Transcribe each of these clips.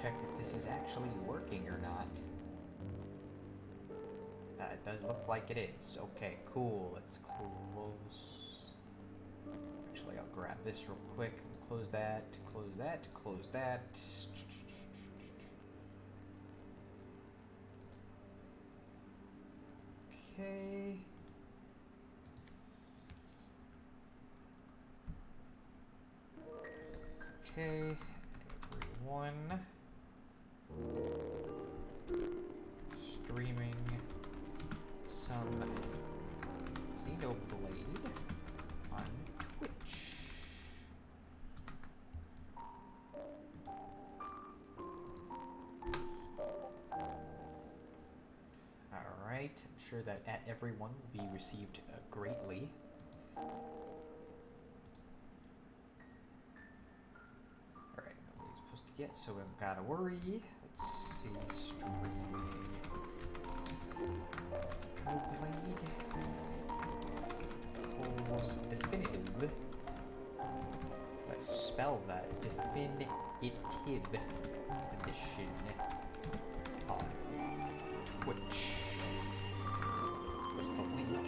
check if this is actually working or not. It does look like it is. Okay, cool. Let's close. Actually, I'll grab this real quick. Close that, close that, close that. Okay. Okay, everyone. Streaming some Xenoblade on Twitch. Alright, I'm sure that everyone will be received greatly. Alright, nobody's posted yet, so we haven't gotta worry. Let's see, streaming Xenoblade Cole's definitive. Let's spell that. Definitive edition on Twitch. Where's the link?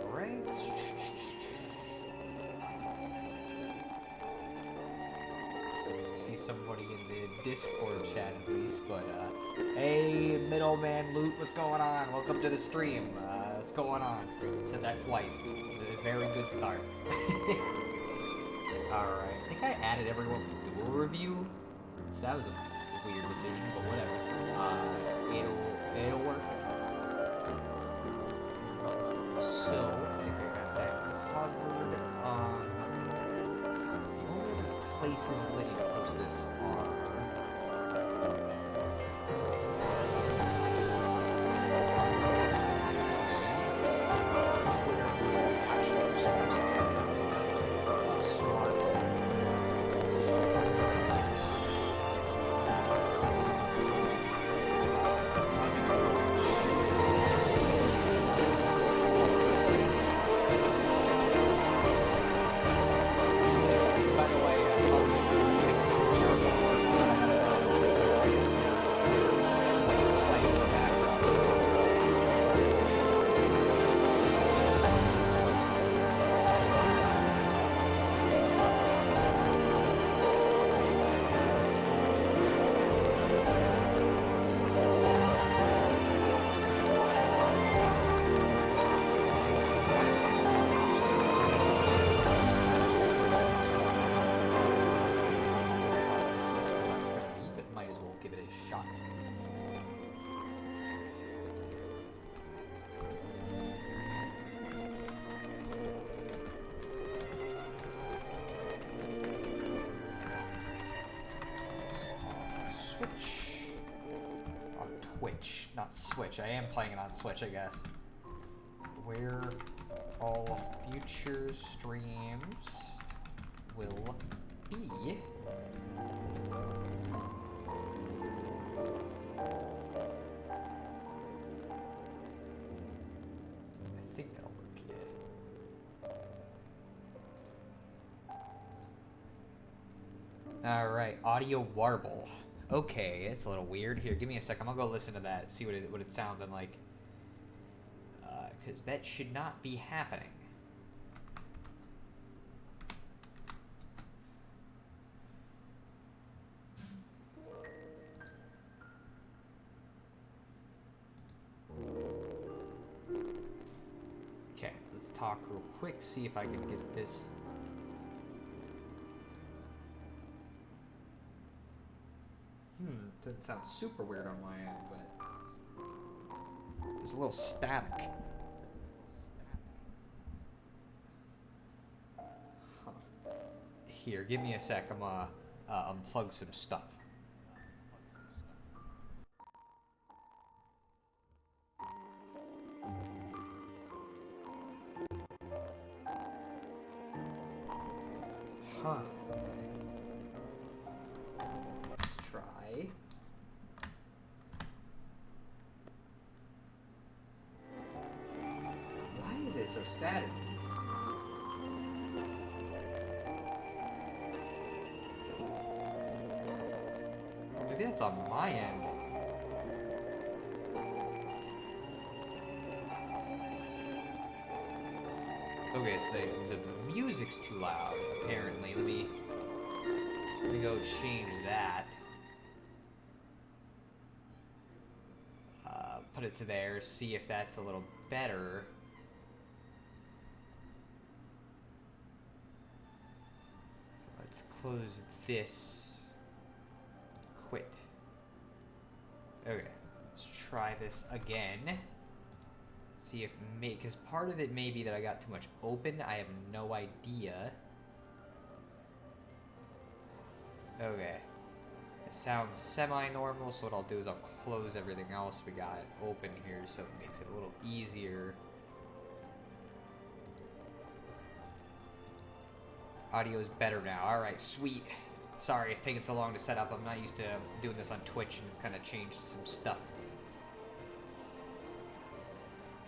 Alright. See somebody in the Discord chat at least, but hey, middleman loot, what's going on? Welcome to the stream. What's going on? Said that twice. It's a very good start. Alright, I think I added everyone with dual review, so that was a weird decision, but whatever. It'll work. So, I think I got that covered. The only other places ready to post this are... Not Switch. I am playing it on Switch, I guess. Where all future streams will be. I think that'll work, yeah. Alright, audio warble. Okay, it's a little weird. Here, give me a second. I'll go listen to that, see what it sounded like. Because that should not be happening. Okay, let's talk real quick, see if I can get this... That sounds super weird on my end, but there's a little static. Huh. Here, give me a sec. I'm gonna unplug some stuff. Huh. Let's try. Why is it so static? Maybe that's on my end. Okay, so the music's too loud, apparently. Let me go change that. Put it to there, see if that's a little better. Let's close this. Quit. Okay, let's try this again. See if because part of it may be that I got too much open. I have no idea. Okay. It sounds semi-normal, so what I'll do is I'll close everything else we got open here so it makes it a little easier. Audio is better now. Alright, sweet. Sorry it's taking so long to set up. I'm not used to doing this on Twitch, and it's kind of changed some stuff.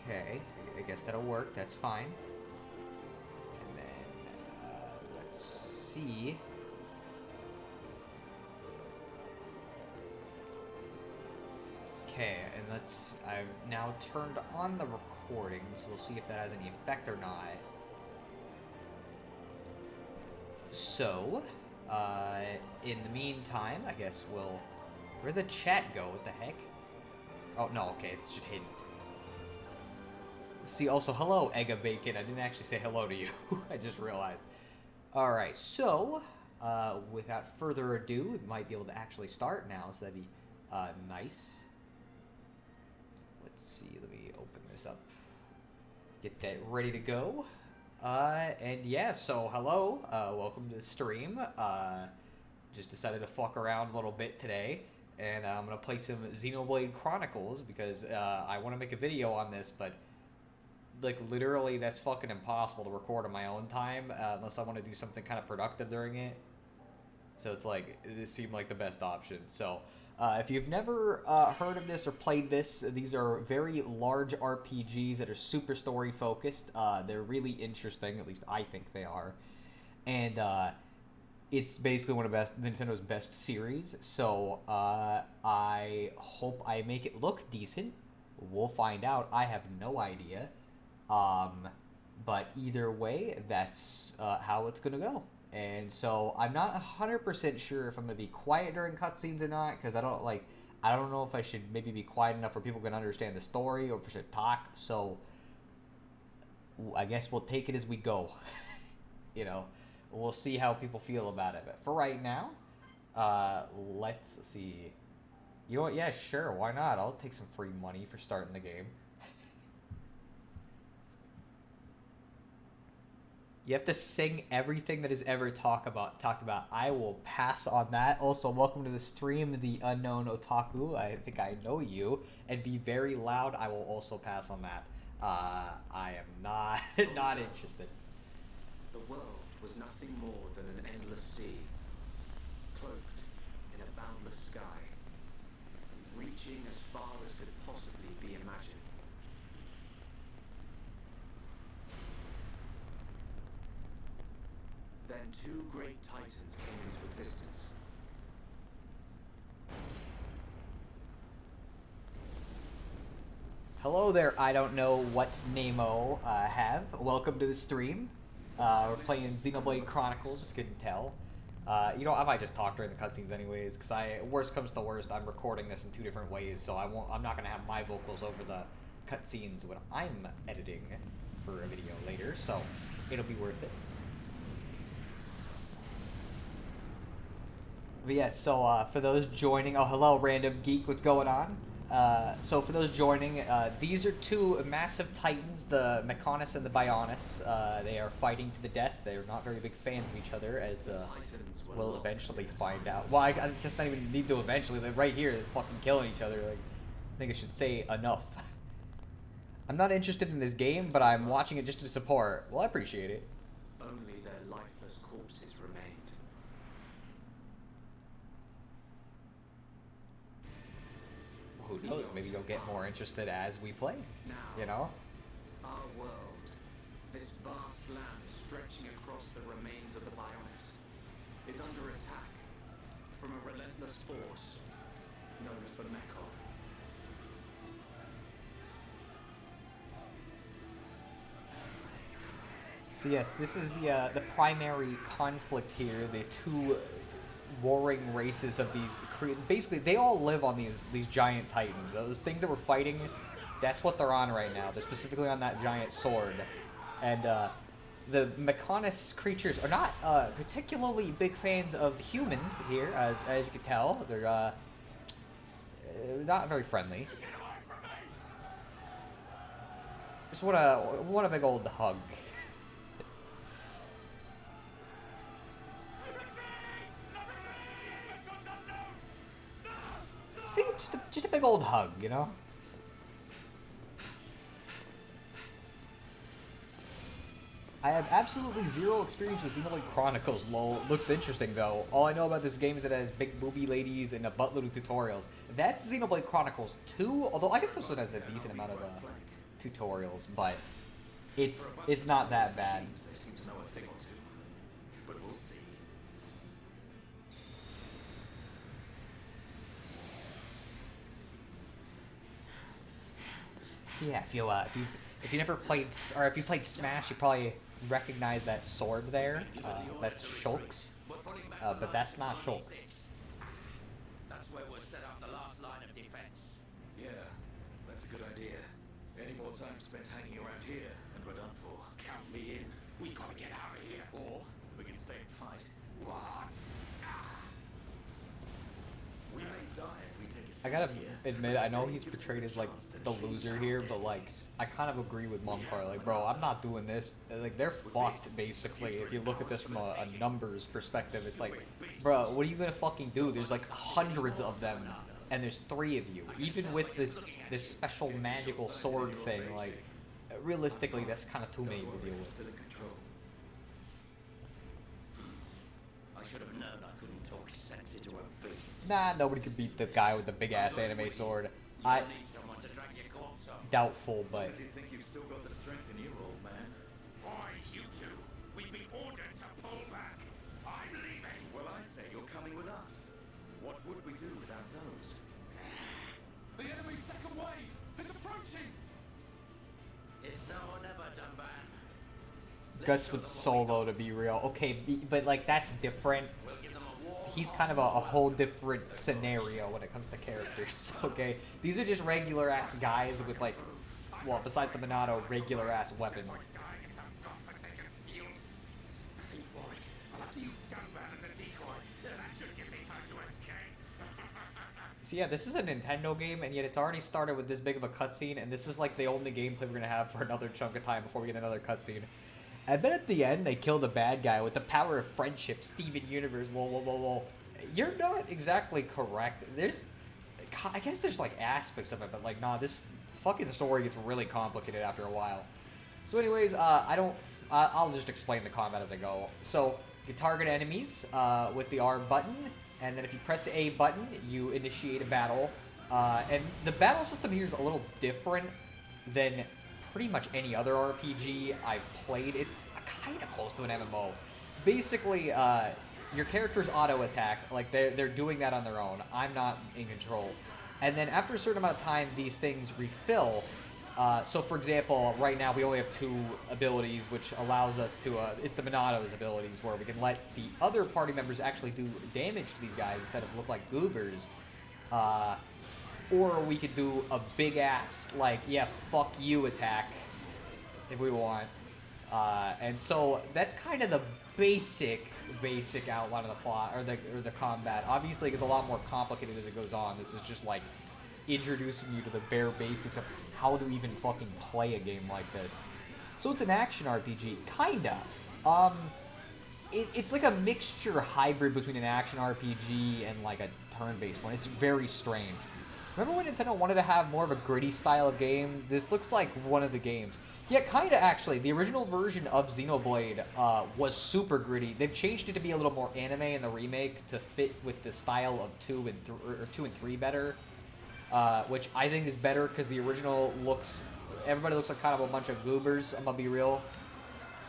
Okay, I guess that'll work. That's fine. And then, let's see. Okay, and I've now turned on the recording, so we'll see if that has any effect or not. So, in the meantime, I guess where'd the chat go? What the heck? Oh, no, okay, it's just hidden. See, also, hello, Egga Bacon. I didn't actually say hello to you. I just realized. Alright, so, without further ado, we might be able to actually start now, so that'd be, nice. Let's see, let me open this up. Get that ready to go. And yeah, so hello, welcome to the stream. Just decided to fuck around a little bit today, and I'm gonna play some Xenoblade Chronicles, because, I want to make a video on this, but, like, literally, that's fucking impossible to record on my own time, unless I want to do something kind of productive during it. So it's like, this seemed like the best option, so... if you've never heard of this or played this, these are very large RPGs that are super story focused. They're really interesting, at least I think they are. And it's basically one of Nintendo's best series. So I hope I make it look decent. We'll find out. I have no idea. But either way, that's how it's going to go. And so I'm not 100% sure if I'm going to be quiet during cutscenes or not, because I don't know if I should maybe be quiet enough where people can understand the story, or if I should talk. So I guess we'll take it as we go. You know, we'll see how people feel about it. But for right now, let's see. You know what? Yeah, sure. Why not? I'll take some free money for starting the game. You have to sing everything that is ever talked about. I will pass on that. Also, welcome to the stream, the unknown otaku. I think I know you. And be very loud. I will also pass on that. I am not interested. The world was nothing more than an endless sea, cloaked in a boundless sky, reaching as far as could possibly be imagined. Then two great titans came into existence. Hello there, I don't know what Nemo have. Welcome to the stream. We're playing Xenoblade Chronicles, if you couldn't tell. You know, I might just talk during the cutscenes anyways, because worst comes to worst, I'm recording this in 2 different ways, so I'm not gonna have my vocals over the cutscenes when I'm editing for a video later, so it'll be worth it. But yeah, so for those joining, oh hello Random Geek, what's going on? So for those joining, these are 2 massive titans, the Mechonis and the Bionis. They are fighting to the death. They're not very big fans of each other, as we'll eventually find out. Well, I just not even need to eventually. They're right here, they're fucking killing each other. Like, I think I should say enough. I'm not interested in this game, but I'm watching it just to support. Well, I appreciate it. Only their lifeless corpses remained. Who knows? Maybe you'll get more interested as we play. You know? Our world, this vast land stretching across the remains of the Bionis, is under attack from a relentless force known as the Mekon. So yes, this is the primary conflict here. The two warring races of these basically they all live on these giant titans. Those things that we're fighting, that's what they're on right now. They're specifically on that giant sword, and the Mechonis creatures are not particularly big fans of humans here, as you can tell. They're not very friendly. Just want a big old hug. See, just a big old hug, you know? I have absolutely zero experience with Xenoblade Chronicles, lol. Looks interesting, though. All I know about this game is that it has big booby ladies and a buttload of tutorials. That's Xenoblade Chronicles 2, although I guess this one has a decent amount of tutorials, but it's not that bad. They seem to know a thing or two, but we'll see. So yeah, if you never played, or if you played Smash, you probably recognize that sword there. That's Shulk's, but that's not Shulk. That's where we'll set up the last line of defense. Yeah, that's a good idea. Any more time spent hanging around here, and we're done for. Count me in. We gotta get out of here. Or we can stay and fight. What? We may die if we take a I gotta stand here. admit, I know he's portrayed as like the loser here, but like I kind of agree with Monkar. Like, bro, I'm not doing this. Like, they're fucked basically. If you look at this from a numbers perspective, it's like, bro, what are you gonna fucking do? There's like hundreds of them, and there's 3 of you. Even with this special magical sword thing, like, realistically, that's kind of too many to deal with. Still in control. I should have known I couldn't talk sense into a beast. Nah, nobody could beat the guy with the big ass anime sword. I You'll need someone to drag your corpse up. doubtful, but Does he think you've still got the strength in you, old man? Why, you two? We've been ordered to pull back. I'm leaving. Well, I say you're coming with us. What would we do without those? The enemy's second wave is approaching. It's now or never, Dunban. Guts with Solo, to be real. Okay, but like that's different. We'll give them a war. He's kind of a whole different scenario when it comes to characters. Okay, these are just regular ass guys with like, well, besides the Monado, regular ass weapons. Dying in some godforsaken field. Nothing for it. I'll have to use Dunban as a decoy. That should give me time to escape. So yeah, this is a Nintendo game, and yet it's already started with this big of a cutscene, and this is like the only gameplay we're gonna have for another chunk of time before we get another cutscene. I bet at the end they kill the bad guy with the power of friendship, Steven Universe, lol, lol, lol, lol. You're not exactly correct. I guess there's like aspects of it, but like, nah, this fucking story gets really complicated after a while. So anyways, I'll just explain the combat as I go. So, you target enemies with the R button, and then if you press the A button, you initiate a battle. And the battle system here is a little different than pretty much any other RPG I've played. It's kind of close to an MMO. Basically, your characters auto attack, like they're doing that on their own. I'm not in control. And then after a certain amount of time, these things refill. So for example, right now we only have 2 abilities, which allows us to, it's the Monato's abilities, where we can let the other party members actually do damage to these guys instead of look like goobers. Or we could do a big ass, like, yeah, fuck you attack, if we want. And so that's kind of the basic outline of the plot, or the combat. Obviously, it gets a lot more complicated as it goes on. This is just like introducing you to the bare basics of how to even fucking play a game like this. So it's an action RPG, kinda. It's like a mixture hybrid between an action RPG and like a turn-based one. It's very strange. Remember when Nintendo wanted to have more of a gritty style of game? This looks like one of the games. Yeah, kinda actually. The original version of Xenoblade was super gritty. They've changed it to be a little more anime in the remake to fit with the style of 2 and 3 better. Which I think is better because the original everybody looks like kind of a bunch of goobers, I'm gonna be real.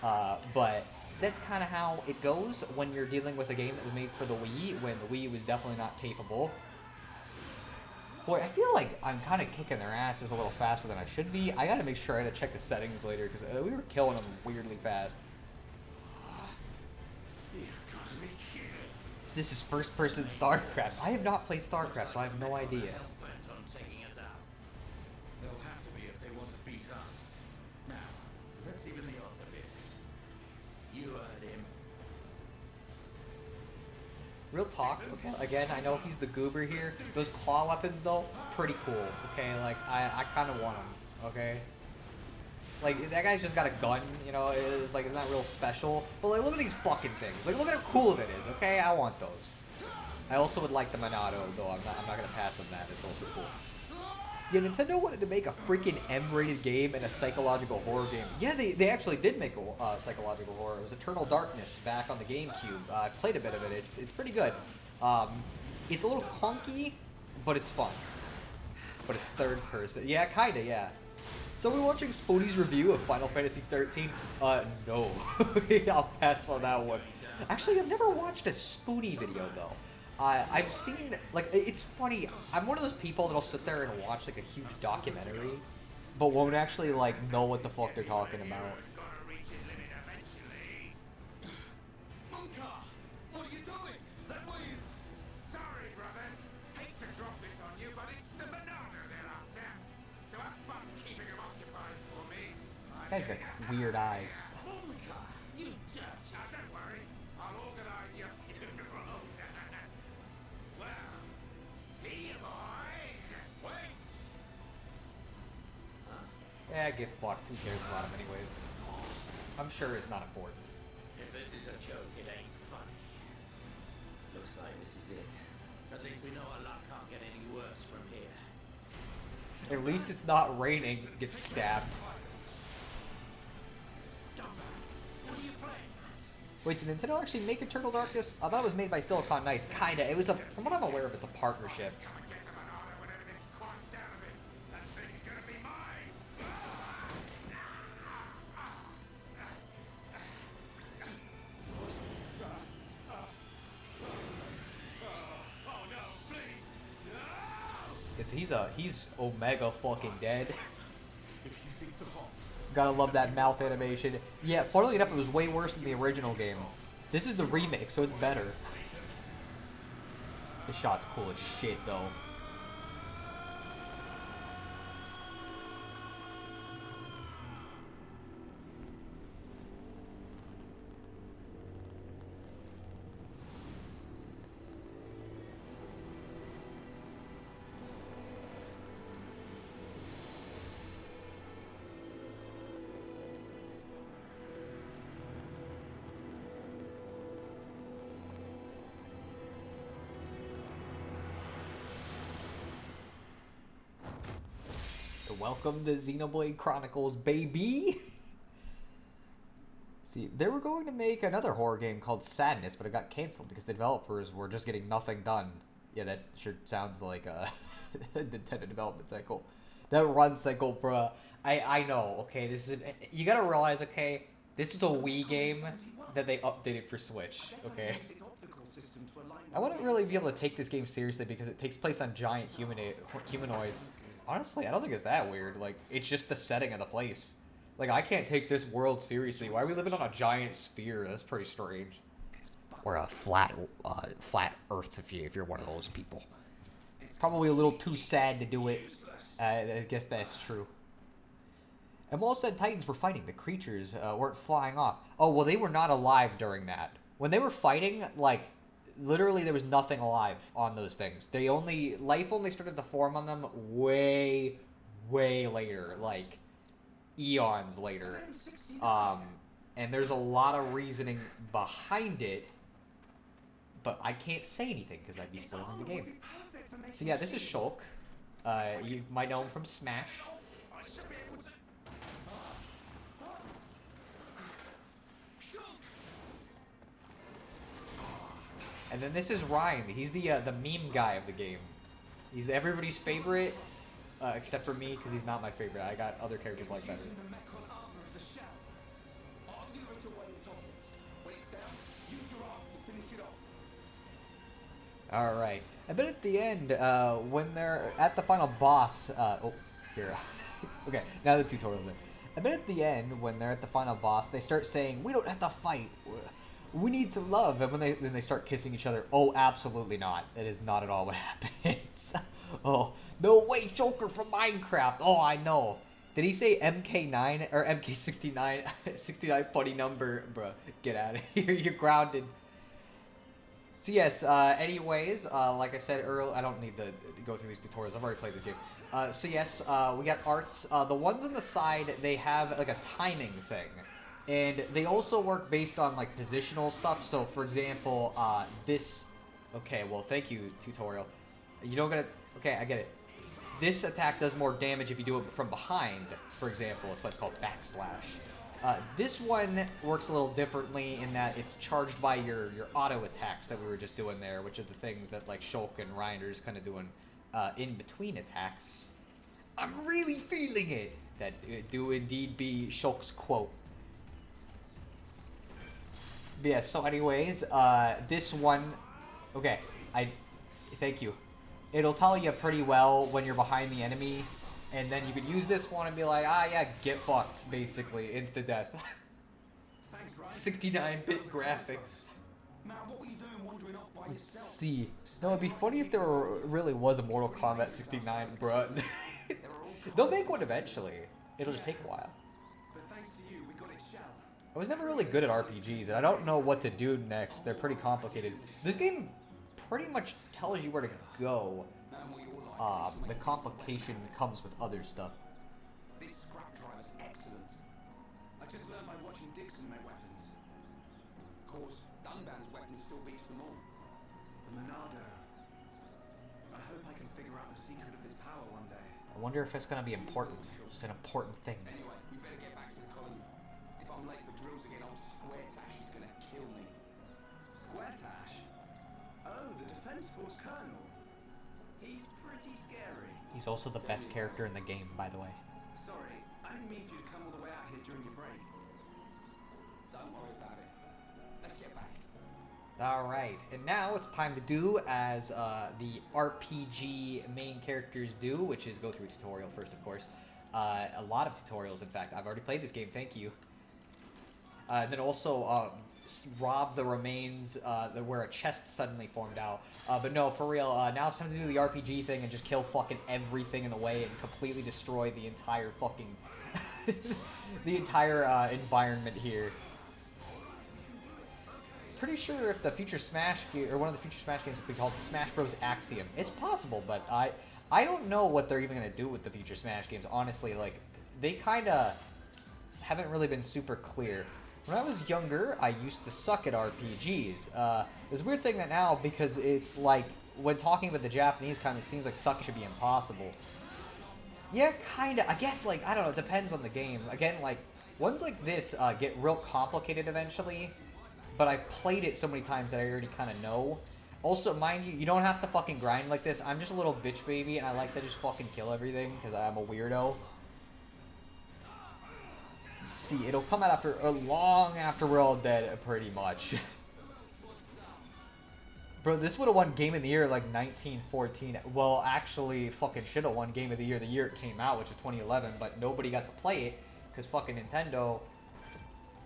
But that's kind of how it goes when you're dealing with a game that was made for the Wii, when the Wii was definitely not capable. Boy, I feel like I'm kind of kicking their asses a little faster than I should be. I gotta make sure I gotta check the settings later, because we were killing them weirdly fast. So this is first-person StarCraft. I have not played StarCraft, so I have no idea. They'll have to be if they want to beat us. Now, let's even the odds a bit. You heard him. Real talk, okay, again, I know he's the goober here. Those claw weapons, though, pretty cool, okay? Like, I kind of want them, okay? Like, that guy's just got a gun, you know, it's like, it's not real special. But, like, look at these fucking things. Like, look at how cool it is, okay? I want those. I also would like the Monado, though. I'm not gonna pass on that. It's also cool. Yeah, Nintendo wanted to make a freaking M-rated game and a psychological horror game. Yeah, they actually did make a psychological horror. It was Eternal Darkness back on the GameCube. I've played a bit of it. It's pretty good. It's a little clunky, but it's fun. But it's third person. Yeah, kinda, yeah. So we're watching Spoonie's review of Final Fantasy 13. No. I'll pass on that one. Actually, I've never watched a Spoonie video, though. I've seen, like, it's funny, I'm one of those people that'll sit there and watch, like, a huge documentary, but won't actually, like, know what the fuck they're talking about. What are you doing? That way is... Sorry, brothers. Hate to drop this on you, but it's the banana they're after. So have fun keeping them occupied for me. Guy's got weird eyes. Monka, you judge. Don't worry. I'll organize your funerals. Well, see you, boys. Wait. Yeah, get fucked. Who cares about him anyways? I'm sure it's not important. If this is a joke, it ain't funny. Looks like this is it. At least we know our luck can't get any worse from here. At least it's not raining. Get stabbed. What are you playing at? Wait, did Nintendo actually make Eternal Darkness? I thought it was made by Silicon Knights. Kinda. It was a, from what I'm aware of, it's a partnership. Come and get the banana when everything's quiet down a bit. That thing's gonna be mine. Oh no, please. No! Yeah, so he's Omega fucking dead. If you think the bombs. Gotta love that mouth animation. Yeah, funnily enough, it was way worse than the original game. This is the remake, so it's better. This shot's cool as shit, though. Welcome to Xenoblade Chronicles, baby! See, they were going to make another horror game called Sadness, but it got canceled because the developers were just getting nothing done. Yeah, that sure sounds like a Nintendo development cycle. That run cycle, bruh. I know, okay, this is... You gotta realize, okay, this is a Wii game that they updated for Switch, okay? I wouldn't really be able to take this game seriously because it takes place on giant humanoids. Honestly, I don't think it's that weird. Like, it's just the setting of the place. Like, I can't take this world seriously. Why are we living on a giant sphere? That's pretty strange. Or a flat Earth, if you're one of those people. It's probably a little too sad to do it. I guess that's true. And while said Titans were fighting, the creatures weren't flying off. Oh, well, they were not alive during that. When they were fighting, like... Literally, there was nothing alive on those things. Life only started to form on them way, way later, like eons later. And there's a lot of reasoning behind it, but I can't say anything because I'd be spoiling the game. So yeah, this is Shulk. You might know him from Smash. And then this is Ryan. He's the meme guy of the game. He's everybody's favorite, except for me, because he's not my favorite. I got other characters like better. Alright. I bet at the end, when they're at the final boss, oh, here. Okay, now the tutorial's in. I bet at the end, when they're at the final boss, they start saying, we don't have to fight. We need to love. And then they start kissing each other. Oh, absolutely not. That is not at all what happens. Oh, no way, Joker from Minecraft. Oh, I know. Did he say MK9 or MK69? 69 funny number. Bruh, get out of here. You're grounded. So yes, anyways, like I said earlier, I don't need to go through these tutorials. I've already played this game. So yes, we got arts. The ones on the side, they have like a timing thing. And they also work based on like positional stuff. So for example, this... Okay, well thank you, tutorial. You don't get it... Okay, I get it. This attack does more damage if you do it from behind, for example. It's what's called backslash. This one works a little differently in that it's charged by your auto attacks that we were just doing there, which are the things that like Shulk and Reinder's kind of doing in between attacks. I'm really feeling it! That do indeed be Shulk's quote. But yeah, so anyways, this one... Okay, thank you. It'll tell you pretty well when you're behind the enemy. And then you could use this one and be like, ah, yeah, get fucked, basically. Insta-death. 69-bit graphics. Matt, what were you doing wandering off by Let's yourself? see. No, it'd be funny if there really was a Mortal Kombat 69, bruh. They'll make one eventually. It'll just take a while. But thanks to you, we got its shell. I was never really good at RPGs, and I don't know what to do next. They're pretty complicated. This game pretty much tells you where to go. The complication comes with other stuff. This scrap driver's excellent. I just learned by watching Dixon make weapons. Of course, Dunban's weapon still beats them all. The Monado. I hope I can figure out the secret of his power one day. I wonder if it's gonna be important. It's an important thing. Anyway, we better get back to the colony. If I'm late for drills again, old Squaretash is gonna kill me. Squaretash? Oh, the Defense Force Colonel. He's pretty scary. He's also the best character in the game, by the way. Sorry, I didn't mean for you to come all the way out here during your break. Don't worry about it. Let's get back. Alright, and now it's time to do as the RPG main characters do, which is go through a tutorial first, of course. A lot of tutorials, in fact. I've already played this game, thank you. Then also rob the remains where a chest suddenly formed out. But no, for real, now it's time to do the RPG thing and just kill fucking everything in the way and completely destroy the entire fucking... the entire environment here. Pretty sure if the future Smash game, or one of the future Smash games would be called Smash Bros. Axiom. It's possible, but I don't know what they're even gonna do with the future Smash games, honestly. Like, they kinda haven't really been super clear. When I was younger, I used to suck at RPGs. It's weird saying that now because it's like, when talking about the Japanese kind of seems like suck should be impossible. Yeah, kinda. I guess, like, I don't know, it depends on the game. Again, like, ones like this get real complicated eventually, but I've played it so many times that I already kind of know. Also, mind you, you don't have to fucking grind like this. I'm just a little bitch baby, and I like to just fucking kill everything because I'm a weirdo. See, it'll come out after long after we're all dead, pretty much. Bro, this would have won Game of the Year like 1914. Well, actually, fucking should have won Game of the Year the year it came out, which was 2011, but nobody got to play it because fucking Nintendo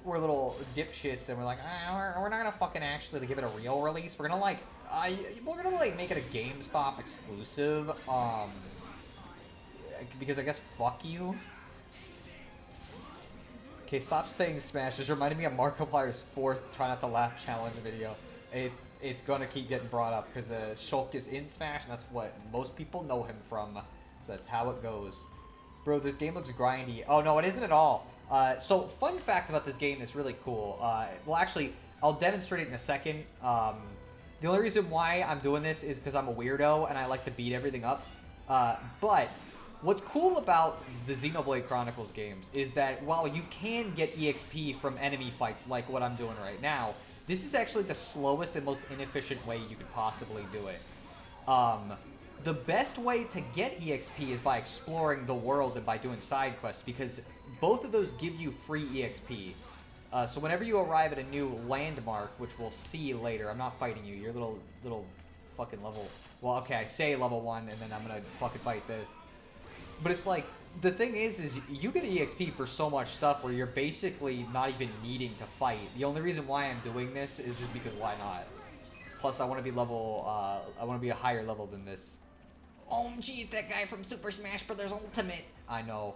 were little dipshits, and we're like, we're not gonna fucking actually give it a real release. We're gonna like, make it a GameStop exclusive, because I guess fuck you. Okay, stop saying Smash. This reminded me of Markiplier's 4th Try Not to Laugh challenge video. It's gonna keep getting brought up because Shulk is in Smash, and that's what most people know him from. So that's how it goes. Bro, this game looks grindy. Oh no, it isn't at all. So, fun fact about this game that's really cool. Well, actually, I'll demonstrate it in a second. The only reason why I'm doing this is because I'm a weirdo and I like to beat everything up. But what's cool about the Xenoblade Chronicles games is that while you can get EXP from enemy fights like what I'm doing right now, this is actually the slowest and most inefficient way you could possibly do it. The best way to get EXP is by exploring the world and by doing side quests, because both of those give you free EXP. So whenever you arrive at a new landmark, which we'll see later, I'm not fighting you, you're little fucking level... Well, okay, I say level 1, and then I'm gonna fucking fight this. But it's like, the thing is you get EXP for so much stuff where you're basically not even needing to fight. The only reason why I'm doing this is just because why not? Plus, I want to be level, I want to be a higher level than this. Oh, jeez, that guy from Super Smash Bros. Ultimate. I know.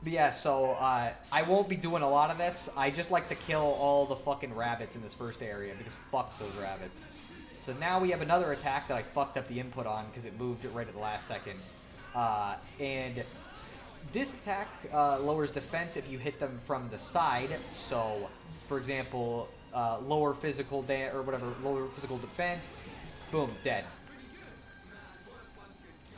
But yeah, so, I won't be doing a lot of this. I just like to kill all the fucking rabbits in this first area, because fuck those rabbits. So now we have another attack that I fucked up the input on, because it moved it right at the last second. And this attack, lowers defense if you hit them from the side. So, for example, lower physical lower physical defense, boom, dead.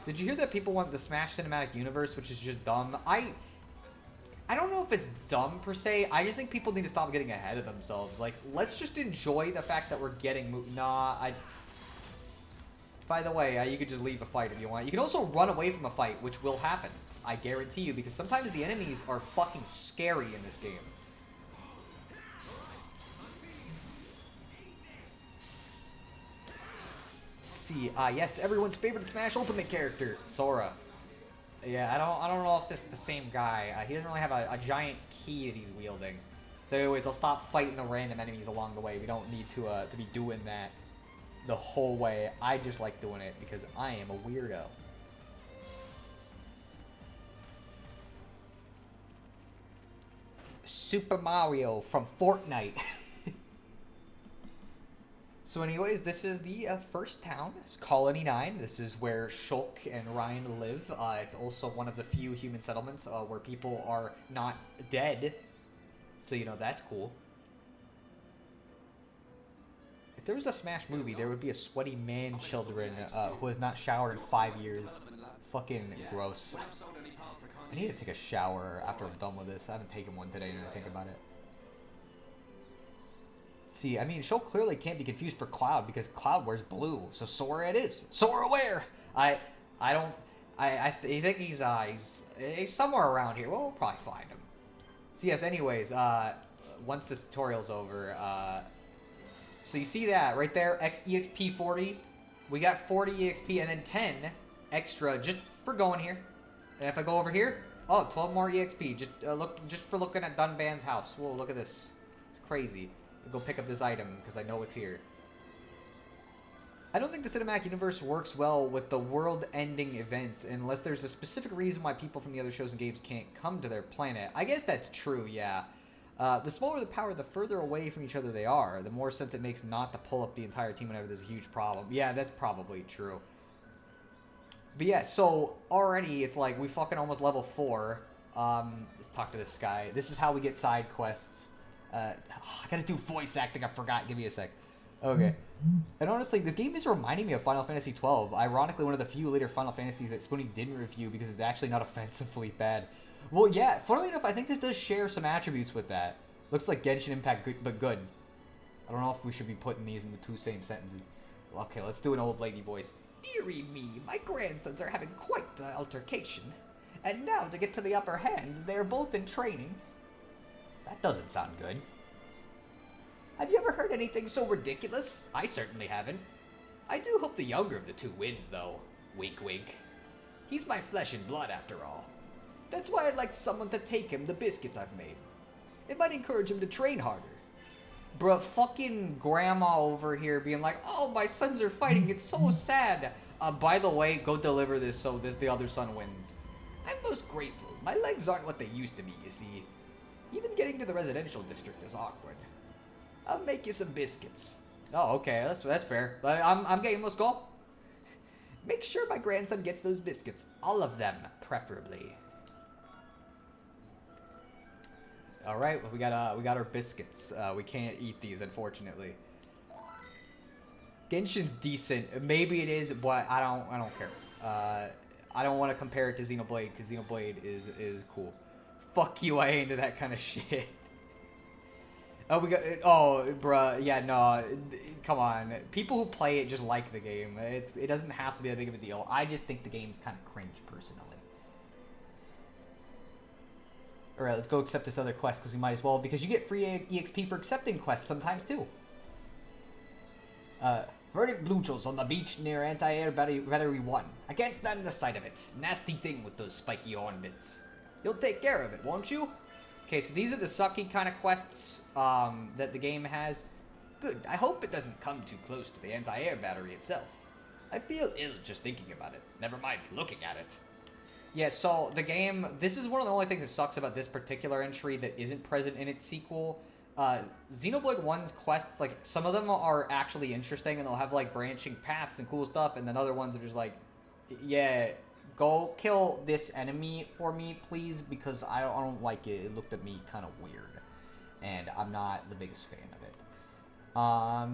Did you hear that people want the Smash Cinematic Universe, which is just dumb? I don't know if it's dumb per se. I just think people need to stop getting ahead of themselves. Like, let's just enjoy the fact that we're getting By the way, you could just leave a fight if you want. You can also run away from a fight, which will happen. I guarantee you, because sometimes the enemies are fucking scary in this game. Let's see. Yes, everyone's favorite Smash Ultimate character, Sora. Yeah, I don't know if this is the same guy. He doesn't really have a giant key that he's wielding. So anyways, I'll stop fighting the random enemies along the way. We don't need to be doing that the whole way. I just like doing it because I am a weirdo. Super Mario from Fortnite. So anyways, this is the first town. It's Colony 9. This is where Shulk and Ryan live. It's also one of the few human settlements where people are not dead. So, you know, that's cool. If there was a Smash movie, there would be a sweaty man-children who has not showered in 5 years. Fucking gross. I need to take a shower after I'm done with this. I haven't taken one today, and I think about it. See, I mean, Shulk clearly can't be confused for Cloud because Cloud wears blue, so Sora it is. Sora where? I think he's somewhere around here. Well, we'll probably find him. So yes, anyways, once this tutorial's over, so you see that right there, EXP 40. We got 40 EXP and then 10 extra just for going here. And if I go over here, oh, 12 more EXP. Just for looking at Dunban's house. Whoa, look at this. It's crazy. Go pick up this item because I know it's here. I don't think the cinematic universe works well with the world-ending events unless there's a specific reason why people from the other shows and games can't come to their planet. I guess that's true, yeah. The smaller the power, the further away from each other they are. The more sense it makes not to pull up the entire team whenever there's a huge problem. Yeah, that's probably true. But yeah, so already it's like we fucking almost level 4. Let's talk to this guy. This is how we get side quests. I gotta do voice acting, I forgot. Give me a sec. Okay. And honestly, this game is reminding me of Final Fantasy XII. Ironically, one of the few later Final Fantasies that Spoonie didn't review because it's actually not offensively bad. Well, yeah, funnily enough, I think this does share some attributes with that. Looks like Genshin Impact, but good. I don't know if we should be putting these in the two same sentences. Okay, let's do an old lady voice. Dearie me, my grandsons are having quite the altercation. And now to get to the upper hand, they're both in training. That doesn't sound good. Have you ever heard anything so ridiculous? I certainly haven't. I do hope the younger of the two wins, though. Wink, wink. He's my flesh and blood, after all. That's why I'd like someone to take him the biscuits I've made. It might encourage him to train harder. Bruh, fucking grandma over here being like, oh, my sons are fighting, it's so sad. By the way, go deliver this so the other son wins. I'm most grateful. My legs aren't what they used to be, you see. Even getting to the residential district is awkward. I'll make you some biscuits. Oh, okay, that's fair. I'm game, let's go. Make sure my grandson gets those biscuits. All of them, preferably. Alright, well, we got our biscuits. We can't eat these, unfortunately. Genshin's decent. Maybe it is, but I don't care. I don't want to compare it to Xenoblade, because Xenoblade is cool. Fuck you, I ain't into that kind of shit. Oh, bruh, yeah, no, come on. People who play it just like the game. It doesn't have to be that big of a deal. I just think the game's kind of cringe, personally. Alright, let's go accept this other quest, because we might as well, because you get free EXP for accepting quests sometimes, too. Verdant bluchos on the beach near anti-air battery 1. I can't stand the sight of it. Nasty thing with those spiky horn bits. You'll take care of it, won't you? Okay, so these are the sucky kind of quests that the game has. Good. I hope it doesn't come too close to the anti-air battery itself. I feel ill just thinking about it. Never mind looking at it. Yeah, so the game, this is one of the only things that sucks about this particular entry that isn't present in its sequel. Xenoblade 1's quests, like, some of them are actually interesting, and they'll have, like, branching paths and cool stuff, and then other ones are just like, yeah, go kill this enemy for me, please, because I don't like it. It looked at me kind of weird, and I'm not the biggest fan of it. I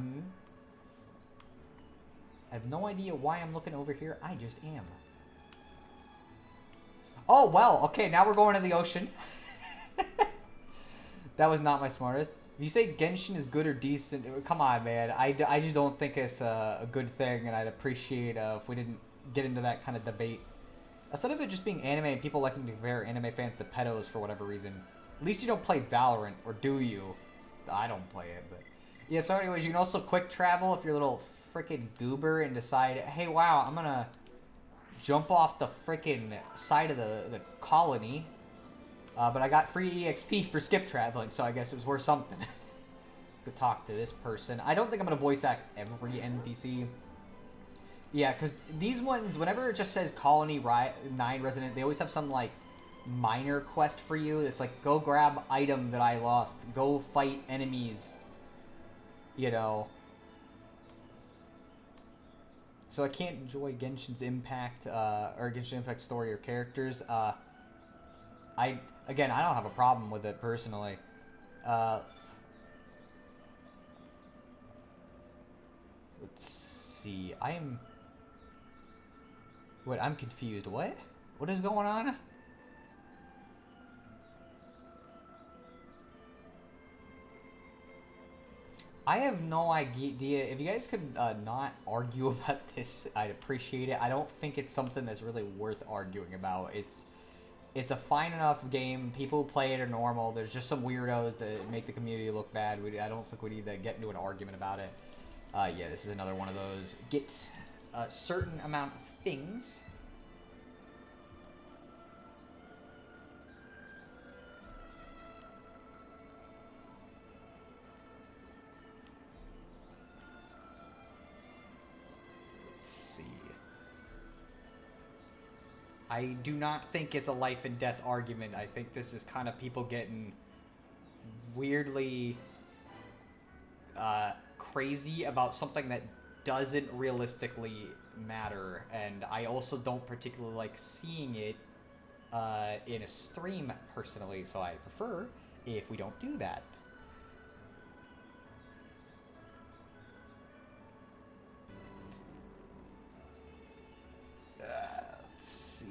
have no idea why I'm looking over here. I just am. Oh, well, okay, now we're going to the ocean. That was not my smartest. If you say Genshin is good or decent, come on, man. I just don't think it's a good thing, and I'd appreciate if we didn't get into that kind of debate. Instead of it just being anime and people liking to compare anime fans to pedos for whatever reason, at least you don't play Valorant, or do you? I don't play it, but... Yeah, so anyways, you can also quick travel if you're a little freaking goober and decide, hey, wow, I'm gonna jump off the freaking side of the colony. But I got free EXP for skip traveling, so I guess it was worth something. Let's go talk to this person. I don't think I'm going to voice act every NPC. Yeah, because these ones, whenever it just says Colony 9 Resident, they always have some, like, minor quest for you. It's like, go grab item that I lost. Go fight enemies. You know. So I can't enjoy Genshin's Impact, or Genshin Impact story or characters. Again, I don't have a problem with it personally. Let's see. I'm confused. What? What is going on? I have no idea. If you guys could not argue about this, I'd appreciate it. I don't think it's something that's really worth arguing about. It's a fine enough game. People who play it are normal. There's just some weirdos that make the community look bad. I don't think we need to get into an argument about it. Yeah, this is another one of those. Get a certain amount of things. Let's see. I do not think it's a life and death argument. I think this is kind of people getting weirdly crazy about something that doesn't realistically matter. And I also don't particularly like seeing it in a stream personally, so I prefer if we don't do that. Let's see.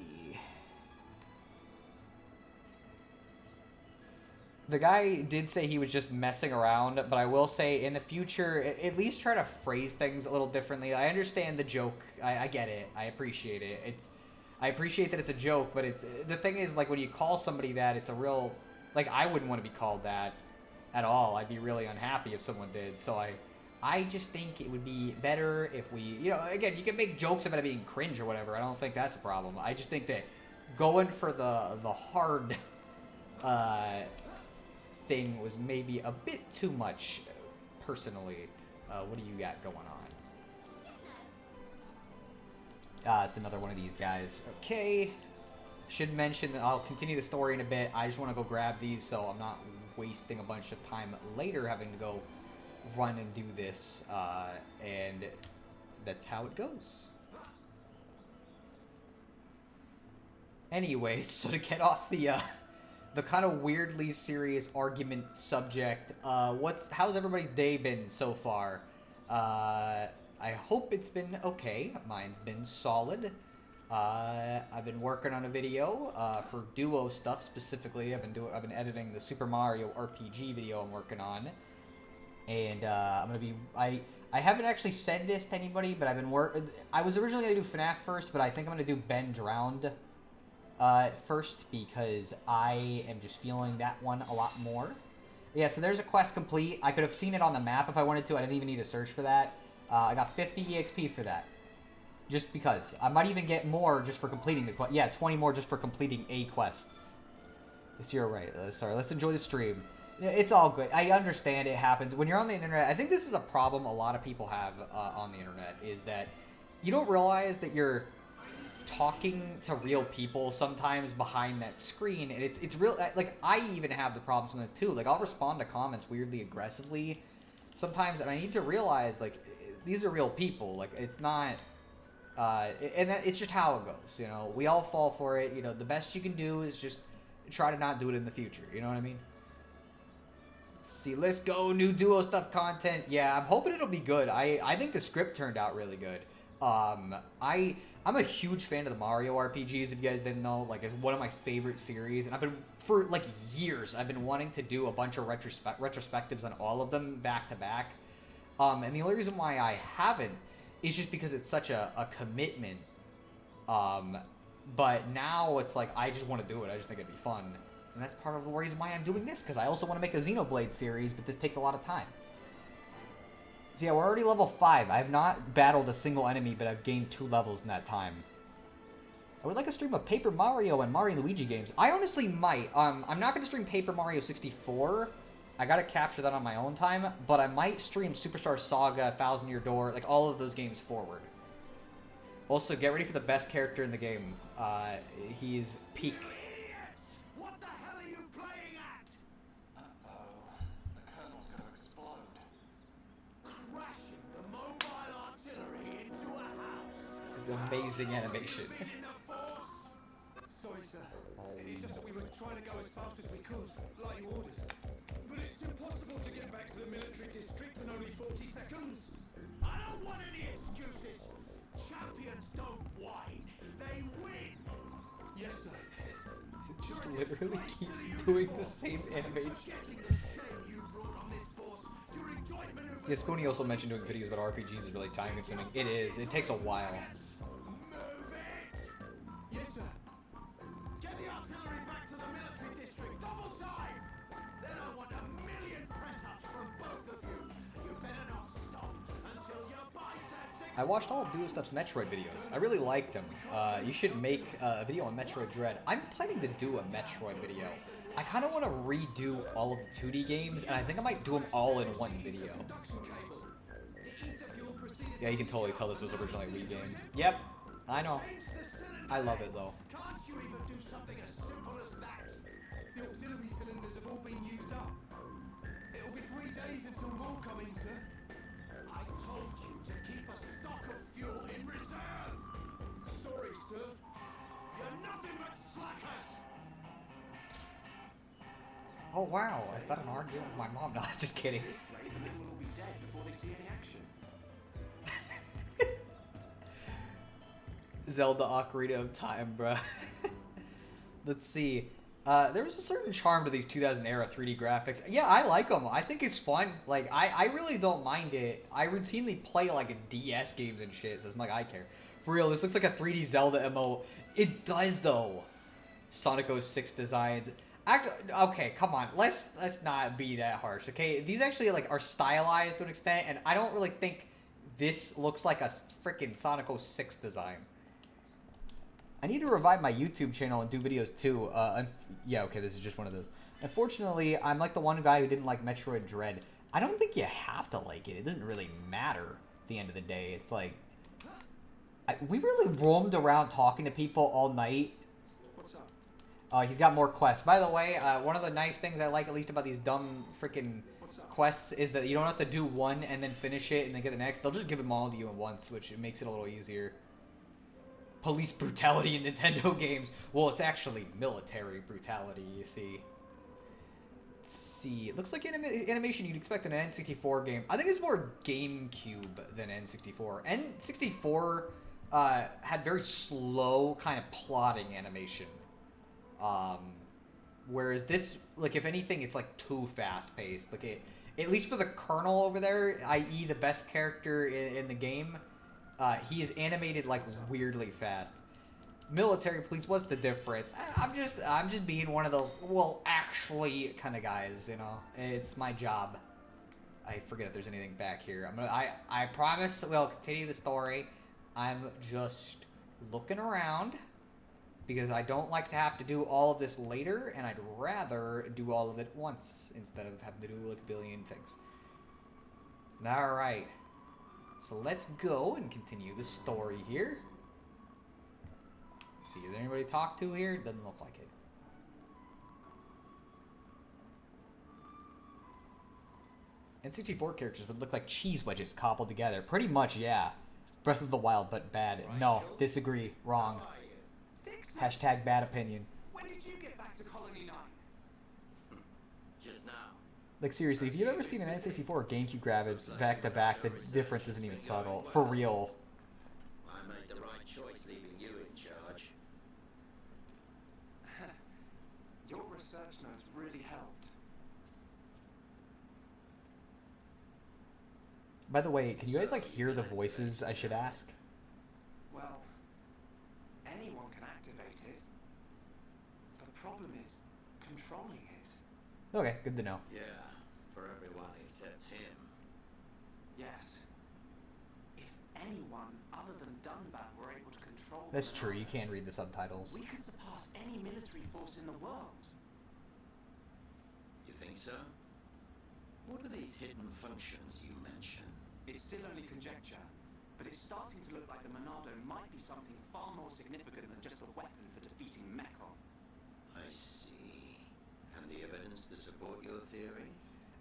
The guy did say he was just messing around, but I will say in the future, at least try to phrase things a little differently. I understand the joke. I get it. I appreciate it. I appreciate that it's a joke, but the thing is, like, when you call somebody that, it's a real, like, I wouldn't want to be called that at all. I'd be really unhappy if someone did. So I just think it would be better if we, you know, again, you can make jokes about it being cringe or whatever. I don't think that's a problem. I just think that going for the hard thing was maybe a bit too much, personally. What do you got going on? It's another one of these guys. Okay. Should mention that I'll continue the story in a bit. I just want to go grab these so I'm not wasting a bunch of time later having to go run and do this. And that's how it goes. Anyway, so to get off the kind of weirdly serious argument subject, how's everybody's day been so far? I hope it's been okay. Mine's been solid. I've been working on a video for duo stuff specifically. I've been editing the Super Mario RPG video I'm working on, and I'm gonna be I haven't actually said this to anybody, but I was originally gonna do FNAF first, but I think I'm gonna do Ben Drowned first because I am just feeling that one a lot more. Yeah, so there's a quest complete. I could have seen it on the map if I wanted to. I didn't even need to search for that. I got 50 EXP for that. Just because. I might even get more just for completing the quest. Yeah, 20 more just for completing a quest. Yes, you're right. Sorry, let's enjoy the stream. It's all good. I understand it happens. When you're on the internet, I think this is a problem a lot of people have on the internet, is that you don't realize that you're talking to real people sometimes behind that screen, and it's real. Like, I even have the problems with it too. Like, I'll respond to comments weirdly aggressively sometimes, and I need to realize, like, these are real people. Like, it's not and it's just how it goes, you know. We all fall for it. You know, the best you can do is just try to not do it in the future, you know what I mean? Let's see, let's go. New duo stuff content. Yeah, I'm hoping it'll be good. I think the script turned out really good. I'm a huge fan of the Mario RPGs, if you guys didn't know. Like, it's one of my favorite series, and I've been, for like years, I've been wanting to do a bunch of retrospectives on all of them back to back. And the only reason why I haven't is just because it's such a commitment. But now it's like, I just want to do it. I just think it'd be fun. And that's part of the reason why I'm doing this, because I also want to make a Xenoblade series, but this takes a lot of time. So yeah, we're already level 5. I have not battled a single enemy, but I've gained 2 levels in that time. I would like a stream of Paper Mario and Mario and Luigi games. I honestly might. I'm not going to stream Paper Mario 64. I got to capture that on my own time, but I might stream Superstar Saga, Thousand Year Door, like all of those games forward. Also, get ready for the best character in the game. He's peak. What the hell are you playing at? Uh-oh. The kernel's gonna explode. Crashing the mobile artillery into a house. It's amazing animation. In the force. Sorry, sir. It's just that we were trying to go as fast as we could, like you ordered. But it's impossible to get back to the military district in only 40 seconds. I don't want any excuses. Champions don't whine. They win. Yes, sir. It just literally keeps doing the same animation. Getting the shame you brought on this force during joint maneuvers. Yeah, Spoony also mentioned doing videos about RPGs is really time consuming. It is. It takes a while. Move it. Yes, sir. Get the artillery back to the military district. Double time. Then I want 1,000,000 press-ups from both of you. And you better not stop until your biceps I watched all of Duo Stuff's Metroid videos. I really liked them. You should make a video on Metroid Dread. I'm planning to do a Metroid video. I kind of want to redo all of the 2D games, and I think I might do them all in one video. Yeah, you can totally tell this was originally a Wii game. Yep, I know. I love it, though. Can't you even do something as simple as that? The auxiliary cylinders have all been used up. It'll be 3 days until more come in, sir. I told you to keep a stock of fuel in reserve. Sorry, sir. You're nothing but slackers. Oh, wow. Is that an argument with my mom? No, just kidding. Everyone will be dead before they see any action. Zelda Ocarina of Time, bruh. Let's see. There was a certain charm to these 2000 era 3D graphics. Yeah, I like them. I think it's fun. Like, I really don't mind it. I routinely play, like, DS games and shit, so it's not like I care. For real, this looks like a 3D Zelda MO. It does, though. Sonic 06 designs. Okay, come on. Let's not be that harsh, okay? These actually, like, are stylized to an extent, and I don't really think this looks like a freaking Sonic 06 design. I need to revive my YouTube channel and do videos too. Yeah, okay, this is just one of those. Unfortunately, I'm like the one guy who didn't like Metroid Dread. I don't think you have to like it. It doesn't really matter at the end of the day. It's like... we really roamed around talking to people all night. What's up? He's got more quests. By the way, one of the nice things I like, at least about these dumb freaking quests, is that you don't have to do one and then finish it and then get the next. They'll just give them all to you at once, which makes it a little easier. Police brutality in Nintendo games. Well, it's actually military brutality, you see. Let's see. It looks like animation you'd expect in an N64 game. I think it's more GameCube than N64. N64 had very slow kind of plotting animation. Whereas this, like, if anything, it's like too fast-paced. Like, at least for the Colonel over there, i.e. the best character in the game, he is animated like weirdly fast. Military police, what's the difference? I'm just being one of those, well, actually kind of guys, you know. It's my job. I forget if there's anything back here. I promise we'll continue the story. I'm just looking around because I don't like to have to do all of this later, and I'd rather do all of it once instead of having to do like a billion things. All right. So let's go and continue the story here. See, is there anybody to talk to here? Doesn't look like it. N64 characters would look like cheese wedges cobbled together. Pretty much, yeah. Breath of the Wild, but bad. No, disagree. Wrong. Hashtag bad opinion. When did you get back to Colony 9? Just now. Like, seriously, if you've ever seen an N64 or GameCube graphics back to back, the difference isn't even subtle. For real. I made the right choice leaving you in charge. Your research notes really helped. By the way, can you guys, like, hear the voices, I should ask? Well, anyone can activate it. The problem is controlling it. Okay, good to know. Yeah, for everyone except him. Yes. If anyone other than Dunban were able to control That's the true, you Monado, can't read the subtitles. we could surpass any military force in the world. You think so? What are these hidden functions you mention? It's still only conjecture, but it's starting to look like the Monado might be something far more significant than just a weapon for defeating Mechon. I see. And the evidence to support your theory?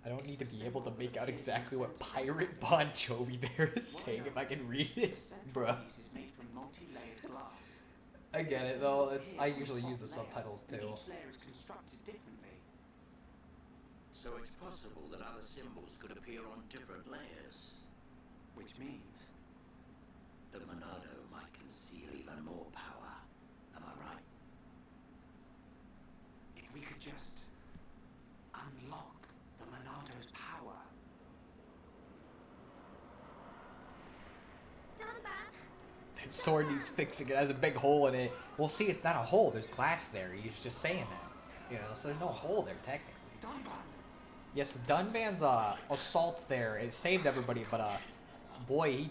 I don't need to be able to make out exactly what Pirate Bon Jovi there is saying if I can read it. The central Bruh. piece is made from multi-layered glass. I get it though, I usually use the subtitles too. Each layer is constructed differently. So it's possible that other symbols could appear on different layers. Which means The Monado might conceal even more power. Am I right? if we could just unlock the Monado's power. That sword needs fixing, it has a big hole in it. Well, see, it's not a hole, there's glass there, he's just saying that. You know, so there's no hole there technically. Dunban! Yes, Dunban's assault there, it saved everybody, but boy, he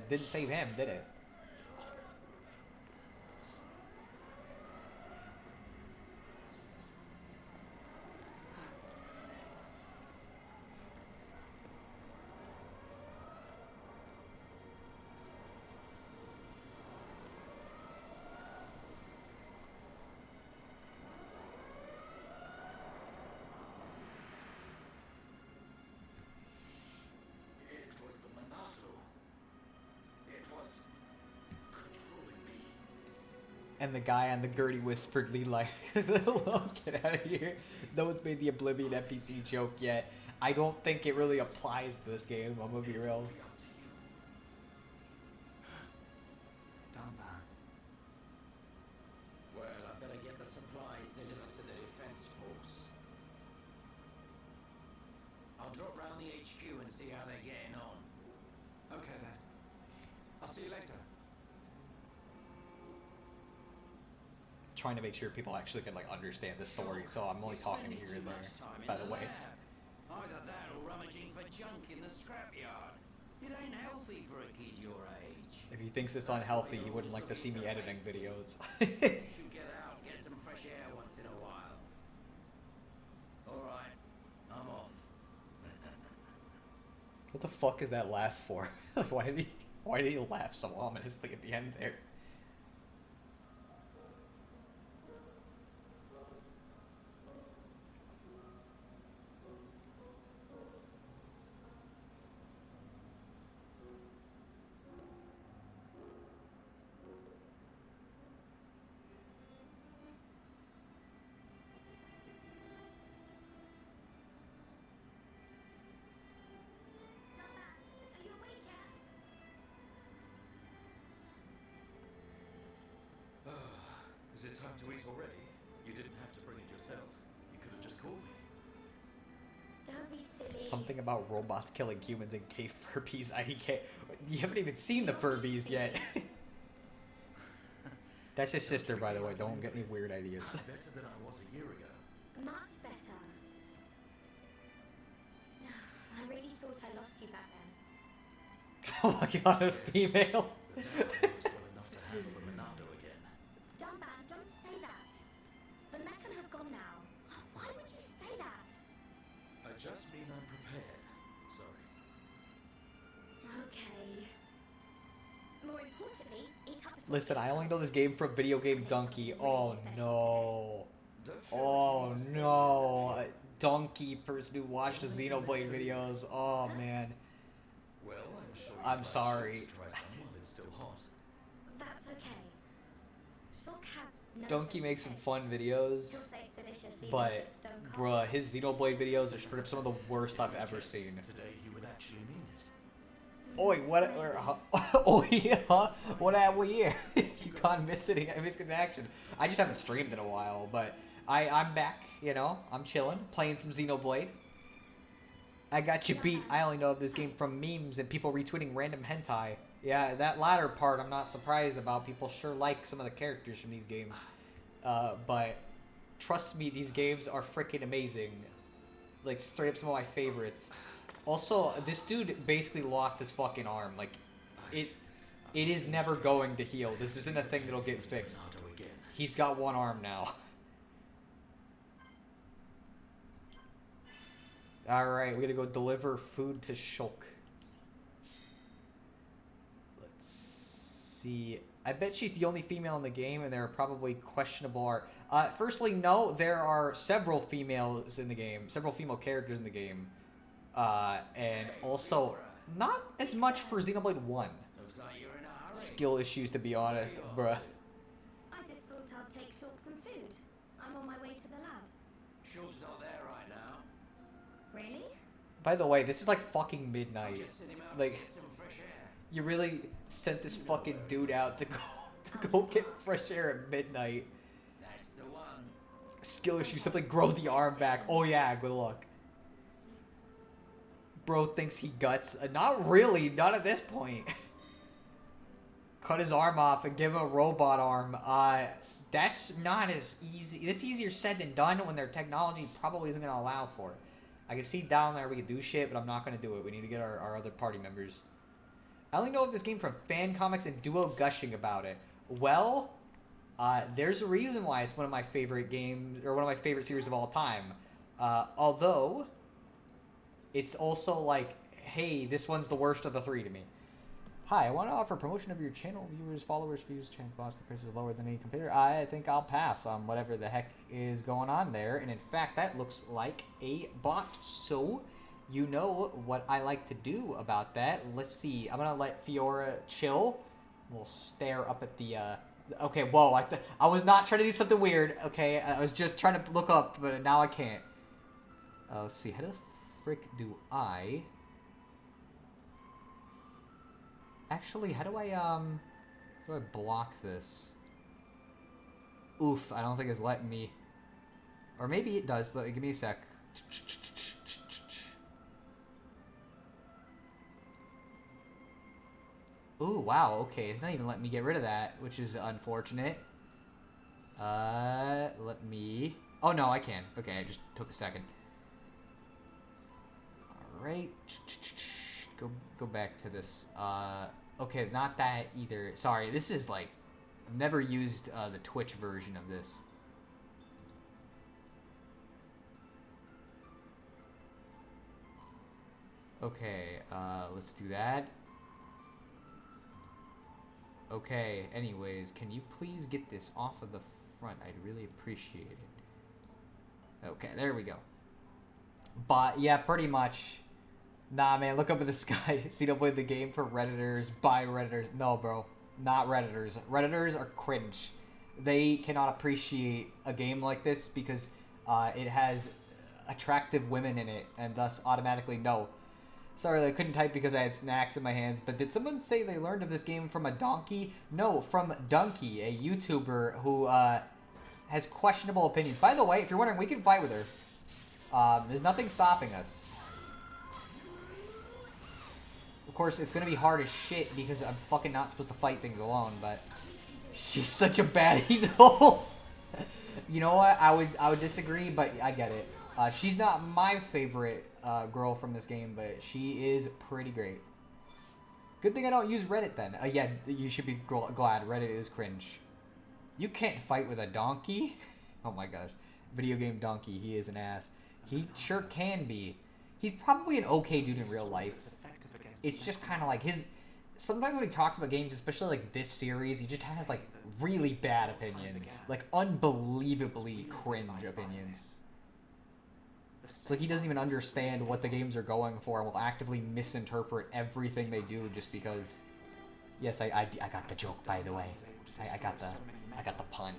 didn't save him, did it? It was the Monado. It was controlling me. And the guy on the Gertie whisperedly like, get out of here. No one's made the Oblivion NPC joke yet. I don't think it really applies to this game, I'm gonna be real. Be up to you. Dunban. Well, I better get the supplies delivered to the defense force. I'll drop round the HQ and see how they're getting on. Okay then. I'll see you later. Trying to make sure people actually can like understand the story, so I'm only talking here and there, by the way. Either that or rummaging for junk in the scrapyard. It ain't healthy for a kid your age. If he thinks it's unhealthy, he wouldn't like to see me editing videos. You should get out, get some fresh air once in a while. Alright, I'm off. What the fuck is that laugh for? Like, why did he laugh so ominously at the end there? Are you awake yet? Is it time to eat already? You didn't have to bring it yourself. You could have just called me. Don't be silly. Something about robots killing humans and cave Furbies IDK. You haven't even seen the Furbies yet. That's his sister, by the way. Don't get any weird ideas. Better than I was a year ago. Much better. I really thought I lost you back then. Oh my god, a female. But now I'm well enough to handle the Monado again. Dumban, don't say that. The Meccan have gone now. Why would you say that? I just mean I'm prepared. Sorry. Okay. More importantly, eat up before Listen, I only know this game from Video Game Donkey. Oh no. Oh no. Donkey person who watched the Xenoblade videos. Oh man. Well, I'm sure I'm sorry. try some while it's still hot. That's okay. Shulk has no Donkey sense makes of some taste. fun videos, He'll say it's delicious even if but it's stone cold. bruh, his Xenoblade videos are straight up some of the worst I've ever seen. Today he would actually mean it. Oi, what? Oi, huh? What have we here? You gone missing in action. I just haven't streamed in a while, but I'm back. You know, I'm chilling, playing some Xenoblade. I got you beat. I only know of this game from memes and people retweeting random hentai. Yeah, that latter part I'm not surprised about. People sure like some of the characters from these games. But trust me, these games are freaking amazing. Like, straight up some of my favorites. Also, this dude basically lost his fucking arm. Like, it is never going to heal. This isn't a thing that'll get fixed. Monado again. He's got one arm now. Alright, we gotta go deliver food to Shulk. Let's see. I bet she's the only female in the game, and there are probably questionable art. Firstly, no, there are several females in the game. Several female characters in the game. And also, not as much for Xenoblade 1. Looks like you're in a hurry. Skill issues, to be honest, bruh. I just thought I'd take Shulk some food. I'm on my way to the lab. Shulk's not there right now. Really? By the way, this is like fucking I'm midnight. just sending him out Like, to get some fresh air. you really sent this fucking dude out to go get fresh air at midnight. That's the one. Skill issue, simply grow the arm back. Oh yeah, good luck. Bro thinks he guts. Not really, not at this point. Cut his arm off and give him a robot arm. That's not as easy. It's easier said than done when their technology probably isn't going to allow for it. I can see down there we can do shit, but I'm not going to do it. We need to get our other party members. I only know of this game from fan comics and duo gushing about it. Well, there's a reason why it's one of my favorite games, or one of my favorite series of all time. Although, it's also like, hey, this one's the worst of the three to me. Hi, I want to offer promotion of your channel. Viewers, followers, views, channel boss. The price is lower than any competitor. I think I'll pass on whatever the heck is going on there. And in fact, that looks like a bot. So, you know what I like to do about that. Let's see. I'm going to let Fiora chill. We'll stare up at the... Okay, whoa. I was not trying to do something weird. Okay, I was just trying to look up, but now I can't. Let's see. How the frick do I... Actually, how do I block this? Oof, I don't think it's letting me. Or maybe it does. Give me a sec. Ooh, wow, okay. It's not even letting me get rid of that, which is unfortunate. Let me... Oh, no, I can. Okay, I just took a second. Alright. Go back to this. Okay, not that either. Sorry, this is like... I've never used the Twitch version of this. Okay, let's do that. Okay, anyways, can you please get this off of the front? I'd really appreciate it. Okay, there we go. But, yeah, pretty much... Nah, man, look up at the sky. Xenoblade the game for Redditors, by Redditors. No, bro. Not Redditors. Redditors are cringe. They cannot appreciate a game like this because it has attractive women in it, and thus automatically no. Sorry, I couldn't type because I had snacks in my hands, but did someone say they learned of this game from a donkey? No, from Donkey, a YouTuber who has questionable opinions. By the way, if you're wondering, we can fight with her. There's nothing stopping us. Of course, it's going to be hard as shit because I'm fucking not supposed to fight things alone, but she's such a baddie, though. You know what? I would disagree, but I get it. She's not my favorite girl from this game, but she is pretty great. Good thing I don't use Reddit then. Yeah, you should be glad. Reddit is cringe. You can't fight with a donkey? Oh my gosh. Video game donkey, he is an ass. He sure can be. He's probably an okay dude in real life. It's just kind of like his... Sometimes when he talks about games, especially like this series, he just has like really bad opinions. Like unbelievably cringe opinions. It's like he doesn't even understand what the games are going for and will actively misinterpret everything they do just because... Yes, I got the joke, by the way. I got the pun.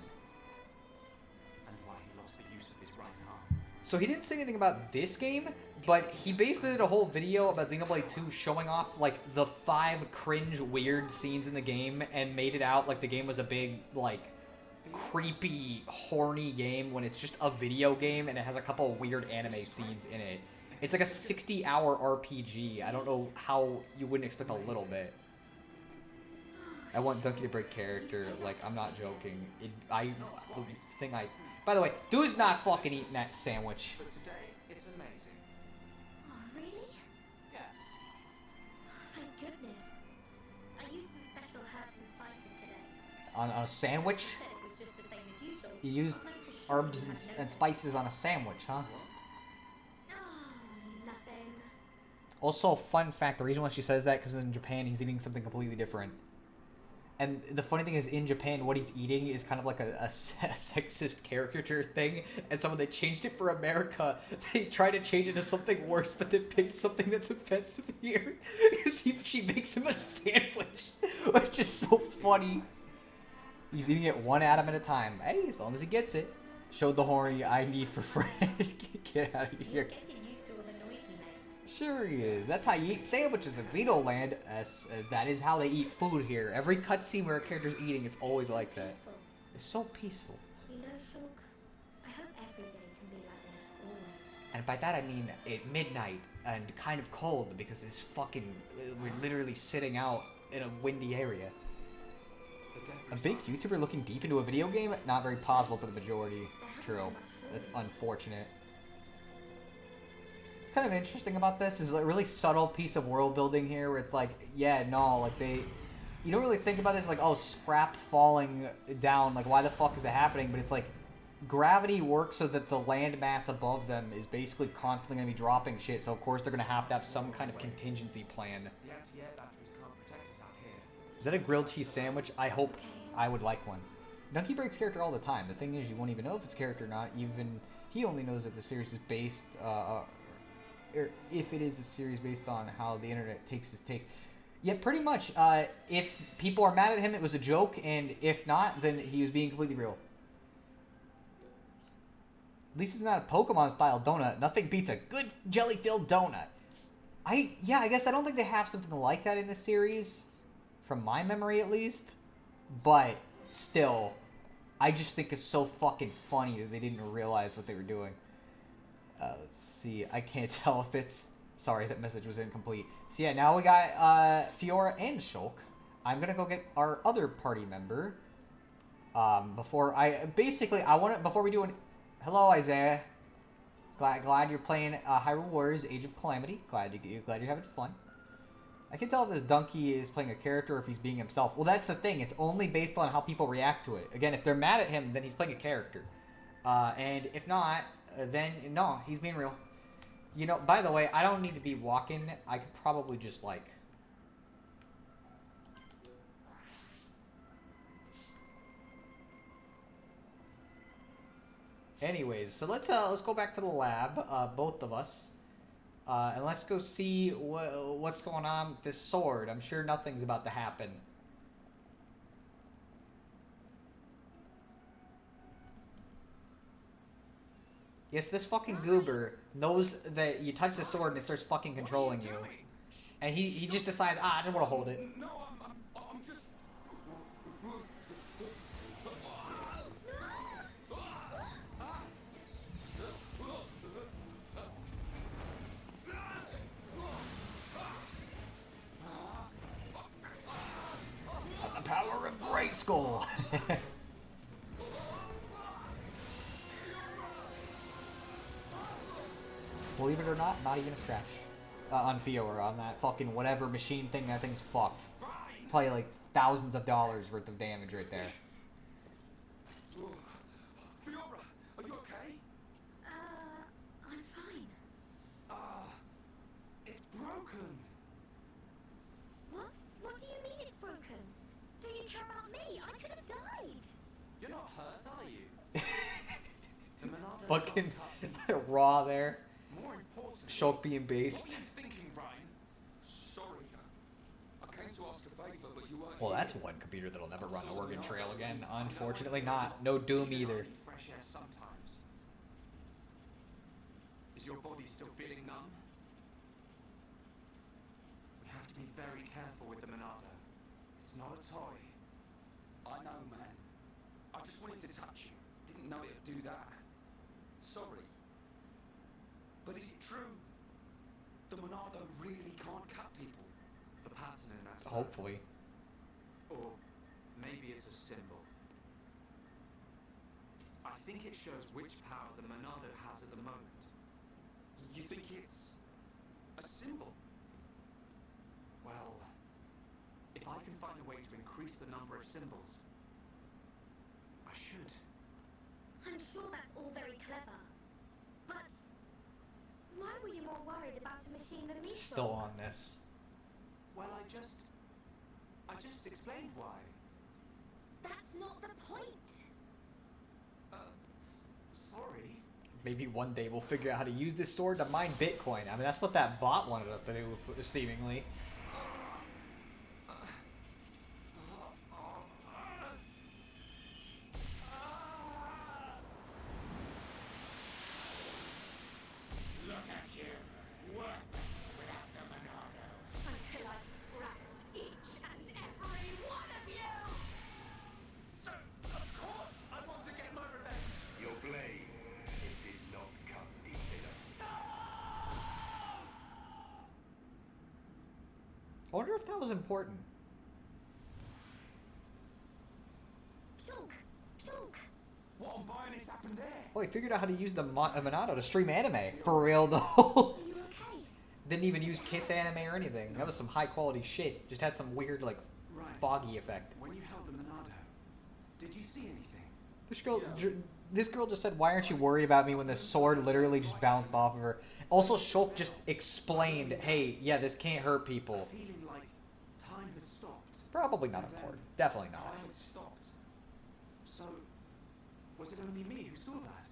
And why he lost the use of his right arm. So he didn't say anything about this game, but he basically did a whole video about Xenoblade 2 showing off like the 5 cringe weird scenes in the game and made it out like the game was a big like creepy horny game when it's just a video game and it has a couple of weird anime scenes in it. It's like a 60-hour RPG. I don't know how you wouldn't expect a little bit. I want Donkey to break character. Like, I'm not joking. By the way, dude's not fucking eating that sandwich. But today, it's amazing. Oh, really? Yeah. Thank goodness. I used some special herbs and spices today. On a sandwich? You said it was just the same as usual. You used I'll know for sure herbs you had and noticed. spices on a sandwich, huh? Oh, nothing. Also, fun fact, the reason why she says that because in Japan he's eating something completely different. And the funny thing is, in Japan, what he's eating is kind of like a sexist caricature thing. And so when they changed it for America, they tried to change it to something worse, but they picked something that's offensive here. Because she makes him a sandwich, which is so funny. He's eating it one atom at a time. Hey, as long as he gets it. Showed the horny I need for friends. Get out of You're here. getting used to all the noise he makes. Sure he is. That's how you eat sandwiches in Xenoland. That is how they eat food here. Every cutscene where a character's eating, it's always like that. Peaceful. It's so peaceful. You know, Shulk, I hope every day can be like this, always. And by that I mean at midnight and kind of cold because it's fucking... We're literally sitting out in a windy area. A big YouTuber looking deep into a video game? Not very possible for the majority. True. That's unfortunate. What's kind of interesting about this is a really subtle piece of world building here where it's like, yeah, no, like you don't really think about this like, oh, scrap falling down, like why the fuck is that happening? But it's like gravity works so that the land mass above them is basically constantly going to be dropping shit, so of course they're going to have some kind of contingency plan. The anti-air batteries can't protect us out here. Is that a grilled cheese sandwich? I hope I would like one. Donkey breaks character all the time. The thing is, you won't even know if it's character or not. Even he only knows if the series is based, or if it is a series based on how the internet takes his takes. Yeah, pretty much. If people are mad at him, it was a joke, and if not, then he was being completely real. At least it's not a Pokemon-style donut. Nothing beats a good jelly-filled donut. I guess I don't think they have something like that in this series, from my memory at least. But still, I just think it's so fucking funny that they didn't realize what they were doing. Let's see. I can't tell if it's... Sorry, that message was incomplete. So yeah, now we got Fiora and Shulk. I'm gonna go get our other party member. Before we do an... Hello, Isaiah. Glad you're playing Hyrule Warriors Age of Calamity. Glad you're having fun. I can tell if this donkey is playing a character or if he's being himself. Well, that's the thing. It's only based on how people react to it. Again, if they're mad at him, then he's playing a character. And if not, then no, he's being real. You know, by the way, I don't need to be walking. I could probably just, like... Anyways, so let's go back to the lab, both of us. And let's go see what's going on with this sword. I'm sure nothing's about to happen. Yes, this fucking goober knows that you touch the sword and it starts fucking controlling you. And he just decides, I just want to hold it. No, I'm just... The power of Grayskull. Believe it or not, not even a scratch. On Fiora, on that fucking whatever machine thing, that thing's fucked. Probably like thousands of dollars worth of damage right there. Oh, Fiora, are you okay? I'm fine. It's broken. What? What do you mean it's broken? Don't you care about me? I could have died. You're not hurt, are you? The Monado Fucking got cut. raw there. More importantly, Shulk being what based. were you thinking, Ryan? Sorry, I came to ask a favor, but you weren't Well, here. that's one computer that'll never run Oregon Trail again. Unfortunately not. No Doom either. I need fresh air sometimes. Is your body still feeling numb? We have to be very careful with the Monado. It's not a toy. I know, man. I just wanted to touch you. Didn't know it'd do that. Sorry. But is it true? The Monado really can't cut people? The pattern in that. Hopefully. Or maybe it's a symbol. I think it shows which power the Monado has at the moment. You think it's a symbol? Well, if I can find a way to increase the number of symbols, I should. I'm sure that's all very clever. But why were you more worried about a machine than me? Still Shulk? on this. Well, I just explained why. That's not the point. Sorry. Maybe one day we'll figure out how to use this sword to mine Bitcoin. I mean, that's what that bot wanted us to do, seemingly. Look at you. Worthless without the Monado. Until I've scrapped each and every one of you. So, of course, I want to get my revenge. Your blade, it did not come deep enough. I wonder if that was important. Shulk! Shulk! What on Bionis happened there? Oh, he figured out how to use the Monado to stream anime. For real, though. Are you okay? Didn't even use Kiss anime or anything. That was some high quality shit. Just had some weird, like, Right. foggy effect. When you held the Monado, did you see anything? This girl just said, "Why aren't you worried about me?" When the sword literally just bounced off of her. Also, Shulk just explained, "Hey, yeah, this can't hurt people." Feeling like time had stopped. Probably not And then important. Definitely not. Time had stopped. So, was it only me who saw that?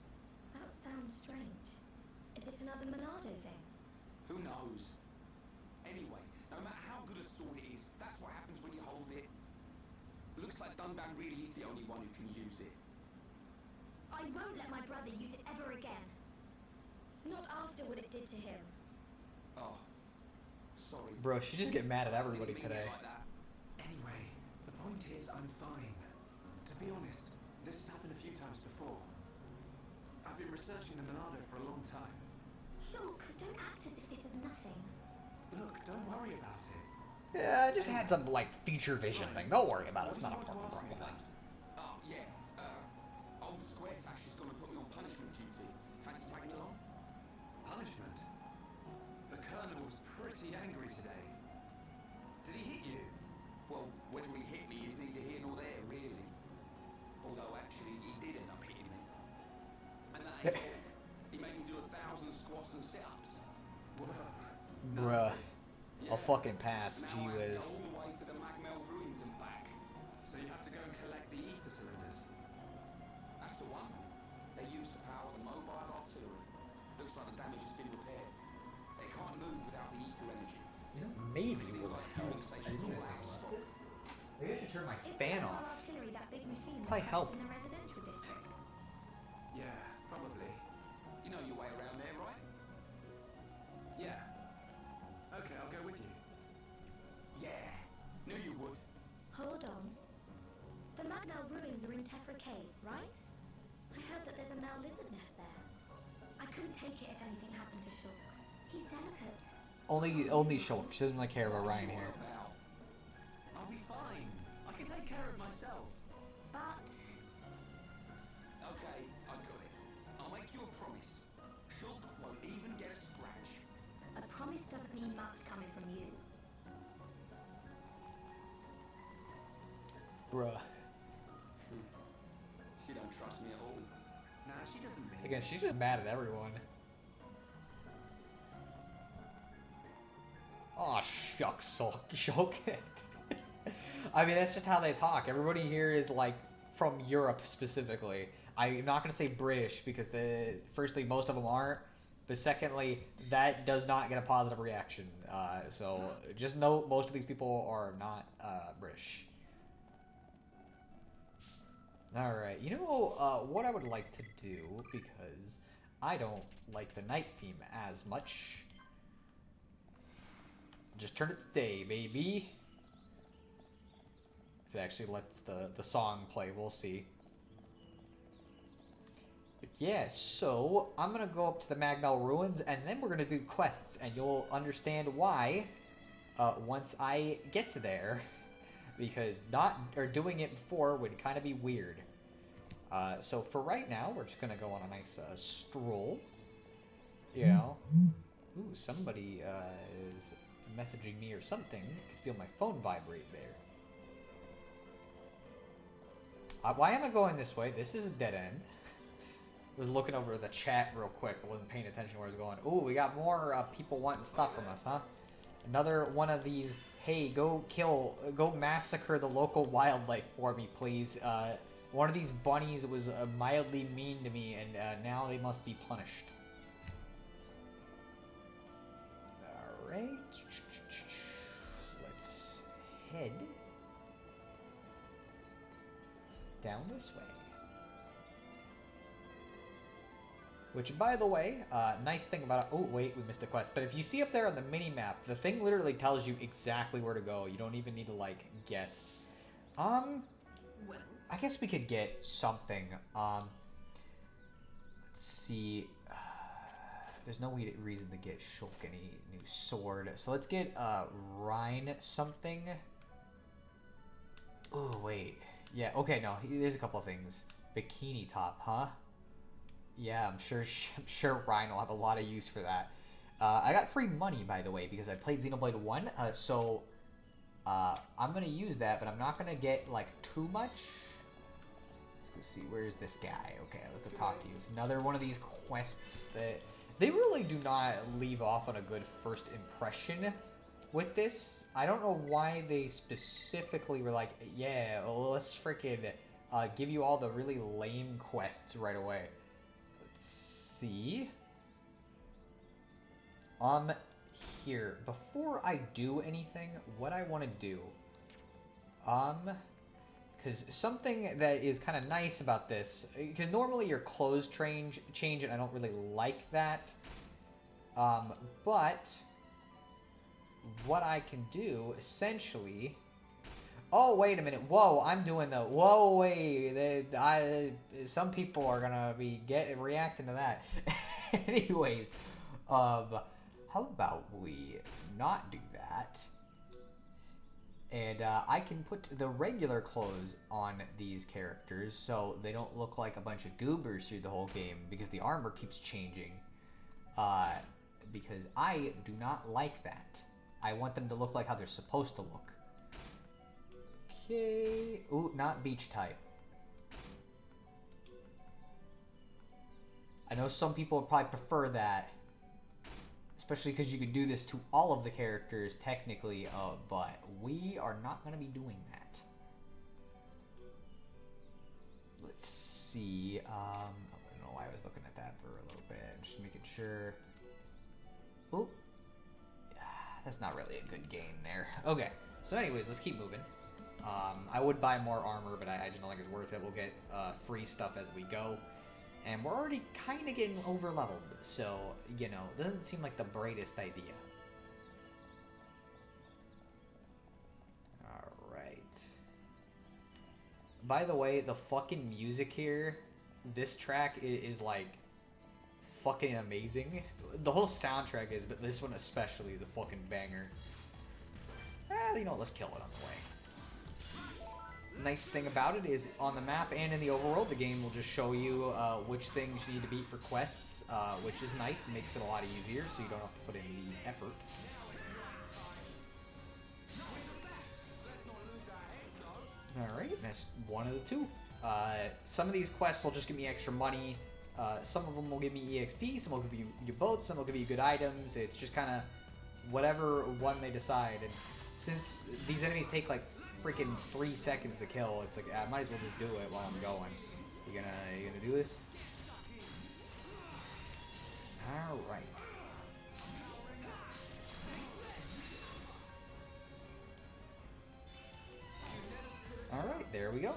That sounds strange. Is it another Monado thing? Who knows? Anyway, no matter how good a sword it is, that's what happens when you hold it. Looks like Dunban really is the only one who can use it. I won't let my brother use it ever again. Not after what it did to him. Oh, sorry. Bro, she just get mad at I everybody didn't mean it today. like that. Anyway, the point is, I'm fine. To be honest, this has happened a few times before. I've been researching the Monado for a long time. Shulk, don't act as if this is nothing. Look, don't worry about it. Yeah, I just had some, like, future vision thing. Don't worry about it. It's not a problem, probably. Oh, yeah. Old Square Tash is going to put me on punishment duty. Fancy tagging along? Punishment? The Colonel was pretty angry today. Did he hit you? Well, whether he hit me is neither here nor there, really. Although, actually, he did end up hitting me. And that ain't all. He made me do 1,000 squats and sit-ups. Whoa. Bruh. Yeah. I'll fucking pass. Now Gee I have to whiz. go all the way to the Magmel ruins and back. So you have to go and collect the ether cylinders. That's the one. They use to power the mobile artillery. Looks like the damage has been repaired. They can't move without the ether energy. Maybe Seems we'll like the help. fueling station's all out of stock. Maybe I should turn my Is fan the off. artillery that big machine that Probably help. crashed in the residential district? Yeah, probably. You know your way around there, right? Yeah. Okay, I'll go with you. Yeah, knew you would. Hold on. The Magnal ruins are in Tephra Cave, right? I heard that there's a Mal lizard nest there. I couldn't take it if anything happened to Shulk. He's delicate. Only Shulk. She doesn't really care about Ryan here. About. I'll be fine. I can take care of myself. But Okay, I got it. I'll make you a promise. Shulk won't even get a scratch. doesn't mean much coming from you. Bruh. She don't trust me at all. Nah, she doesn't mean. Again, she's just mad at everyone. Aw, shucks, Shulk. I mean, that's just how they talk. Everybody here is, like, from Europe specifically. I'm not going to say British because, firstly, most of them aren't. But secondly, that does not get a positive reaction. So just know most of these people are not British. Alright, you know what I would like to do, because I don't like the night theme as much. Just turn it to day, baby. If it actually lets the song play, we'll see. But yeah, so I'm gonna go up to the Magnol Ruins, and then we're gonna do quests, and you'll understand why once I get to there. Because doing it before would kind of be weird. So for right now, we're just gonna go on a nice stroll. You know. Ooh, somebody is messaging me or something. I can feel my phone vibrate there. Why am I going this way? This is a dead end. I was looking over the chat real quick. I wasn't paying attention where I was going. Ooh, we got more people wanting stuff from us, huh? Another one of these, hey, go massacre the local wildlife for me, please. One of these bunnies was mildly mean to me, and now they must be punished. Alright. Let's head down this way. Which, by the way, nice thing about it... Oh, wait, we missed a quest. But if you see up there on the mini-map, the thing literally tells you exactly where to go. You don't even need to, like, guess. I guess we could get something. Let's see. There's no reason to get Shulk any new sword. So let's get, Rhine something. Oh, wait. Yeah, okay, no. There's a couple of things. Bikini top, huh? Yeah, I'm sure Ryan will have a lot of use for that. I got free money, by the way, because I played Xenoblade 1, so I'm going to use that, but I'm not going to get, like, too much. Let's go see, where's this guy? Okay, let's go talk to you. It's another one of these quests that... They really do not leave off on a good first impression with this. I don't know why they specifically were like, yeah, well, let's freaking give you all the really lame quests right away. Let's see. Here, before I do anything, what I want to do, because something that is kind of nice about this, because normally your clothes change, and I don't really like that, but what I can do, essentially... Oh, wait a minute. Whoa, I'm doing the... Whoa, wait. Some people are going to be reacting to that. Anyways, how about we not do that? And I can put the regular clothes on these characters so they don't look like a bunch of goobers through the whole game, because the armor keeps changing. Because I do not like that. I want them to look like how they're supposed to look. Okay. Ooh, not beach type. I know some people would probably prefer that. Especially because you could do this to all of the characters, technically, but we are not going to be doing that. Let's see. I don't know why I was looking at that for a little bit. I'm just making sure. Ooh. That's not really a good game there. Okay, so anyways, let's keep moving. I would buy more armor, but I just don't think it's worth it. We'll get free stuff as we go. And we're already kind of getting over-leveled, so, you know, it doesn't seem like the brightest idea. Alright. By the way, the fucking music here, this track is like, fucking amazing. The whole soundtrack is, but this one especially is a fucking banger. You know, let's kill it on the way. nice thing about it is on the map and in the overworld, the game will just show you which things you need to beat for quests, which is nice. It makes it a lot easier, so you don't have to put in the effort. Alright, that's one of the two. Some of these quests will just give me extra money. Some of them will give me EXP, some will give you boats, some will give you good items. It's just kind of whatever one they decide. And since these enemies take like freaking 3 seconds to kill, it's like I might as well just do it while I'm going. You gonna do this? Alright. Alright, there we go.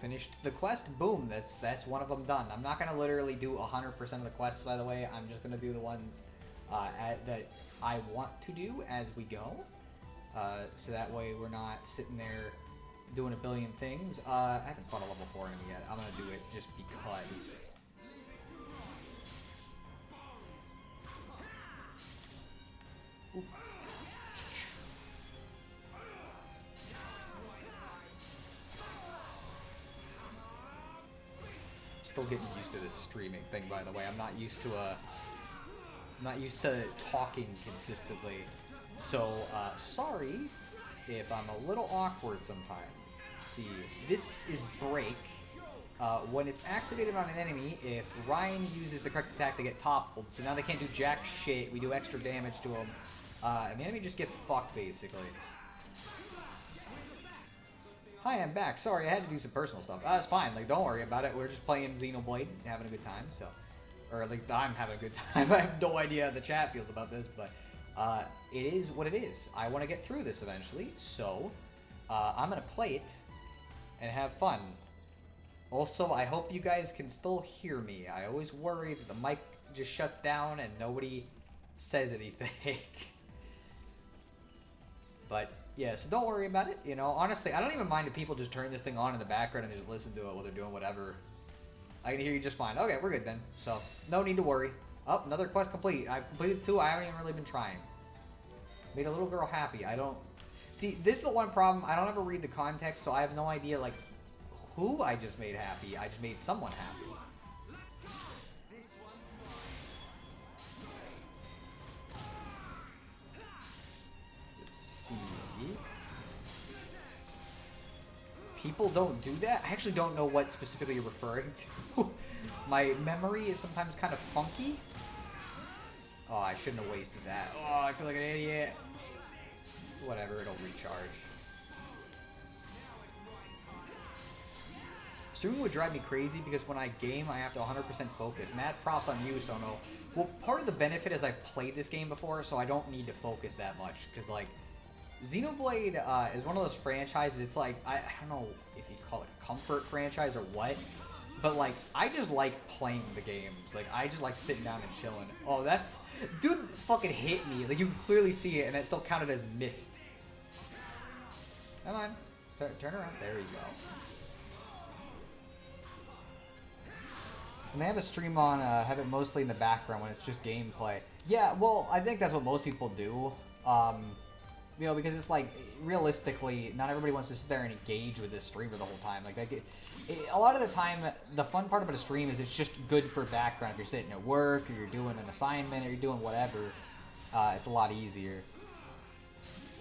Finished the quest. Boom. That's one of them done. I'm not going to literally do 100% of the quests, by the way. I'm just going to do the ones that I want to do as we go. So that way we're not sitting there doing a billion things. I haven't fought a level 4 enemy yet. I'm going to do it just because. Ooh. Still getting used to this streaming thing, by the way. I'm not used to talking consistently. So sorry if I'm a little awkward sometimes. Let's see. This is break. When it's activated on an enemy, if Ryan uses the correct attack, they get toppled. So now they can't do jack shit. We do extra damage to them. And the enemy just gets fucked, basically. Hi, I'm back. Sorry, I had to do some personal stuff. That's fine. Like, don't worry about it. We're just playing Xenoblade, having a good time. So, or at least I'm having a good time. I have no idea how the chat feels about this, but it is what it is. I want to get through this eventually, so I'm gonna play it and have fun. Also, I hope you guys can still hear me. I always worry that the mic just shuts down and nobody says anything. But yeah, so don't worry about it. You know, honestly, I don't even mind if people just turn this thing on in the background and just listen to it while they're doing whatever. I can hear you just fine. Okay, we're good then. So, no need to worry. Oh, another quest complete. I've completed 2. I haven't even really been trying. Made a little girl happy. I don't... See, this is the one problem. I don't ever read the context, so I have no idea, like, who I just made happy. I just made someone happy. Let's see. People don't do that? I actually don't know what specifically you're referring to. My memory is sometimes kind of funky. Oh, I shouldn't have wasted that. Oh, I feel like an idiot. Whatever, it'll recharge. Streaming would drive me crazy because when I game, I have to 100% focus. Mad props on you, Sono. Well, part of the benefit is I've played this game before, so I don't need to focus that much. Because, like, Xenoblade is one of those franchises, it's like, I don't know if you call it comfort franchise or what, but like, I just like playing the games. Like, I just like sitting down and chilling. Oh, that dude fucking hit me. Like, you can clearly see it, and it still counted as missed. Come on. Turn around. There you go. And they have a stream on, have it mostly in the background when it's just gameplay. Yeah, well, I think that's what most people do. You know, because it's like, realistically, not everybody wants to sit there and engage with this streamer the whole time. Like a lot of the time, the fun part about a stream is it's just good for background. If you're sitting at work, or you're doing an assignment, or you're doing whatever, it's a lot easier.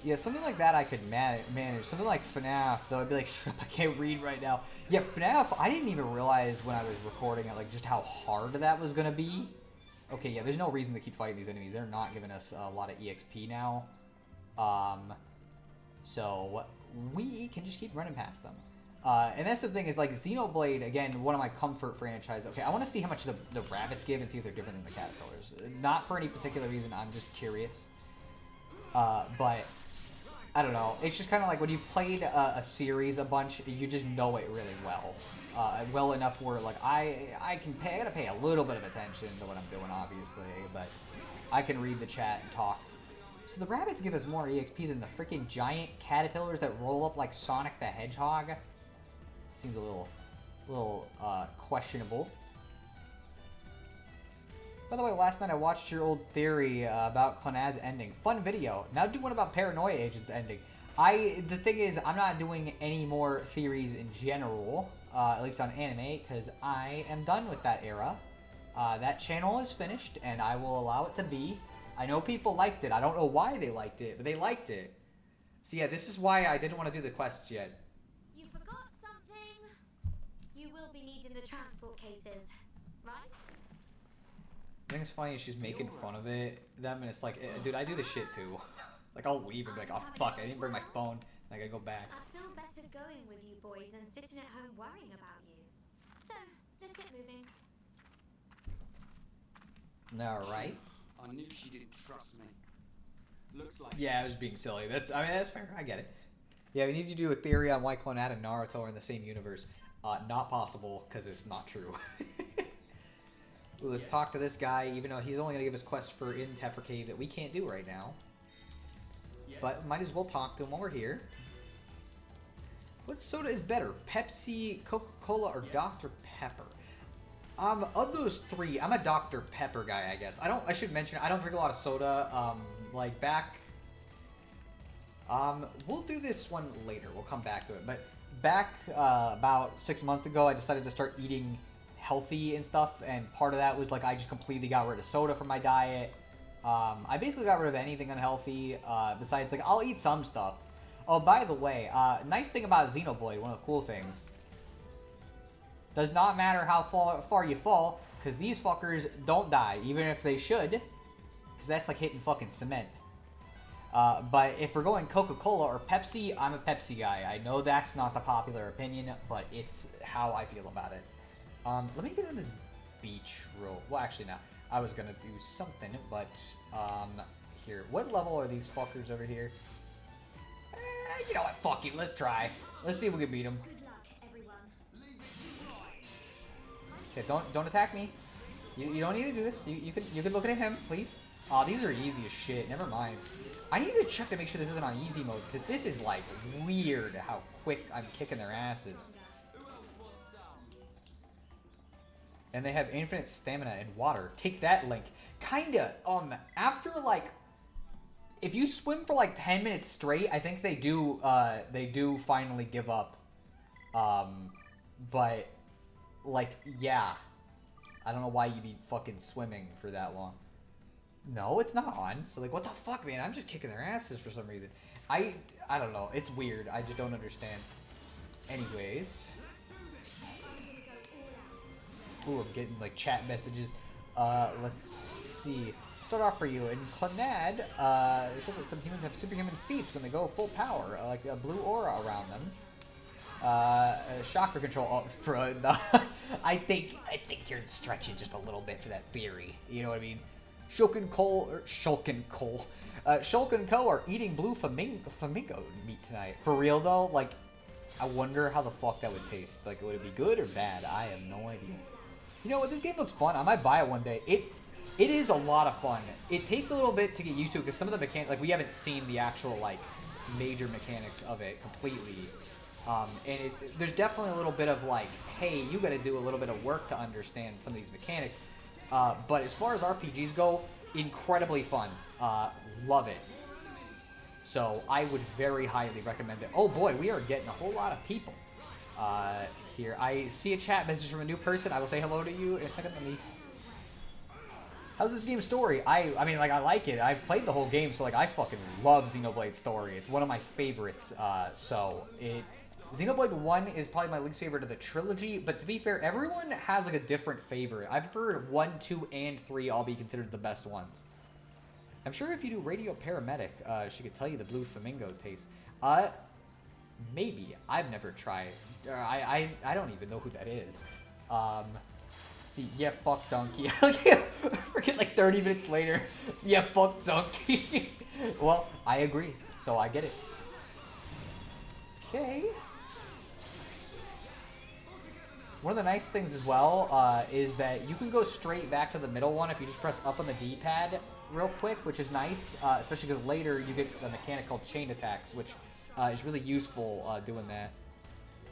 Yeah, something like that I could manage. Something like FNAF, though, I'd be like, shit, I can't read right now. Yeah, FNAF, I didn't even realize when I was recording it, like, just how hard that was gonna be. Okay, yeah, there's no reason to keep fighting these enemies. They're not giving us a lot of EXP now. So we can just keep running past them. And that's the thing is, like, Xenoblade, again, one of my comfort franchises. Okay, I want to see how much the rabbits give and see if they're different than the caterpillars. Not for any particular reason, I'm just curious. But I don't know. It's just kind of like when you've played a series a bunch, you just know it really well. Well enough where, like, I gotta pay a little bit of attention to what I'm doing, obviously, but I can read the chat and talk. So the rabbits give us more EXP than the freaking giant caterpillars that roll up like Sonic the Hedgehog. Seems a little questionable. By the way, last night I watched your old theory about Clonad's ending. Fun video. Now do one about Paranoia Agent's ending. The thing is, I'm not doing any more theories in general, at least on anime, because I am done with that era. That channel is finished, and I will allow it to be. I know people liked it. I don't know why they liked it, but they liked it. So yeah, this is why I didn't want to do the quests yet. You forgot something. You will be needing the transport cases, right? I think it's funny she's making fun of them, and it's like, dude, I do this shit too. Like, I'll leave and be like, oh fuck, I didn't bring my phone. I gotta go back. I feel better going with you boys than sitting at home worrying about you. So, let's get moving. Alright. I knew she didn't trust me. Looks like... Yeah, I was being silly. That's fair. I get it. Yeah, we need to do a theory on why Clonat and Naruto are in the same universe. Not possible, because it's not true. Ooh, let's talk to this guy, even though he's only going to give us quests for in Tephra Cave that we can't do right now. But might as well talk to him while we're here. What soda is better? Pepsi, Coca-Cola, or Dr. Pepper? Of those three, I'm a Dr. Pepper guy, I guess. I should mention, I don't drink a lot of soda. Like back... we'll do this one later. We'll come back to it. But back about 6 months ago, I decided to start eating healthy and stuff. And part of that was like I just completely got rid of soda from my diet. I basically got rid of anything unhealthy. Besides, like, I'll eat some stuff. Oh, by the way, nice thing about Xenoblade, one of the cool things. Does not matter how far you fall, because these fuckers don't die, even if they should. Because that's like hitting fucking cement. But if we're going Coca-Cola or Pepsi, I'm a Pepsi guy. I know that's not the popular opinion, but it's how I feel about it. Let me get on this beach real... Well, actually, no. I was gonna do something, but, here. What level are these fuckers over here? You know what? Fuck it. Let's try. Let's see if we can beat them. Good luck, everyone. Okay, don't attack me. You don't need to do this. You can look at him, please. Oh, these are easy as shit. Never mind. I need to check to make sure this isn't on easy mode, because this is, like, weird how quick I'm kicking their asses. And they have infinite stamina and water. Take that, Link. Kinda. After, like... If you swim for, like, 10 minutes straight, I think they do finally give up. But, like, yeah. I don't know why you'd be fucking swimming for that long. No, it's not on. So, like, what the fuck, man? I'm just kicking their asses for some reason. I don't know. It's weird. I just don't understand. Anyways. Ooh, I'm getting, like, chat messages. Let's see. Start off for you. In Clonad, they show that some humans have superhuman feats when they go full power, like a blue aura around them. Chakra control. Oh, bro, no. I think you're stretching just a little bit for that theory. You know what I mean? Shulk and Co are eating blue flamingo meat tonight. For real though, like, I wonder how the fuck that would taste. Like, would it be good or bad? I have no idea. You know what? This game looks fun. I might buy it one day. It is a lot of fun. It takes a little bit to get used to because some of the mechanics, like, we haven't seen the actual, like, major mechanics of it completely. And there's definitely a little bit of, like, hey, you got to do a little bit of work to understand some of these mechanics. But as far as RPGs go, incredibly fun. Love it. So I would very highly recommend it. Oh boy, we are getting a whole lot of people here. I see a chat message from a new person. I will say hello to you in a second. Let me... How's this game's story? I mean, like, I like it. I've played the whole game, so, like, I fucking love Xenoblade's story. It's one of my favorites. Xenoblade 1 is probably my least favorite of the trilogy, but to be fair, everyone has, like, a different favorite. I've heard 1, 2, and 3 all be considered the best ones. I'm sure if you do Radio Paramedic, she could tell you the blue flamingo taste. Maybe. I've never tried. I don't even know who that is. See, yeah, fuck Donkey. Forget, like, 30 minutes later. Yeah, fuck Donkey. Well, I agree, so I get it. Okay. One of the nice things as well is that you can go straight back to the middle one if you just press up on the D-pad real quick, which is nice, especially because later you get a mechanic called chain attacks, which is really useful doing that.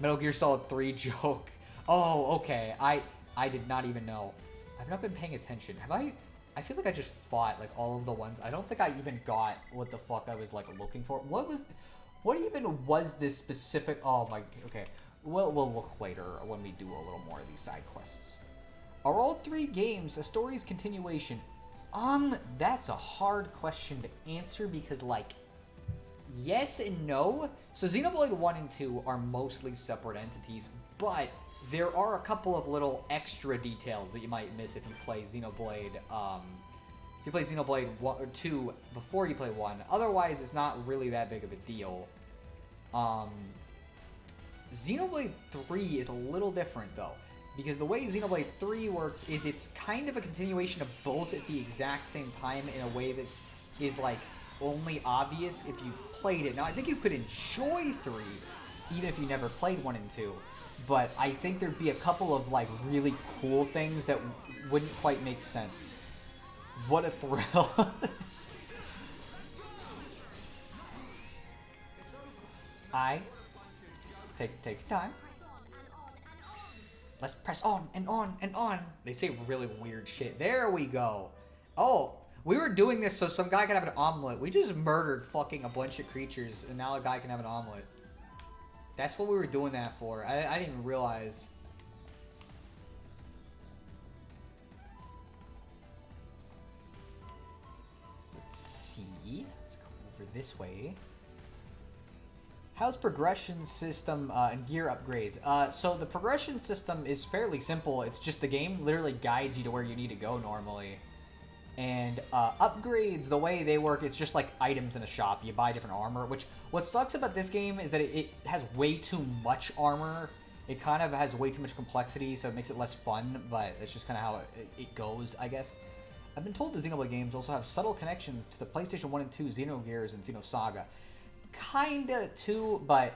Metal Gear Solid 3 joke. Oh, okay. I did not even know. I've not been paying attention. Have I? I feel like I just fought, like, all of the ones. I don't think I even got what the fuck I was, like, looking for. What What even was this specific... Oh my... Okay. We'll look later when we do a little more of these side quests. Are all 3 games a story's continuation? That's a hard question to answer because, like, yes and no. So Xenoblade 1 and 2 are mostly separate entities, but there are a couple of little extra details that you might miss if you play Xenoblade, if you play Xenoblade 1 or 2 before you play 1. Otherwise, it's not really that big of a deal. Xenoblade 3 is a little different, though, because the way Xenoblade 3 works is it's kind of a continuation of both at the exact same time in a way that is, like, only obvious if you've played it. Now, I think you could enjoy 3 even if you never played 1 and 2, but I think there'd be a couple of, like, really cool things that wouldn't quite make sense. What a thrill. Take your time. Let's press on and on and on. They say really weird shit. There we go. Oh, we were doing this so some guy could have an omelet. We just murdered fucking a bunch of creatures, and now a guy can have an omelet. That's what we were doing that for. I didn't even realize. Let's see. Let's go over this way. How's progression system and gear upgrades? So the progression system is fairly simple. It's just the game literally guides you to where you need to go normally. And upgrades, the way they work, it's just like items in a shop. You buy different armor, which what sucks about this game is that it has way too much armor. It kind of has way too much complexity, so it makes it less fun, but it's just kind of how it goes, I guess. I've been told the Xenoblade games also have subtle connections to the PlayStation 1 and 2 Xenogears and XenoSaga. Kinda too, but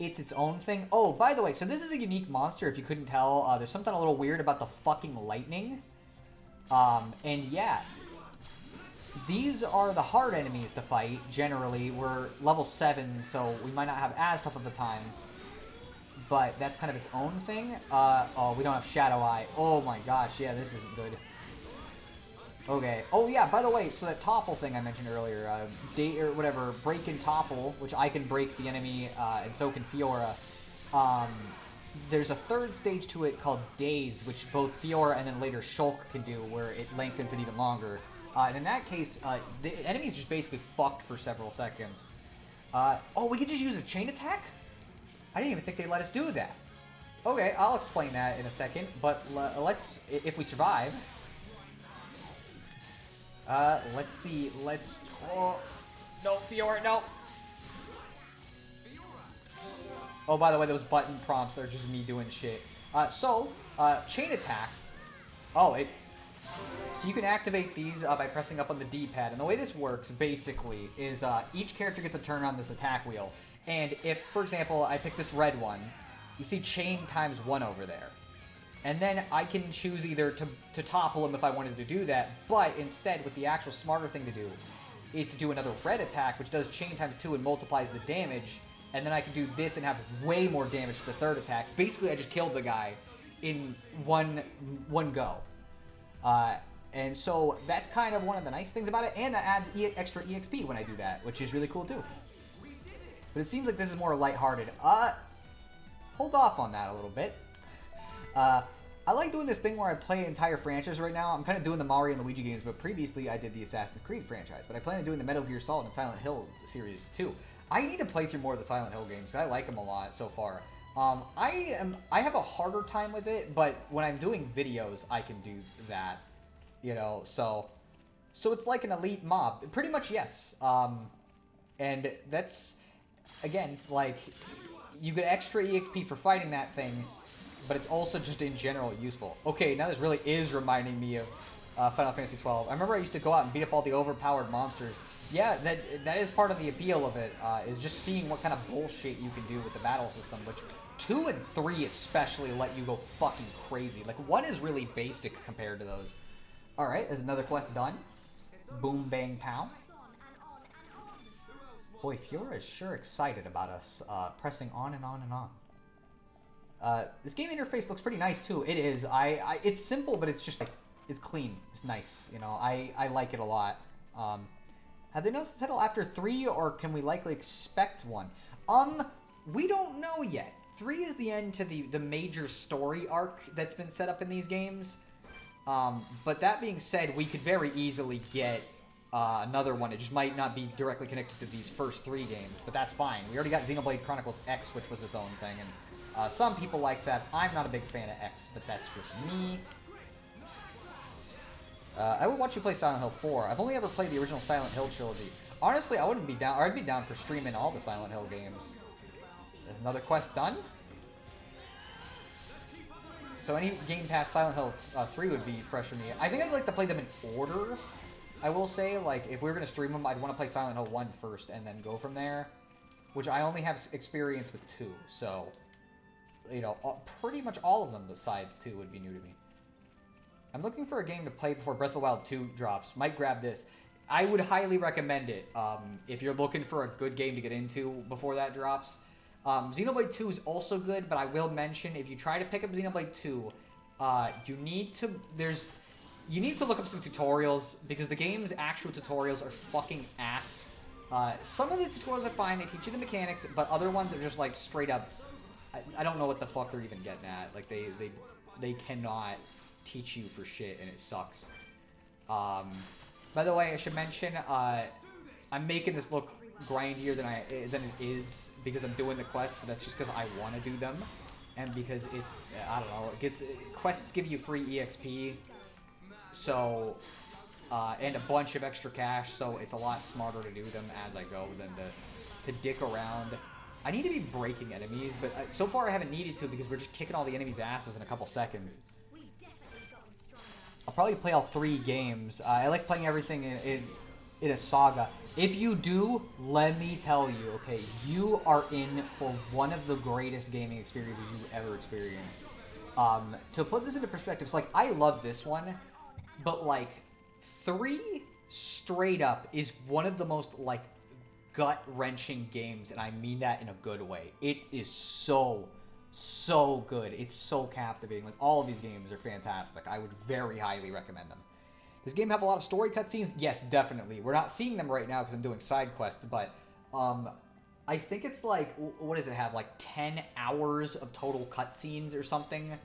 it's its own thing. Oh, by the way, so this is a unique monster if you couldn't tell. There's something a little weird about the fucking lightning. And yeah, these are the hard enemies to fight, generally. We're level 7, so we might not have as tough of a time, but that's kind of its own thing. Oh, we don't have Shadow Eye. Oh my gosh, yeah, this isn't good. Okay. Oh, yeah, by the way, so that topple thing I mentioned earlier, or whatever, break and topple, which I can break the enemy, and so can Fiora. There's a third stage to it called Daze, which both Fiora and then later Shulk can do, where it lengthens it even longer. And in that case, the enemy's just basically fucked for several seconds. Oh, we can just use a chain attack? I didn't even think they let us do that. Okay, I'll explain that in a second, but let's, if we survive... let's see, oh, no, Fiora, no! Oh, by the way, those button prompts are just me doing shit. Chain attacks. Oh, so you can activate these by pressing up on the D-pad, and the way this works, basically, is each character gets a turn on this attack wheel, and if, for example, I pick this red one, you see chain times 1 over there. And then I can choose either to topple him if I wanted to do that, but instead, what the actual smarter thing to do is to do another red attack, which does chain times 2 and multiplies the damage, and then I can do this and have way more damage for the third attack. Basically, I just killed the guy in one go. And so that's kind of one of the nice things about it, and that adds extra EXP when I do that, which is really cool too. But it seems like this is more lighthearted. Hold off on that a little bit. I like doing this thing where I play entire franchises right now. I'm kind of doing the Mario and Luigi games, but previously I did the Assassin's Creed franchise. But I plan on doing the Metal Gear Solid and Silent Hill series too. I need to play through more of the Silent Hill games, because I like them a lot so far. I have a harder time with it, but when I'm doing videos, I can do that. You know, so it's like an elite mob. Pretty much, yes. And that's, again, like, you get extra EXP for fighting that thing, but it's also just in general useful. Okay, now this really is reminding me of Final Fantasy XII. I remember I used to go out and beat up all the overpowered monsters. Yeah, that is part of the appeal of it, is just seeing what kind of bullshit you can do with the battle system, which 2 and 3 especially let you go fucking crazy. Like, 1 is really basic compared to those. Alright, there's another quest done. Boom, bang, pow. Boy, Fiora is sure excited about us pressing on and on and on. This game interface looks pretty nice too. It is. It's simple, but it's just like, it's clean. It's nice. You know, I like it a lot. Have they announced the title after 3, or can we likely expect one? We don't know yet. 3 is the end to the major story arc that's been set up in these games. But that being said, we could very easily get another one. It just might not be directly connected to these first 3 games, but that's fine. We already got Xenoblade Chronicles X, which was its own thing, and some people like that. I'm not a big fan of X, but that's just me. I would watch you play Silent Hill 4. I've only ever played the original Silent Hill trilogy. Honestly, I wouldn't be down, or I'd be down for streaming all the Silent Hill games. Is another quest done? So any game past Silent Hill 3 would be fresh for me. I think I'd like to play them in order. I will say, like, if we were going to stream them, I'd want to play Silent Hill 1 first and then go from there. Which I only have experience with 2, so... You know, pretty much all of them besides 2 would be new to me. I'm looking for a game to play before Breath of the Wild 2 drops. Might grab this. I would highly recommend it if you're looking for a good game to get into before that drops. Xenoblade 2 is also good, but I will mention, if you try to pick up Xenoblade 2, you need to look up some tutorials, because the game's actual tutorials are fucking ass. Some of the tutorials are fine, they teach you the mechanics, but other ones are just like straight up, I don't know what the fuck they're even getting at. Like, they cannot teach you for shit, and it sucks. By the way, I should mention, I'm making this look grindier than it is because I'm doing the quests, but that's just because I want to do them, and because it's, I don't know, quests give you free EXP, so, and a bunch of extra cash, so it's a lot smarter to do them as I go than to dick around. I need to be breaking enemies, but so far I haven't needed to because we're just kicking all the enemies' asses in a couple seconds. I'll probably play all 3 games. I like playing everything in a saga. If you do, let me tell you, okay, you are in for one of the greatest gaming experiences you've ever experienced. To put this into perspective, it's like, I love this one, but like, 3 straight up is one of the most like gut-wrenching games, and I mean that in a good way. It is so good. It's so captivating. Like, all of these games are fantastic. I would very highly recommend them. Does this game have a lot of story cutscenes? Yes, definitely. We're not seeing them right now because I'm doing side quests, but I think it's like, what does it have? Like 10 hours of total cutscenes or something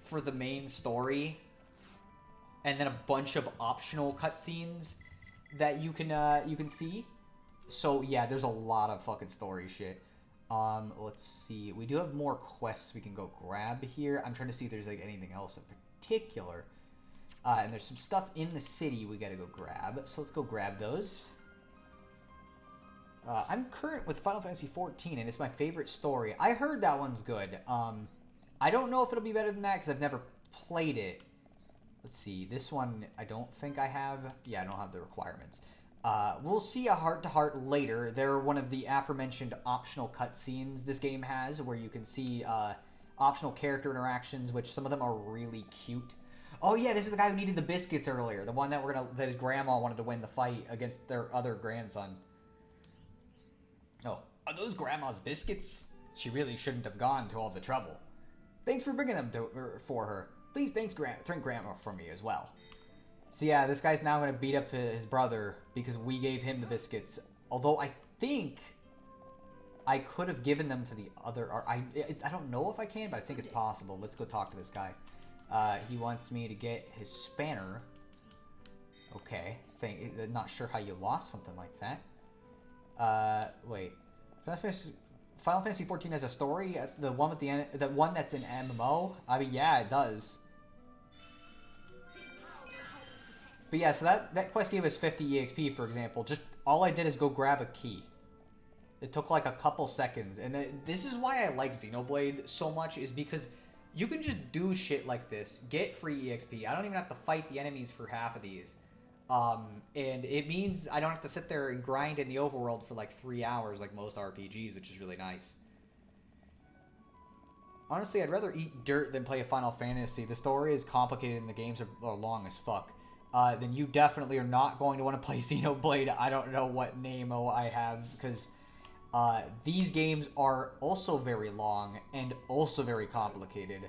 for the main story, and then a bunch of optional cutscenes that you can see. So yeah, there's a lot of fucking story shit. Let's see. We do have more quests we can go grab here. I'm trying to see if there's like anything else in particular. And there's some stuff in the city we gotta go grab. So let's go grab those. I'm current with Final Fantasy 14, and it's my favorite story. I heard that one's good. I don't know if it'll be better than that because I've never played it. Let's see. This one, I don't think I have. Yeah, I don't have the requirements. We'll see a heart-to-heart later. They're one of the aforementioned optional cutscenes this game has, where you can see optional character interactions, which some of them are really cute. Oh yeah, this is the guy who needed the biscuits earlier. The one that that his grandma wanted to win the fight against their other grandson. Oh, are those grandma's biscuits? She really shouldn't have gone to all the trouble. Thanks for bringing them for her. Please thank grandma for me as well. So yeah, this guy's now going to beat up his brother because we gave him the biscuits. Although I think I could have given them to the other... I don't know if I can, but I think it's possible. Let's go talk to this guy. He wants me to get his spanner. Okay. Not sure how you lost something like that. Wait. Final Fantasy 14 has a story? The one with the one that's an MMO? I mean, yeah, it does. But yeah, so that quest gave us 50 EXP, for example. Just all I did is go grab a key. It took like a couple seconds. And this is why I like Xenoblade so much, is because you can just do shit like this, get free EXP. I don't even have to fight the enemies for half of these. And it means I don't have to sit there and grind in the overworld for like 3 hours like most RPGs, which is really nice. Honestly, I'd rather eat dirt than play a Final Fantasy. The story is complicated and the games are long as fuck. Then you definitely are not going to want to play Xenoblade. I don't know what name-o I have, because these games are also very long and also very complicated.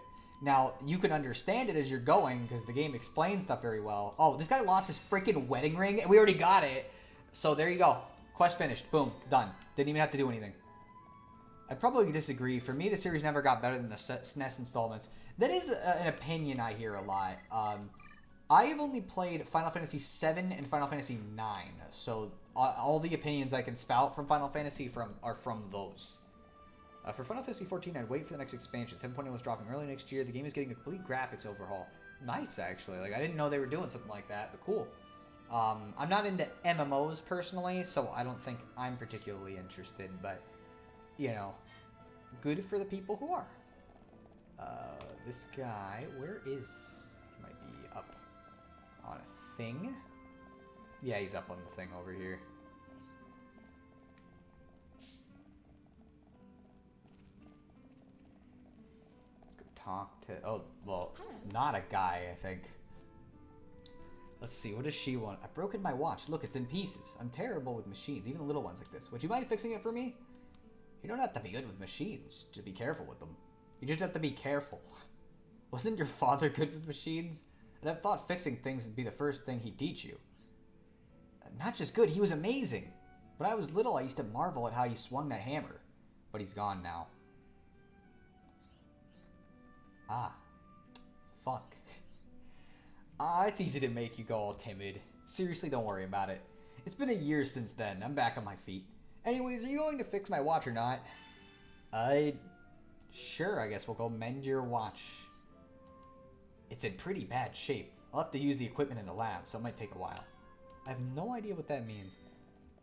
Now, you can understand it as you're going, because the game explains stuff very well. Oh, this guy lost his freaking wedding ring, and we already got it. So there you go. Quest finished. Boom. Done. Didn't even have to do anything. I'd probably disagree. For me, the series never got better than the SNES installments. That is an opinion I hear a lot. I've only played Final Fantasy VII and Final Fantasy IX, so all the opinions I can spout from Final Fantasy are from those. For Final Fantasy XIV, I'd wait for the next expansion. 7.0 was dropping early next year. The game is getting a complete graphics overhaul. Nice, actually. Like, I didn't know they were doing something like that, but cool. I'm not into MMOs personally, so I don't think I'm particularly interested, but, you know, good for the people who are. This guy, where is... He might be up on a thing. Yeah, he's up on the thing over here. Let's go talk to... Oh, well, not a guy, I think. Let's see, what does she want? I've broken my watch. Look, it's in pieces. I'm terrible with machines, even little ones like this. Would you mind fixing it for me? You don't have to be good with machines, just be careful with them. You just have to be careful. Wasn't your father good with machines? I'd have thought fixing things would be the first thing he'd teach you. Not just good, he was amazing. When I was little, I used to marvel at how he swung that hammer. But he's gone now. Ah. Fuck. It's easy to make you go all timid. Seriously, don't worry about it. It's been a year since then. I'm back on my feet. Anyways, are you going to fix my watch or not? Sure, I guess we'll go mend your watch. It's in pretty bad shape. I'll have to use the equipment in the lab, so it might take a while. I have no idea what that means.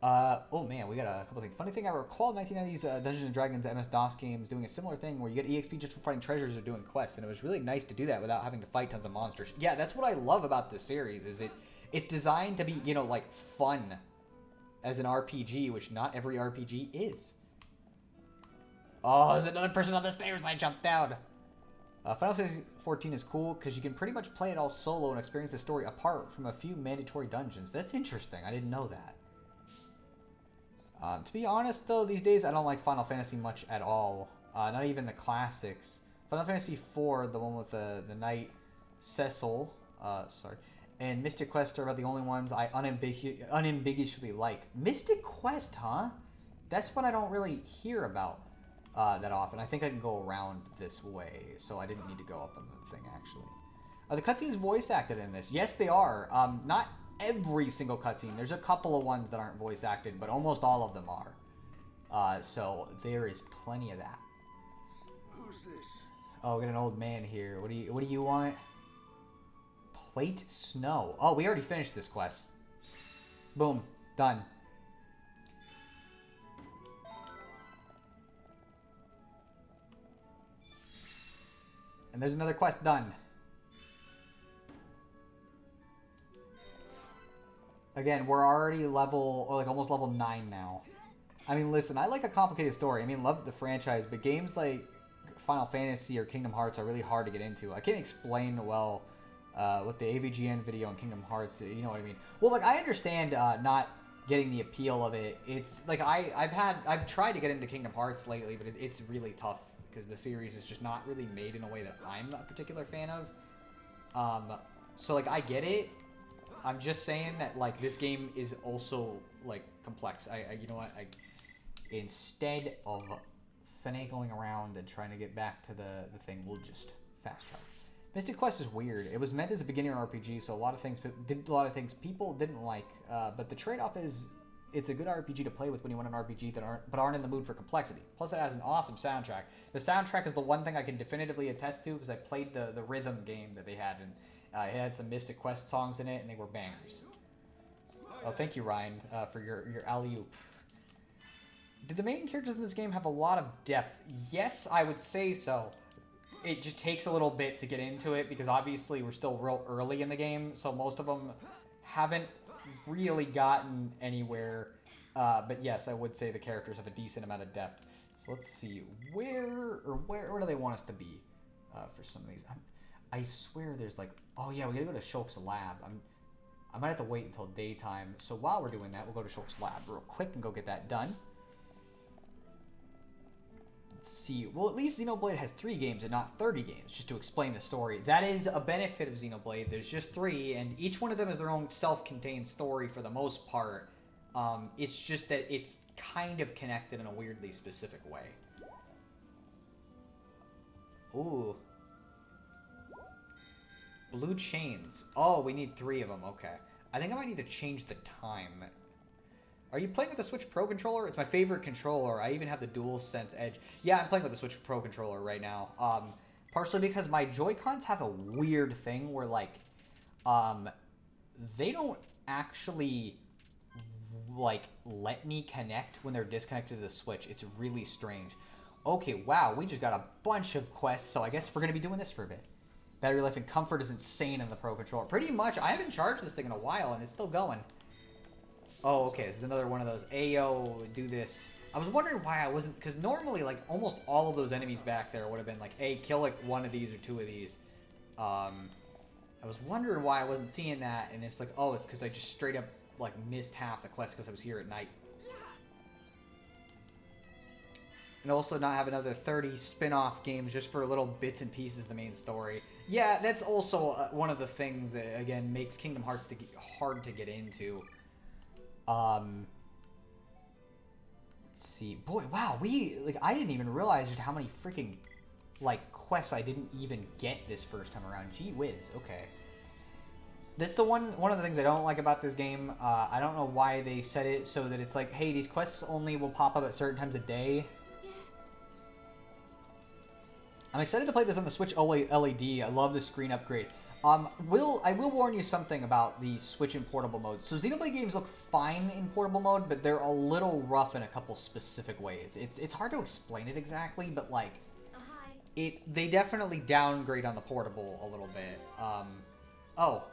Oh man, we got a couple things. Funny thing, I recall 1990s Dungeons & Dragons MS-DOS games doing a similar thing where you get EXP just for fighting treasures or doing quests, and it was really nice to do that without having to fight tons of monsters. Yeah, that's what I love about this series, is it's designed to be, you know, like, fun as an RPG, which not every RPG is. Oh, there's another person on the stairs. I jumped down. Final Fantasy XIV is cool because you can pretty much play it all solo and experience the story apart from a few mandatory dungeons. That's interesting. I didn't know that. To be honest, though, these days I don't like Final Fantasy much at all. Not even the classics. Final Fantasy IV, the one with the Knight Cecil, and Mystic Quest are about the only ones I unambiguously like. Mystic Quest, huh? That's what I don't really hear about that often. I think I can go around this way, so I didn't need to go up on the thing, actually. Are the cutscenes voice acted in this? Yes, they are. Not every single cutscene. There's a couple of ones that aren't voice acted, but almost all of them are. So there is plenty of that. Who's this? Oh, we got an old man here. What do you want? Plate snow. Oh, we already finished this quest. Boom. Done. And there's another quest done. Again, we're already level, or like almost level 9 now. I mean, listen, I like a complicated story. I mean, love the franchise, but games like Final Fantasy or Kingdom Hearts are really hard to get into. I can't explain well with the AVGN video on Kingdom Hearts, you know what I mean? Well, like, I understand not getting the appeal of it. It's like I've tried to get into Kingdom Hearts lately, but it's really tough because the series is just not really made in a way that I'm a particular fan of. So like, I get it. I'm just saying that, like, this game is also, like, complex. You know what? Instead of finagling around and trying to get back to the thing, we'll just fast travel. Mystic Quest is weird. It was meant as a beginner RPG, so a lot of things people didn't like. But the trade-off is it's a good RPG to play with when you want an RPG that aren't in the mood for complexity. Plus, it has an awesome soundtrack. The soundtrack is the one thing I can definitively attest to because I played the rhythm game that they had, and it had some Mystic Quest songs in it, and they were bangers. Oh, thank you, Ryan, for your alley-oop. Did the main characters in this game have a lot of depth? Yes, I would say so. It just takes a little bit to get into it because obviously we're still real early in the game, so most of them haven't really gotten anywhere. But yes, I would say the characters have a decent amount of depth. So let's see, where do they want us to be for some of these? I swear there's like, oh yeah, we gotta go to Shulk's lab. I might have to wait until daytime. So while we're doing that, we'll go to Shulk's lab real quick and go get that done. Let's see. Well, at least Xenoblade has 3 games and not 30 games, just to explain the story. That is a benefit of Xenoblade. There's just 3, and each one of them is their own self-contained story for the most part. It's just that it's kind of connected in a weirdly specific way. Ooh. Blue chains. Oh, we need 3 of them. Okay. I think I might need to change the time. Are you playing with the Switch Pro controller? It's my favorite controller. I even have the DualSense Edge. Yeah, I'm playing with the Switch Pro controller right now. Partially because my Joy-Cons have a weird thing where, like, they don't actually, like, let me connect when they're disconnected to the Switch. It's really strange. Okay, wow, we just got a bunch of quests, so I guess we're going to be doing this for a bit. Battery life and comfort is insane in the Pro Controller. Pretty much. I haven't charged this thing in a while, and it's still going. Oh, okay, this is another one of those. Ayo, do this. I was wondering why I wasn't... Because normally, like, almost all of those enemies back there would have been like, hey, kill, like, 1 of these or 2 of these. I was wondering why I wasn't seeing that, and it's like, oh, it's because I just straight up, like, missed half the quest because I was here at night. And also not have another 30 spin-off games just for little bits and pieces of the main story. Yeah, that's also one of the things that, again, makes Kingdom Hearts hard to get into. Let's see. Boy, wow, I didn't even realize just how many freaking, like, quests I didn't even get this first time around. Gee whiz, okay. That's the one of the things I don't like about this game. I don't know why they set it so that it's like, hey, these quests only will pop up at certain times a day. I'm excited to play this on the Switch LED. I love the screen upgrade. I will warn you something about the Switch in portable mode. So Xenoblade games look fine in portable mode, but they're a little rough in a couple specific ways. It's hard to explain it exactly, but like, they definitely downgrade on the portable a little bit. Oh.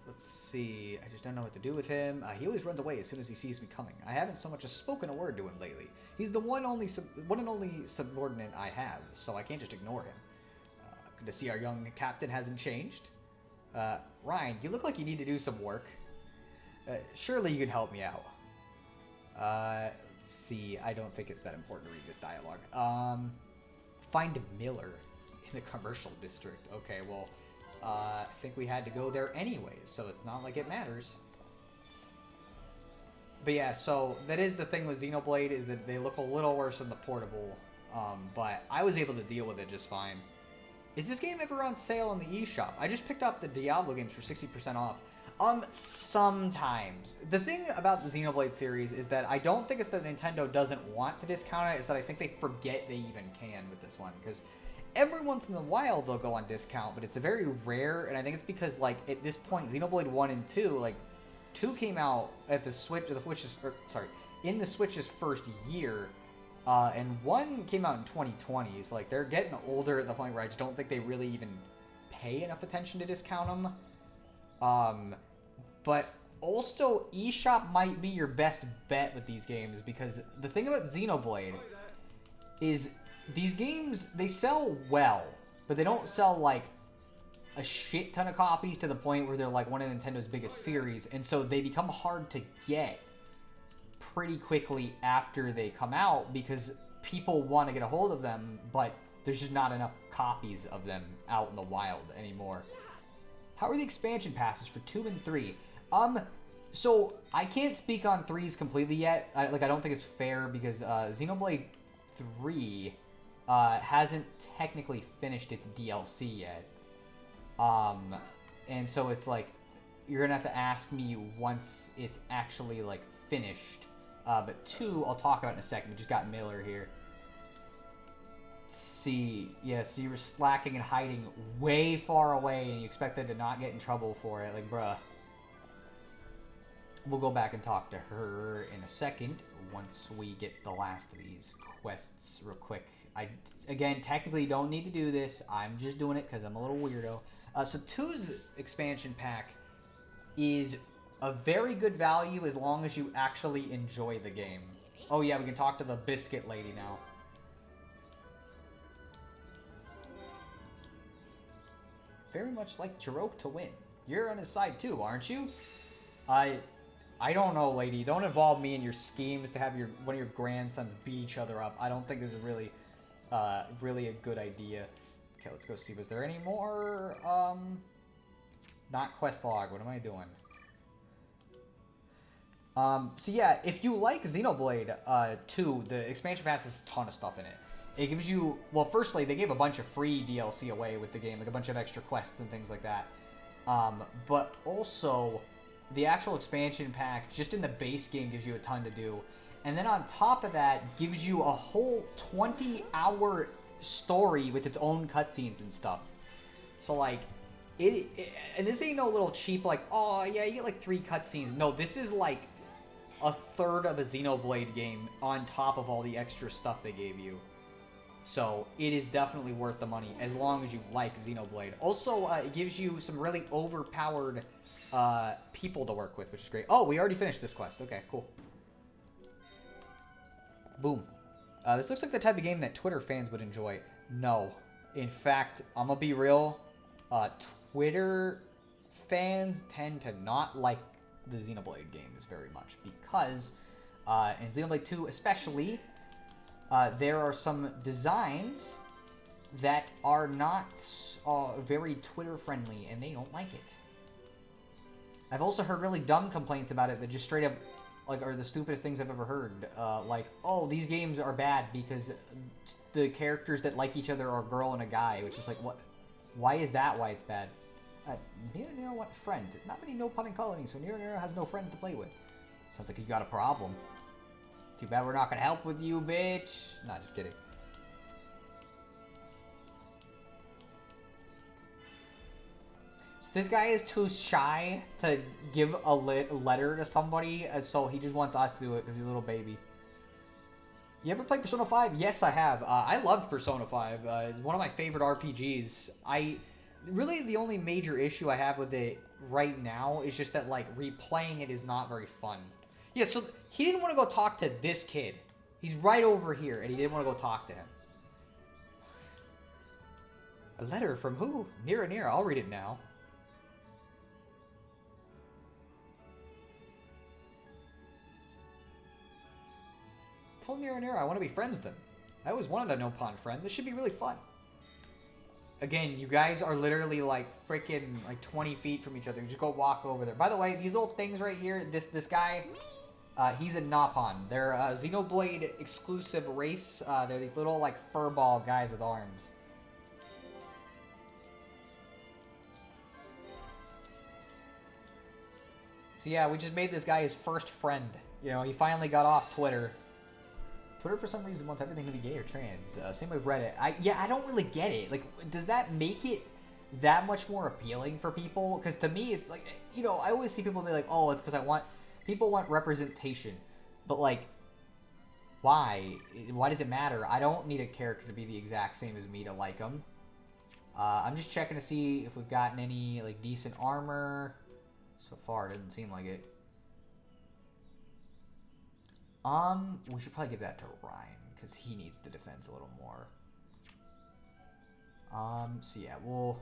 Let's see. I just don't know what to do with him. He always runs away as soon as he sees me coming. I haven't so much as spoken a word to him lately. He's the one and only subordinate I have, so I can't just ignore him. Good to see our young captain hasn't changed. Ryan, you look like you need to do some work. Surely you can help me out. Let's see. I don't think it's that important to read this dialogue. Find Miller in the commercial district. Okay, well... I think we had to go there anyways, so it's not like it matters. But yeah, so that is the thing with Xenoblade, is that they look a little worse in the portable, but I was able to deal with it just fine. Is this game ever on sale in the eShop? I just picked up the Diablo games for 60% off. Sometimes. The thing about the Xenoblade series is that I don't think it's that Nintendo doesn't want to discount it, it's that I think they forget they even can with this one, because... Every once in a while they'll go on discount, but it's a very rare, and I think it's because, like, at this point, Xenoblade 1 and 2, like, 2 came out at the in the Switch's first year, and 1 came out in 2020, so, like, they're getting older at the point where I just don't think they really even pay enough attention to discount them. But also, eShop might be your best bet with these games, because the thing about Xenoblade is... These games, they sell well, but they don't sell, like, a shit ton of copies to the point where they're, like, one of Nintendo's biggest series, and so they become hard to get pretty quickly after they come out, because people want to get a hold of them, but there's just not enough copies of them out in the wild anymore. How are the expansion passes for 2 and 3? So, I can't speak on 3s completely yet. I don't think it's fair, because Xenoblade 3... hasn't technically finished its DLC yet. And so it's like, you're gonna have to ask me once it's actually, like, finished. But 2, I'll talk about in a second. We just got Miller here. Let's see. Yeah, so you were slacking and hiding way far away, and you expected to not get in trouble for it. Like, bruh. We'll go back and talk to her in a second, once we get the last of these quests real quick. I, again, technically don't need to do this. I'm just doing it because I'm a little weirdo. So 2's expansion pack is a very good value as long as you actually enjoy the game. Oh yeah, we can talk to the biscuit lady now. Very much like Jirok to win. You're on his side too, aren't you? I don't know, lady. Don't involve me in your schemes to have one of your grandsons beat each other up. I don't think this is really a good idea. Okay, let's go see. Was there any more? Not quest log. What am I doing? So yeah, if you like Xenoblade 2, the expansion pass has a ton of stuff in it. It gives you, well, firstly, they gave a bunch of free DLC away with the game, like a bunch of extra quests and things like that. But also, the actual expansion pack, just in the base game, gives you a ton to do. And then on top of that, gives you a whole 20-hour story with its own cutscenes and stuff. So, like, and this ain't no little cheap, like, oh, yeah, you get, like, 3 cutscenes. No, this is, like, a third of a Xenoblade game on top of all the extra stuff they gave you. So, it is definitely worth the money, as long as you like Xenoblade. Also, it gives you some really overpowered people to work with, which is great. Oh, we already finished this quest. Okay, cool. Boom. This looks like the type of game that Twitter fans would enjoy. No. In fact, I'm gonna be real. Twitter fans tend to not like the Xenoblade games very much because in Xenoblade 2 especially, there are some designs that are not very Twitter friendly and they don't like it. I've also heard really dumb complaints about it that just straight up like are the stupidest things I've ever heard. Like, oh, these games are bad because the characters that like each other are a girl and a guy, which is like, what? Why is that why it's bad? Nero want friend. Not many no pun in colonies, so Nero has no friends to play with. Sounds like you got a problem. Too bad we're not gonna help with you, bitch. Nah, just kidding. So this guy is too shy to give a letter to somebody, so he just wants us to do it because he's a little baby. You ever played Persona 5? Yes, I have. I loved Persona 5. It's one of my favorite RPGs. Really, the only major issue I have with it right now is just that, like, replaying it is not very fun. Yeah, so he didn't want to go talk to this kid. He's right over here, and he didn't want to go talk to him. A letter from who? Nira. I'll read it now. Tell Nira I want to be friends with him. I always wanted a no-pon friend. This should be really fun. Again, you guys are literally like freaking like 20 feet from each other. You just go walk over there. By the way, these little things right here, this guy, he's a Nopon. They're a Xenoblade exclusive race. They're these little like furball guys with arms. So yeah, we just made this guy his first friend. You know, he finally got off Twitter. Twitter, for some reason, wants everything to be gay or trans. Same with Reddit. I don't really get it. Like, does that make it that much more appealing for people? Because to me, it's like, you know, I always see people be like, oh, it's because people want representation. But, like, why? Why does it matter? I don't need a character to be the exact same as me to like them. I'm just checking to see if we've gotten any, like, decent armor. So far, it doesn't seem like it. We should probably give that to Ryan, because he needs the defense a little more. So yeah, we'll...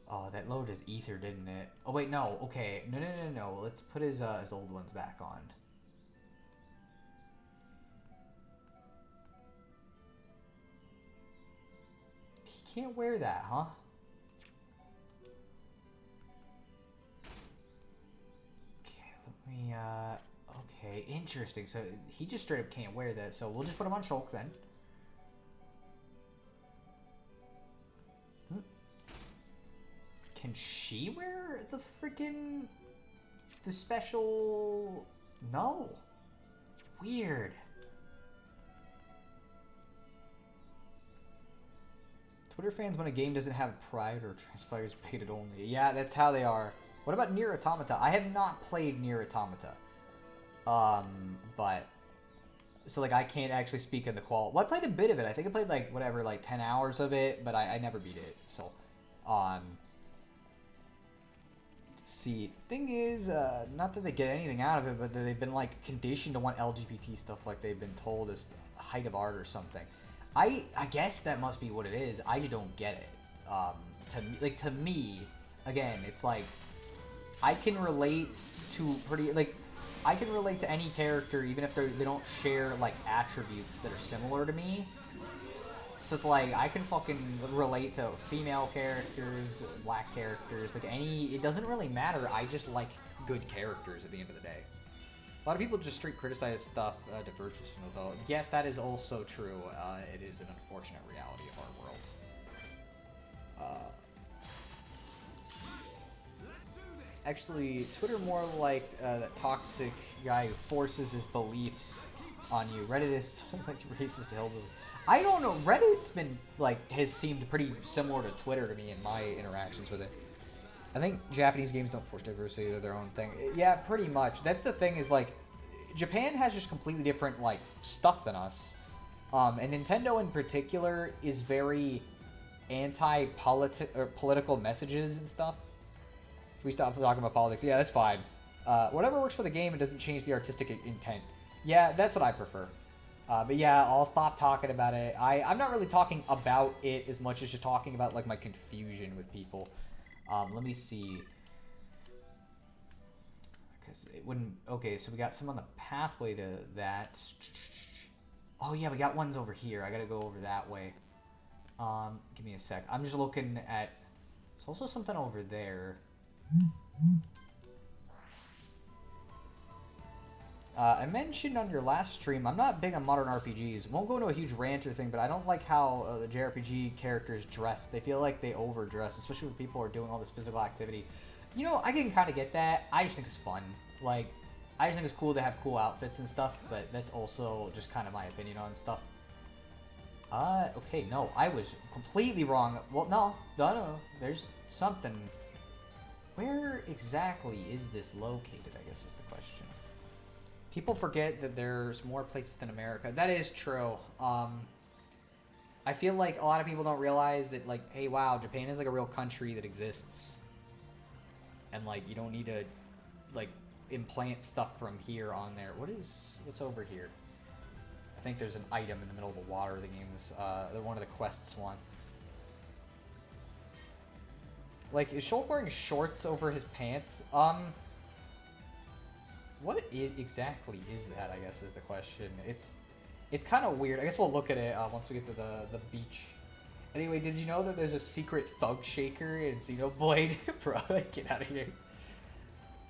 Oh, that lowered his ether, didn't it? Oh, wait, no, okay. No. Let's put his old ones back on. He can't wear that, huh? Okay, interesting. So he just straight up can't wear that. So we'll just put him on Shulk then. Can she wear the special? No. Weird. Twitter fans when a game doesn't have pride or transpires baited only. Yeah, that's how they are. What about Nier Automata? I have not played Nier Automata. But... So, like, I can't actually speak in the quality. Well, I played a bit of it. I think I played, like, whatever, like, 10 hours of it. But I never beat it. So, see, thing is, not that they get anything out of it, but they've been, like, conditioned to want LGBT stuff like they've been told is the height of art or something. I guess that must be what it is. I just don't get it. To me, again, it's like... I can relate to I can relate to any character even if they don't share like attributes that are similar to me. So it's like, I can fucking relate to female characters, black characters, like it doesn't really matter. I just like good characters at the end of the day. A lot of people just straight criticize stuff diverges from it, though. Yes, that is also true. It is an unfortunate reality of our world. Actually, Twitter more like that toxic guy who forces his beliefs on you. Reddit is like racist hillbilly. I don't know. Reddit's been like has seemed pretty similar to Twitter to me in my interactions with it. I think Japanese games don't force diversity; they're their own thing. Yeah, pretty much. That's the thing. Is like Japan has just completely different like stuff than us, and Nintendo in particular is very anti-political messages and stuff. Can we stop talking about politics? Yeah, that's fine. Whatever works for the game, it doesn't change the artistic intent. Yeah, that's what I prefer. But yeah, I'll stop talking about it. I'm not really talking about it as much as just talking about like my confusion with people. Let me see. Because it wouldn't... Okay, so we got some on the pathway to that. Oh yeah, we got ones over here. I gotta go over that way. Give me a sec. I'm just looking at... There's also something over there. I mentioned on your last stream, I'm not big on modern RPGs. Won't go into a huge rant or thing, but I don't like how the JRPG characters dress. They feel like they overdress, especially when people are doing all this physical activity. You know, I can kind of get that. I just think it's fun. Like, I just think it's cool to have cool outfits and stuff, but that's also just kind of my opinion on stuff. Okay, no, I was completely wrong. Well, no, there's something. Where exactly is this located, I guess is the question. People forget that there's more places than America. That is true. I feel like a lot of people don't realize that, like, hey, wow, Japan is like a real country that exists. And, like, you don't need to, like, implant stuff from here on there. What's over here? I think there's an item in the middle of the water the game's, one of the quests wants. Like, is Shulk wearing shorts over his pants? What exactly is that, I guess, is the question. It's kind of weird. I guess we'll look at it once we get to the beach. Anyway, did you know that there's a secret thug shaker in Xenoblade? Bro, get out of here.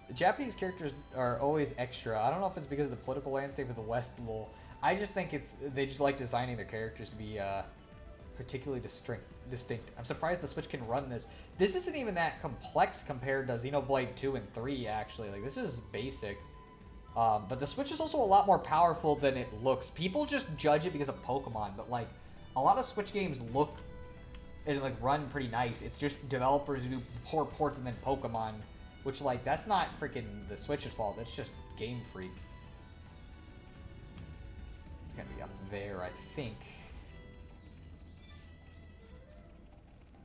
The Japanese characters are always extra. I don't know if it's because of the political landscape of the West, lol. I just think they just like designing their characters to be particularly distinct. I'm surprised the Switch can run this. This isn't even that complex compared to Xenoblade 2 and 3, actually. Like, this is basic. But the Switch is also a lot more powerful than it looks. People just judge it because of Pokemon, but, like, a lot of Switch games look and, like, run pretty nice. It's just developers who do poor ports and then Pokemon, which, like, that's not freaking the Switch's fault. That's just Game Freak. It's gonna be up there, I think.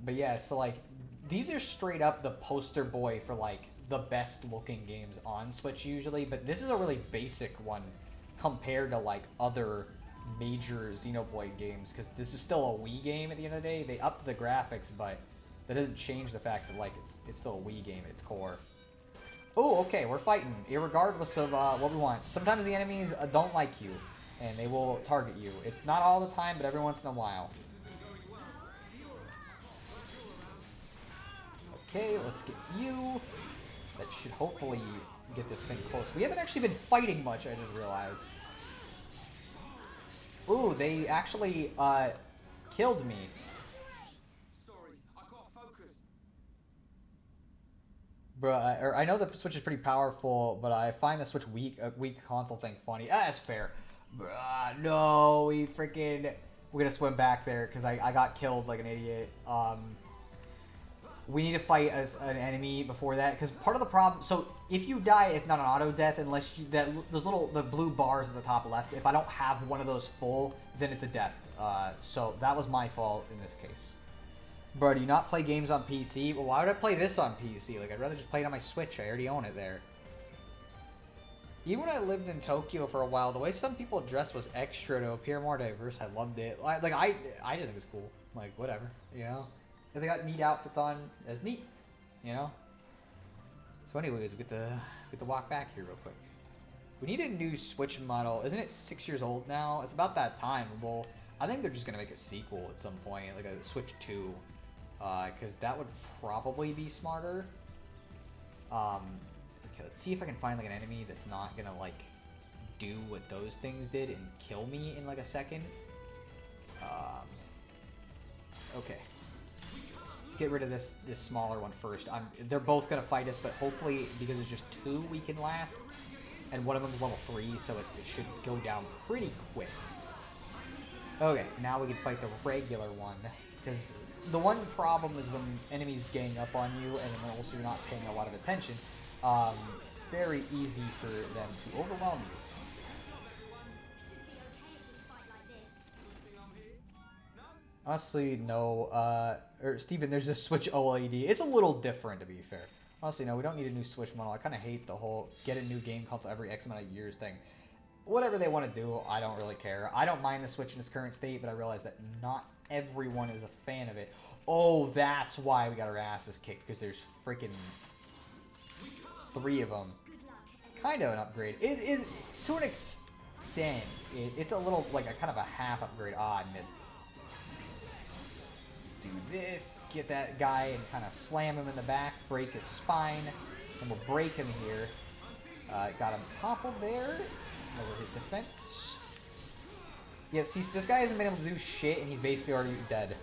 But yeah, so, like, these are straight up the poster boy for, like, the best looking games on Switch usually, but this is a really basic one compared to, like, other major Xenoblade games, because this is still a Wii game at the end of the day. They upped the graphics, but that doesn't change the fact that, like, it's still a Wii game at its core. Oh, okay, we're fighting, irregardless of what we want. Sometimes the enemies don't like you, and they will target you. It's not all the time, but every once in a while. Okay, let's get you. That should hopefully get this thing close. We haven't actually been fighting much, I just realized. Ooh, they actually killed me. Sorry, I got focused. Bruh, I know the Switch is pretty powerful, but I find the Switch weak console thing funny. Ah, that's fair. Bruh, no, we're gonna swim back there because I got killed like an idiot. We need to fight as an enemy before that, because part of the problem. So if you die, it's not an auto death unless you, the blue bars at the top left. If I don't have one of those full, then it's a death. So that was my fault in this case. Bro, do you not play games on PC? Well, why would I play this on PC? Like, I'd rather just play it on my Switch. I already own it there. Even when I lived in Tokyo for a while, the way some people dress was extra to appear more diverse. I loved it. I just think it's cool. Like, whatever, you know. If they got neat outfits on, that's neat, you know. So, anyways, we get to walk back here real quick. We need a new Switch model. Isn't it 6 years old now? It's about that time. Well, I think they're just gonna make a sequel at some point, like a Switch 2, because that would probably be smarter. Okay, let's see if I can find like an enemy that's not gonna like do what those things did and kill me in like a second. Okay. Let's get rid of this smaller one first. They're both gonna fight us, but hopefully because it's just 2 we can last. And one of them's level 3, so it should go down pretty quick. Okay, now we can fight the regular one. Because the one problem is when enemies gang up on you and then also you're not paying a lot of attention, it's very easy for them to overwhelm you. Honestly, no. Steven, there's a Switch OLED. It's a little different, to be fair. Honestly, no, we don't need a new Switch model. I kind of hate the whole get a new game console every X amount of years thing. Whatever they want to do, I don't really care. I don't mind the Switch in its current state, but I realize that not everyone is a fan of it. Oh, that's why we got our asses kicked, because there's freaking 3 of them. Kind of an upgrade. It is, to an extent, it's a little, like, a kind of a half upgrade. Ah, I missed. Let's do this. Get that guy and kind of slam him in the back, break his spine, and we'll break him here. Got him toppled there. Over his defense. Yeah, see, this guy hasn't been able to do shit, and he's basically already dead.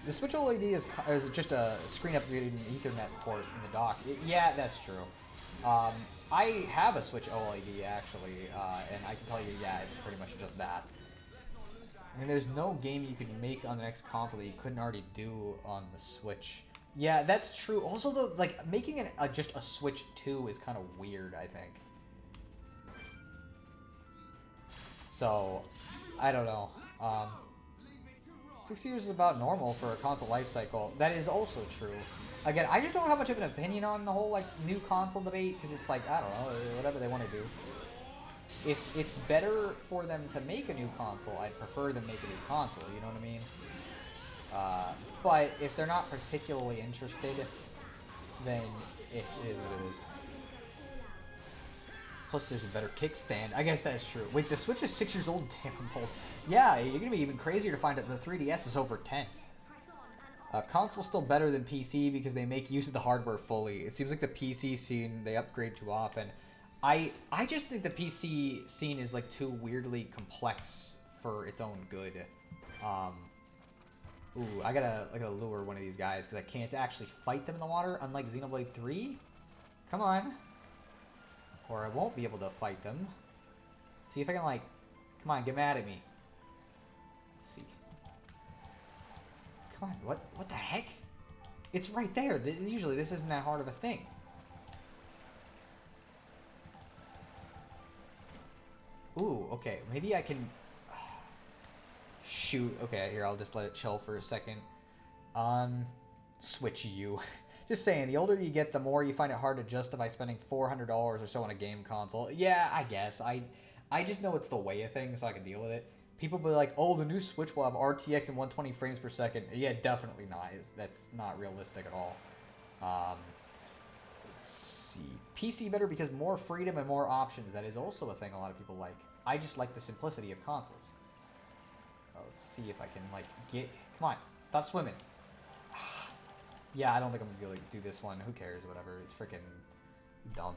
The Switch OLED is just a screen upgraded Ethernet port in the dock. Yeah, that's true. I have a Switch OLED, actually, and I can tell you, yeah, it's pretty much just that. I mean, there's no game you can make on the next console that you couldn't already do on the Switch. Yeah, that's true. Also, though, like, making just a Switch 2 is kind of weird, I think. So, I don't know. 6 years is about normal for a console life cycle. That is also true. Again, I just don't have much of an opinion on the whole, like, new console debate, because it's like, I don't know, whatever they want to do. If it's better for them to make a new console, I'd prefer them make a new console, you know what I mean? But if they're not particularly interested, then it is what it is. Plus, there's a better kickstand. I guess that's true. Wait, the Switch is 6 years old? Damn, old. Yeah, you're going to be even crazier to find out the 3DS is over 10. Console's still better than PC because they make use of the hardware fully. It seems like the PC scene, they upgrade too often. I just think the PC scene is, like, too weirdly complex for its own good. Ooh, I gotta lure one of these guys because I can't actually fight them in the water, unlike Xenoblade 3. Come on. Or I won't be able to fight them. See if I can, like... Come on, get mad at me. Let's see. Come on, what the heck? It's right there. Usually this isn't that hard of a thing. Ooh, okay. Maybe I can... Shoot. Okay, here, I'll just let it chill for a second. Switch you. Just saying, the older you get, the more you find it hard to justify spending $400 or so on a game console. Yeah, I guess. I just know it's the way of things, so I can deal with it. People be like, oh, the new Switch will have RTX and 120 frames per second. Yeah, definitely not. That's not realistic at all. Let's see. PC better because more freedom and more options. That is also a thing a lot of people like. I just like the simplicity of consoles. Let's see if I can, like, get... Come on, stop swimming. Yeah, I don't think I'm gonna be able to do this one. Who cares? Whatever. It's freaking dumb.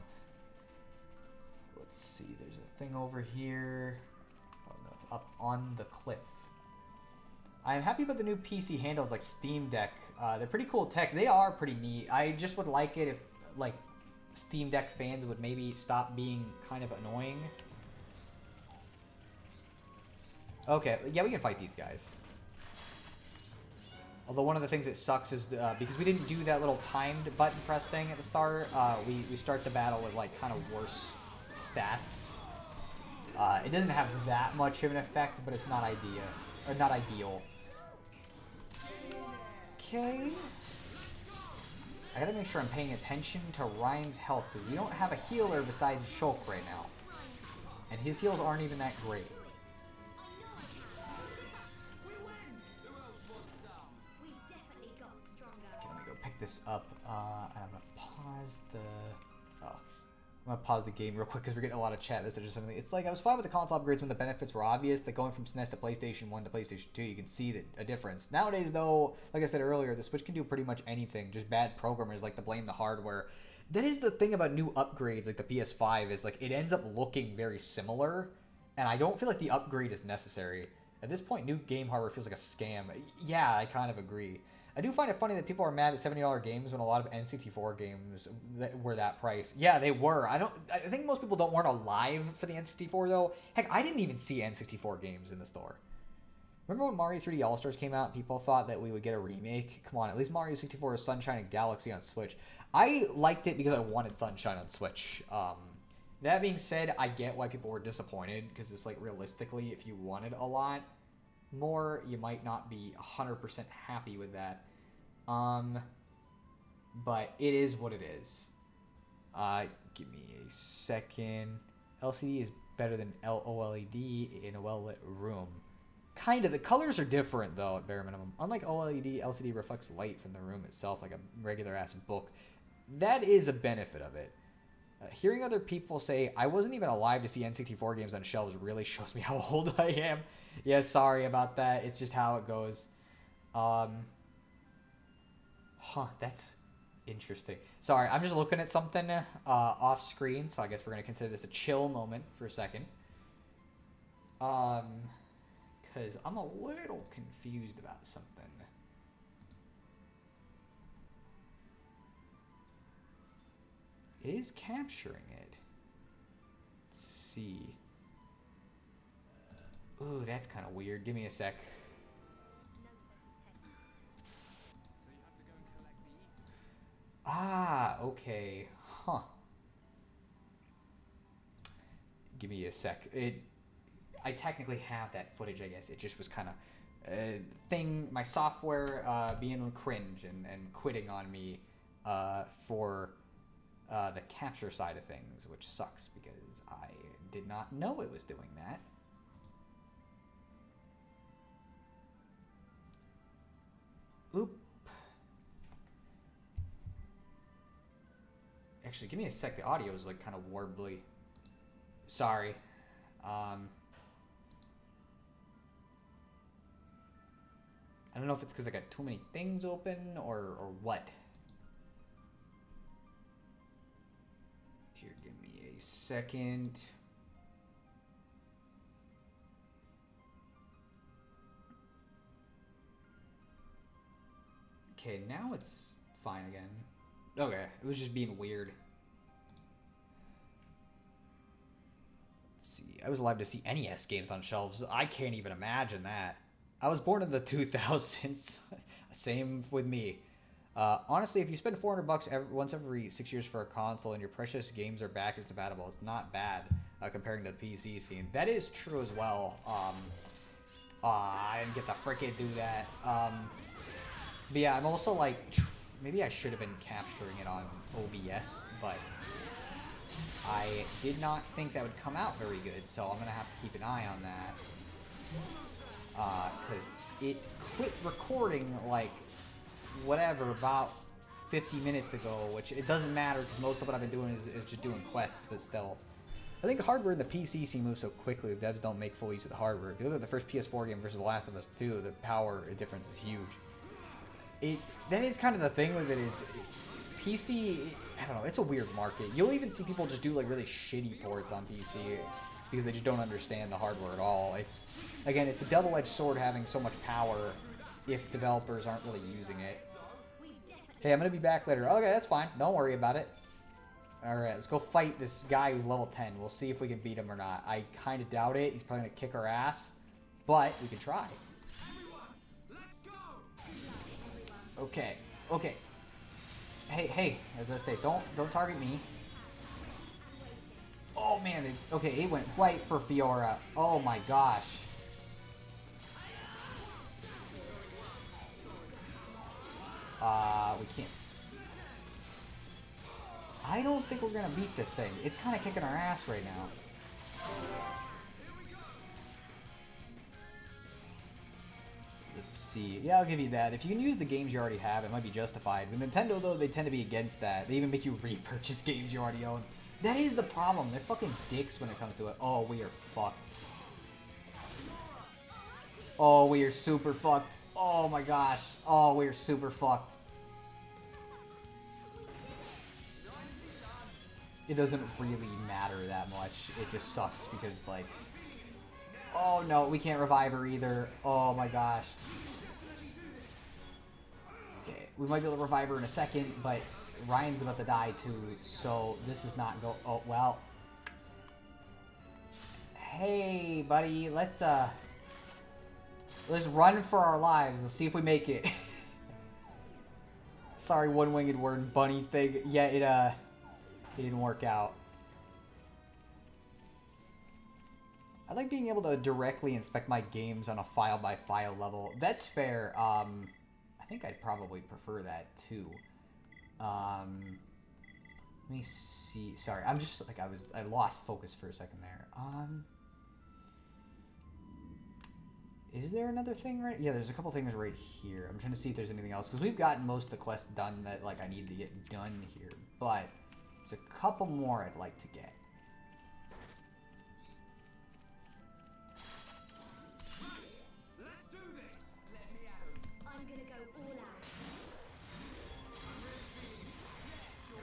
Let's see. There's a thing over here. Oh no, it's up on the cliff. I'm happy about the new PC handles like Steam Deck. They're pretty cool tech. They are pretty neat. I just would like it if, like, Steam Deck fans would maybe stop being kind of annoying. Okay, yeah, we can fight these guys. Although one of the things that sucks is because we didn't do that little timed button press thing at the start, we start the battle with, like, kind of worse stats. It doesn't have that much of an effect, but it's not ideal. Okay. I gotta make sure I'm paying attention to Ryan's health, because we don't have a healer besides Shulk right now. And his heals aren't even that great. Pick this up, and I'm gonna pause the... Oh. I'm gonna pause the game real quick because we're getting a lot of chat messages or something. It's like I was fine with the console upgrades when the benefits were obvious. Like going from SNES to PlayStation 1 to PlayStation 2, you can see a difference. Nowadays, though, like I said earlier, the Switch can do pretty much anything. Just bad programmers like to blame the hardware. That is the thing about new upgrades, like the PS5, is like it ends up looking very similar, and I don't feel like the upgrade is necessary. At this point, new game hardware feels like a scam. Yeah, I kind of agree. I do find it funny that people are mad at $70 games when a lot of N64 games were that price. Yeah, they were. I think most people weren't alive for the N64 though. Heck, I didn't even see N64 games in the store. Remember when Mario 3D All-Stars came out? People thought that we would get a remake. Come on, at least Mario 64 is Sunshine and Galaxy on Switch. I liked it because I wanted Sunshine on Switch. That being said, I get why people were disappointed because it's like realistically, if you wanted a lot more, you might not be 100% happy with that. But it is what it is. Give me a second. LCD is better than OLED in a well-lit room. Kind of. The colors are different, though, at bare minimum. Unlike OLED, LCD reflects light from the room itself like a regular-ass book. That is a benefit of it. Hearing other people say, I wasn't even alive to see N64 games on shelves really shows me how old I am. Yeah, sorry about that. It's just how it goes. That's interesting. Sorry, I'm just looking at something off screen, so I guess we're going to consider this a chill moment for a second. Because I'm a little confused about something. It is capturing it. Let's see. Ooh, that's kind of weird. Give me a sec. Ah, okay. Huh. Give me a sec. I technically have that footage, I guess. It just was kind of my software being cringe and quitting on me for the capture side of things, which sucks because I did not know it was doing that. Oop. Actually, give me a sec. The audio is like kind of warbly. Sorry. I don't know if it's because I got too many things open or what. Here, give me a second. Okay, now it's fine again. Okay, it was just being weird. Let's see. I was alive to see NES games on shelves. I can't even imagine that. I was born in the 2000s. Same with me. Honestly, if you spend $400 once every 6 years for a console and your precious games are backwards compatible, it's not bad comparing to the PC scene. That is true as well. I didn't get to frickin' do that. But yeah, I'm also like, maybe I should have been capturing it on OBS, but I did not think that would come out very good, so I'm gonna have to keep an eye on that. Because it quit recording, like, whatever, about 50 minutes ago, which it doesn't matter because most of what I've been doing is just doing quests, but still. I think the hardware in the PC scene moves so quickly, the devs don't make full use of the hardware. If you look at the first PS4 game versus The Last of Us 2, the power difference is huge. That is kind of the thing with it is, PC, I don't know, it's a weird market. You'll even see people just do like really shitty ports on PC because they just don't understand the hardware at all. Again, it's a double-edged sword having so much power if developers aren't really using it. Hey, I'm going to be back later. Okay, that's fine. Don't worry about it. Alright, let's go fight this guy who's level 10. We'll see if we can beat him or not. I kind of doubt it. He's probably going to kick our ass. But we can try. Okay, okay. Hey, I was gonna say, don't target me. Oh man, okay, it went right for Fiora. Oh my gosh. We can't. I don't think we're gonna beat this thing. It's kind of kicking our ass right now. Let's see. Yeah, I'll give you that. If you can use the games you already have, it might be justified. With Nintendo, though, they tend to be against that. They even make you repurchase games you already own. That is the problem. They're fucking dicks when it comes to it. Oh, we are fucked. Oh, we are super fucked. Oh my gosh. Oh, we are super fucked. It doesn't really matter that much. It just sucks because, like... Oh no, we can't revive her either. Oh my gosh. Okay, we might be able to revive her in a second, but Ryan's about to die too, so this is not go... Oh, well. Hey, buddy, let's run for our lives. Let's see if we make it. Sorry, one-winged word bunny thing. Yeah, it didn't work out. I like being able to directly inspect my games on a file-by-file level. That's fair. I think I'd probably prefer that, too. Let me see. Sorry, I'm just, like, I lost focus for a second there. Is there another thing right? Yeah, there's a couple things right here. I'm trying to see if there's anything else, because we've gotten most of the quests done that, like, I need to get done here. But there's a couple more I'd like to get.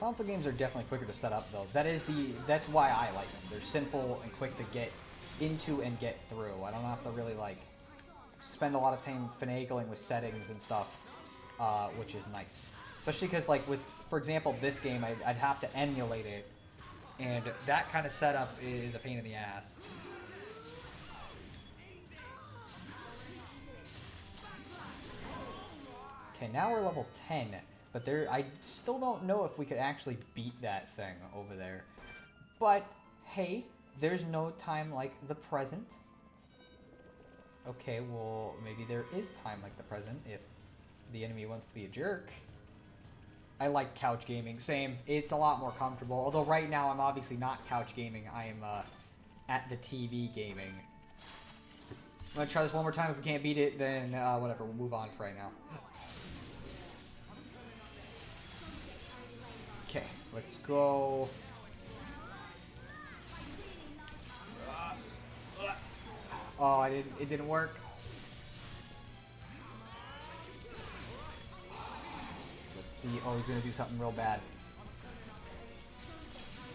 Console games are definitely quicker to set up, though. That's why I like them. They're simple and quick to get into and get through. I don't have to really, like, spend a lot of time finagling with settings and stuff, which is nice. Especially because, like, with, for example, this game, I'd have to emulate it, and that kind of setup is a pain in the ass. Okay, now we're level 10. But I still don't know if we could actually beat that thing over there. But, hey, there's no time like the present. Okay, well, maybe there is time like the present if the enemy wants to be a jerk. I like couch gaming. Same. It's a lot more comfortable. Although right now I'm obviously not couch gaming. I am at the TV gaming. I'm going to try this one more time. If we can't beat it, then whatever. We'll move on for right now. Okay, let's go. Oh, it didn't work. Let's see. Oh, he's gonna do something real bad.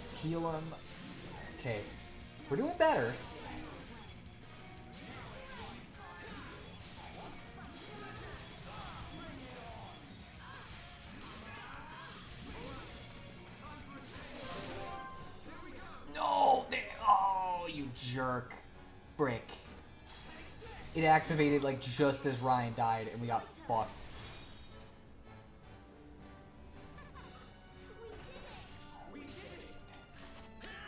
Let's heal him. Okay, we're doing better. Jerk. Brick. It activated like just as Ryan died and we got fucked.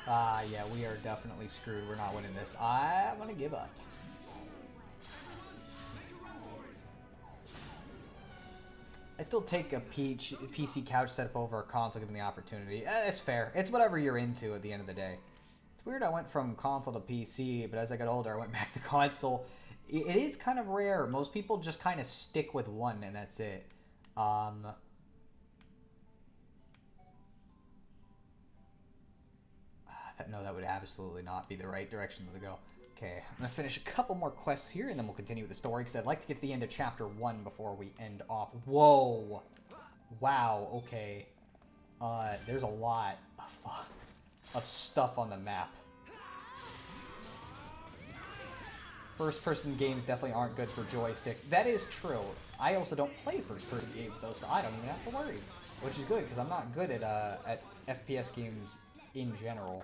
Yeah, we are definitely screwed. We're not winning this. I'm gonna give up. I still take a PC couch setup over a console given the opportunity. It's fair. It's whatever you're into at the end of the day. Weird I went from console to PC, but as I got older I went back to console. It is kind of rare. Most people just kind of stick with one and that's it. No, that would absolutely not be the right direction to go. Okay, I'm going to finish a couple more quests here and then we'll continue with the story because I'd like to get to the end of chapter 1 before we end off. Whoa! Wow, okay. There's a lot of stuff on the map. First-person games definitely aren't good for joysticks. That is true. I also don't play first-person games, though, so I don't even have to worry. Which is good, because I'm not good at FPS games in general.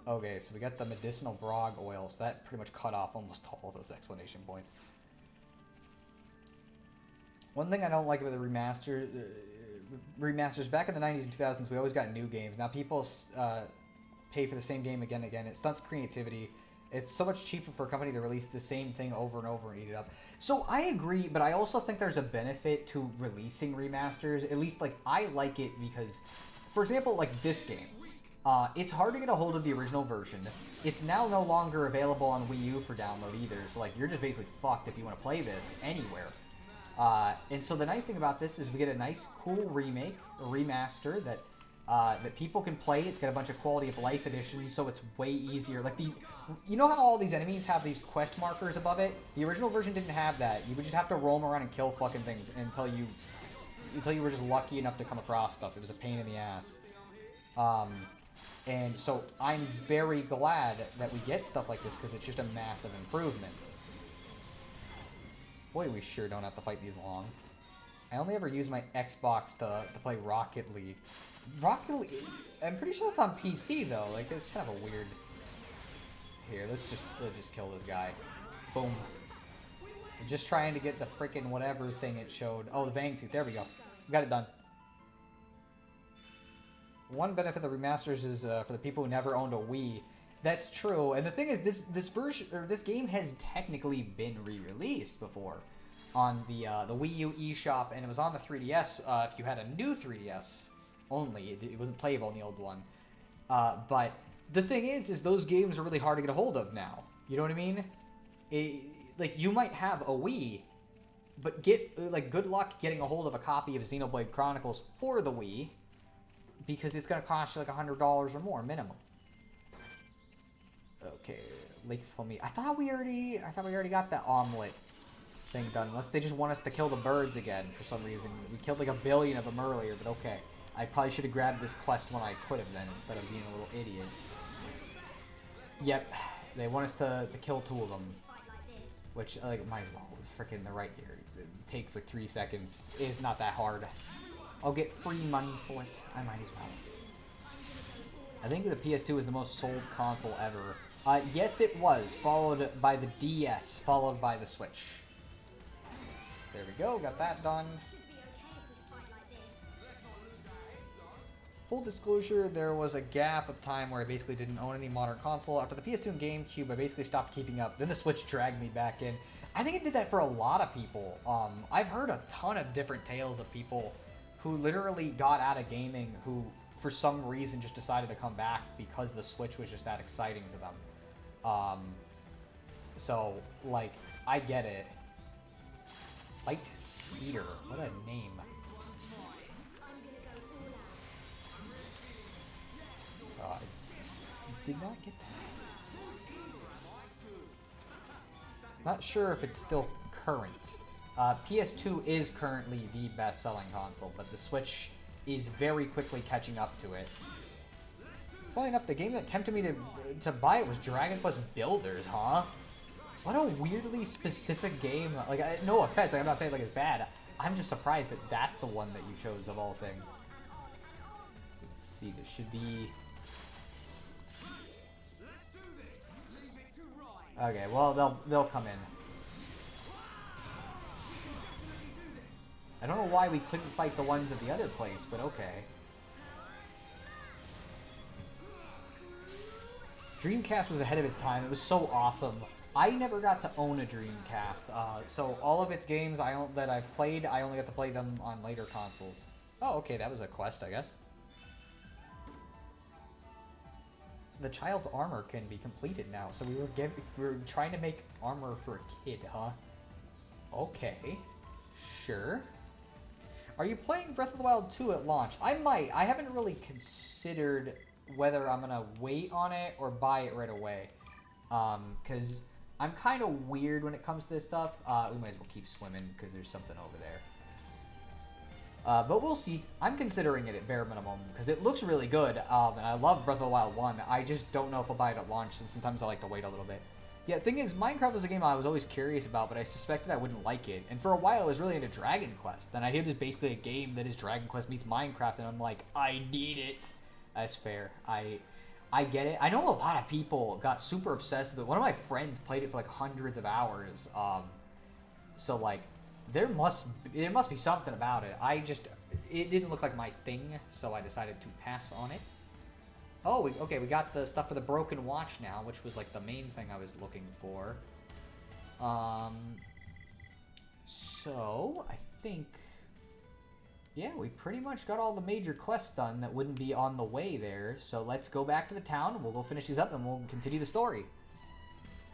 Okay, so we got the medicinal brog oil, so that pretty much cut off almost all those explanation points. One thing I don't like about the remasters, back in the 90s and 2000s, we always got new games. Now people pay for the same game again and again. It stunts creativity. It's so much cheaper for a company to release the same thing over and over and eat it up. So I agree, but I also think there's a benefit to releasing remasters. At least, like, I like it because, for example, like this game. It's hard to get a hold of the original version. It's now no longer available on Wii U for download either. So, like, you're just basically fucked if you want to play this anywhere. And so the nice thing about this is we get a nice, cool remake, a remaster that that people can play. It's got a bunch of quality of life additions, so it's way easier. Like these, you know how all these enemies have these quest markers above it? The original version didn't have that. You would just have to roam around and kill fucking things until you were just lucky enough to come across stuff. It was a pain in the ass. And so I'm very glad that we get stuff like this because it's just a massive improvement. Boy, we sure don't have to fight these long. I only ever use my Xbox to play Rocket League. Rocket League, I'm pretty sure it's on PC though. Like it's kind of a weird. Here, let's just kill this guy. Boom. I'm just trying to get the freaking whatever thing it showed. Oh, the Fang Tooth. There we go. We got it done. One benefit of the remasters is for the people who never owned a Wii. That's true. And the thing is, this version or this game has technically been re-released before on the Wii U eShop, and it was on the 3DS. If you had a new 3DS only, it wasn't playable in the old one. But the thing is those games are really hard to get a hold of now. You know what I mean? Like you might have a Wii, but good luck getting a hold of a copy of Xenoblade Chronicles for the Wii, because it's gonna cost you like $100 or more minimum. Okay, Lake Flamingo. I thought we already got that omelet thing done. Unless they just want us to kill the birds again for some reason. We killed like 1 billion of them earlier, but okay. I probably should have grabbed this quest when I could have then, instead of being a little idiot. Yep, they want us to kill 2 of them. Which, like, might as well. It's freaking the right here. It takes like 3 seconds. It's not that hard. I'll get free money for it. I might as well. I think the PS2 is the most sold console ever. Yes, it was. Followed by the DS. Followed by the Switch. So there we go. Got that done. Full disclosure, there was a gap of time where I basically didn't own any modern console. After the PS2 and GameCube, I basically stopped keeping up. Then the Switch dragged me back in. I think it did that for a lot of people. I've heard a ton of different tales of people who literally got out of gaming who, for some reason, just decided to come back because the Switch was just that exciting to them. So, like, I get it. Light Skeeter. What a name. I did not get that. Not sure if it's still current. PS2 is currently the best-selling console, but the Switch is very quickly catching up to it. Funny enough, the game that tempted me to buy it was Dragon Quest Builders, huh? What a weirdly specific game. Like, no offense, like, I'm not saying like it's bad. I'm just surprised that that's the one that you chose of all things. Let's see, this should be... Okay, well, they'll come in. I don't know why we couldn't fight the ones at the other place, but okay. Dreamcast was ahead of its time. It was so awesome. I never got to own a Dreamcast, so all of its games that I've played, I only got to play them on later consoles. Oh, okay, that was a quest, I guess. The child's armor can be completed now, so we were trying to make armor for a kid, huh? Okay, sure. Are you playing Breath of the Wild 2 at launch? I might. I haven't really considered whether I'm gonna wait on it or buy it right away, because I'm kind of weird when it comes to this stuff. We might as well keep swimming because there's something over there. But we'll see. I'm considering it at bare minimum because it looks really good, and I love Breath of the Wild 1. I just don't know if I'll buy it at launch, since sometimes I like to wait a little bit. Yeah, the thing is, Minecraft was a game I was always curious about, but I suspected I wouldn't like it. And for a while, I was really into Dragon Quest. Then I hear there's basically a game that is Dragon Quest meets Minecraft, and I'm like, I need it. That's fair. I get it. I know a lot of people got super obsessed with it. One of my friends played it for like hundreds of hours. So like, there must be something about it. It didn't look like my thing, so I decided to pass on it. Oh, okay, we got the stuff for the broken watch now, which was like the main thing I was looking for. So I think, yeah, we pretty much got all the major quests done that wouldn't be on the way there. So let's go back to the town, we'll go finish these up, and we'll continue the story.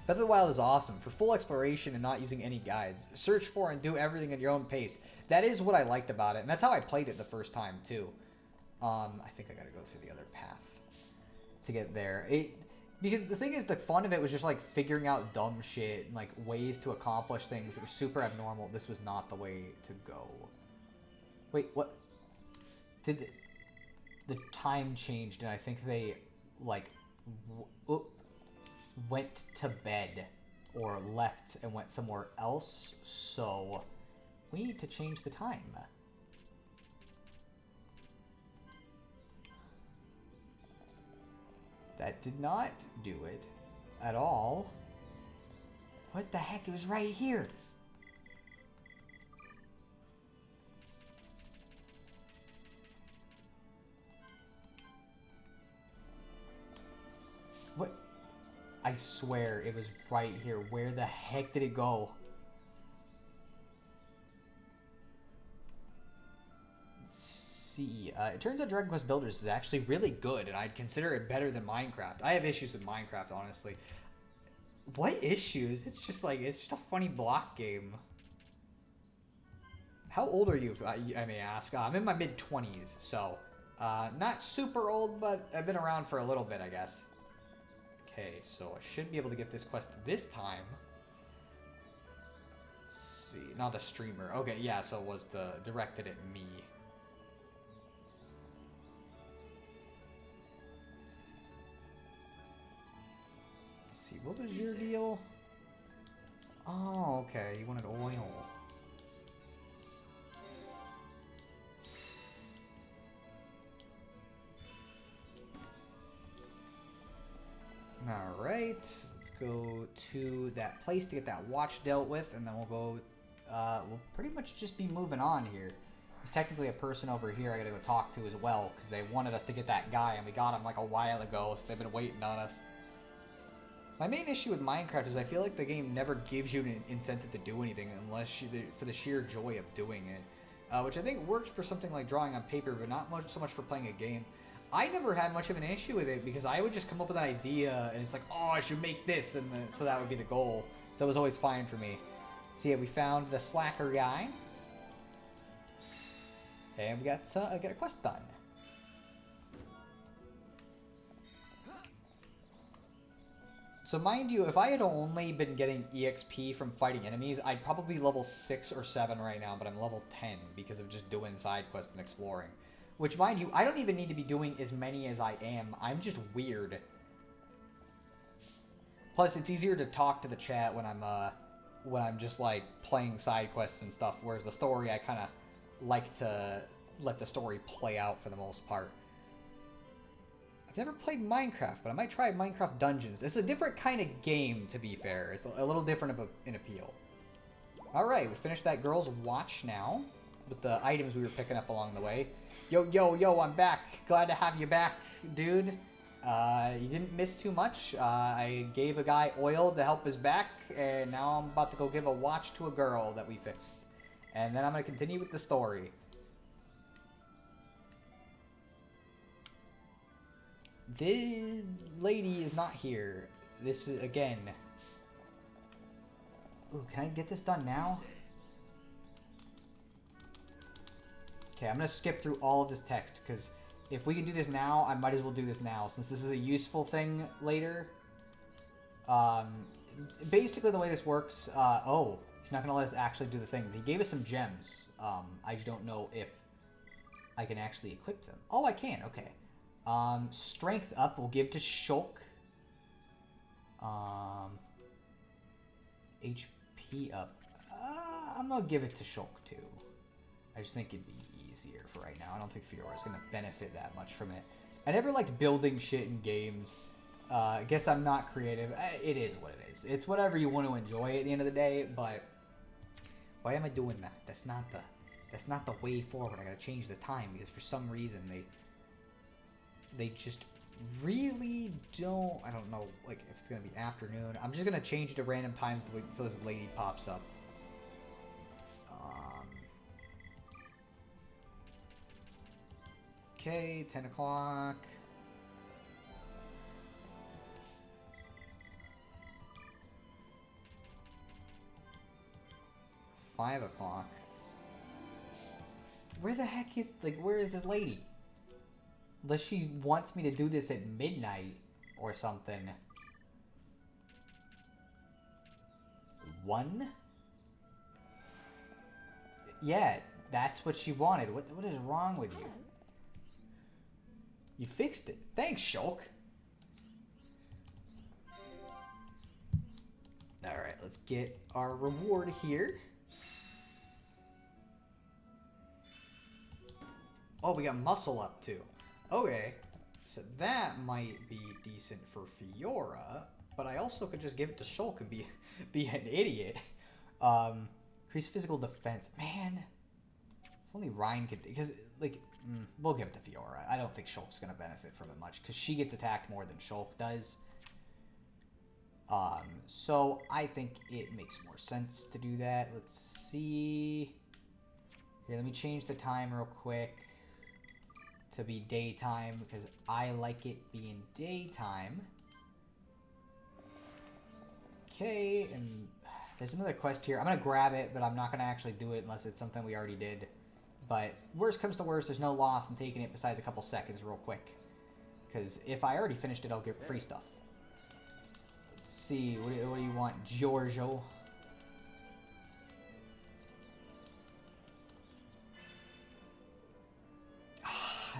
Breath of the Wild is awesome for full exploration and not using any guides. Search for and do everything at your own pace. That is what I liked about it, and that's how I played it the first time, too. I think I gotta go through the other path to get there. Because the thing is, the fun of it was just like figuring out dumb shit and like ways to accomplish things that were super abnormal. This was not the way to go. Wait, what? Did the time changed and I think they like went to bed or left and went somewhere else. So we need to change the time. That did not do it at all. What the heck? It was right here. What? I swear it was right here. Where the heck did it go? See, it turns out Dragon Quest Builders is actually really good, and I'd consider it better than Minecraft. I have issues with Minecraft, honestly. What issues? It's just like, it's just a funny block game. How old are you, if I may ask? I'm in my mid-20s, so not super old, but I've been around for a little bit, I guess. Okay, so I should be able to get this quest this time. Let's see, not the streamer. Okay, yeah, so it was directed at me. What was your deal? Oh, okay. You wanted oil. Alright. Let's go to that place to get that watch dealt with, and then we'll go... we'll pretty much just be moving on here. There's technically a person over here I gotta go talk to as well, because they wanted us to get that guy, and we got him like a while ago, so they've been waiting on us. My main issue with Minecraft is I feel like the game never gives you an incentive to do anything unless for the sheer joy of doing it. Which I think works for something like drawing on paper, but not so much for playing a game. I never had much of an issue with it because I would just come up with an idea and it's like, oh, I should make this, and so that would be the goal. So it was always fine for me. So yeah, we found the slacker guy. And we got a quest done. So mind you, if I had only been getting EXP from fighting enemies, I'd probably be level 6 or 7 right now, but I'm level 10 because of just doing side quests and exploring. Which, mind you, I don't even need to be doing as many as I am. I'm just weird. Plus, it's easier to talk to the chat when I'm just, like, playing side quests and stuff, whereas the story, I kind of like to let the story play out for the most part. I've never played Minecraft, but I might try Minecraft Dungeons. It's a different kind of game, to be fair. It's a little different of an appeal. Alright, we finished that girl's watch now with the items we were picking up along the way. Yo, yo, yo, I'm back. Glad to have you back, dude. You didn't miss too much. I gave a guy oil to help his back, and now I'm about to go give a watch to a girl that we fixed. And then I'm going to continue with the story. This lady is not here. This is, again... Ooh, can I get this done now? Okay, I'm going to skip through all of this text, because if we can do this now, I might as well do this now, since this is a useful thing later. Basically, the way this works... oh, he's not going to let us actually do the thing. He gave us some gems. I just don't know if I can actually equip them. Oh, I can. Okay. Strength up we'll give to Shulk. HP up. I'm gonna give it to Shulk too. I just think it'd be easier for right now. I don't think Fiora's gonna benefit that much from it. I never liked building shit in games. I guess I'm not creative. It is what it is. It's whatever you want to enjoy at the end of the day, but why am I doing that? That's not the way forward. I gotta change the time because for some reason they just really don't... I don't know, like, if it's going to be afternoon. I'm just going to change it to random times until this lady pops up. Okay, 10 o'clock. $5 o'clock. Where the heck is... Like, where is this lady? Unless she wants me to do this at midnight or something. 1? Yeah, that's what she wanted. What is wrong with you? You fixed it. Thanks, Shulk. Alright, let's get our reward here. Oh, we got muscle up too. Okay, so that might be decent for Fiora, but I also could just give it to Shulk and be an idiot. Increase physical defense. Man, if only Ryan could, because, like, we'll give it to Fiora. I don't think Shulk's going to benefit from it much, because she gets attacked more than Shulk does. So I think it makes more sense to do that. Let's see. Here, let me change the time real quick to be daytime, because I like it being daytime. Okay, and there's another quest here. I'm going to grab it, but I'm not going to actually do it unless it's something we already did. But worst comes to worst, there's no loss in taking it besides a couple seconds real quick. Because if I already finished it, I'll get free stuff. Let's see, what do you want, Giorgio?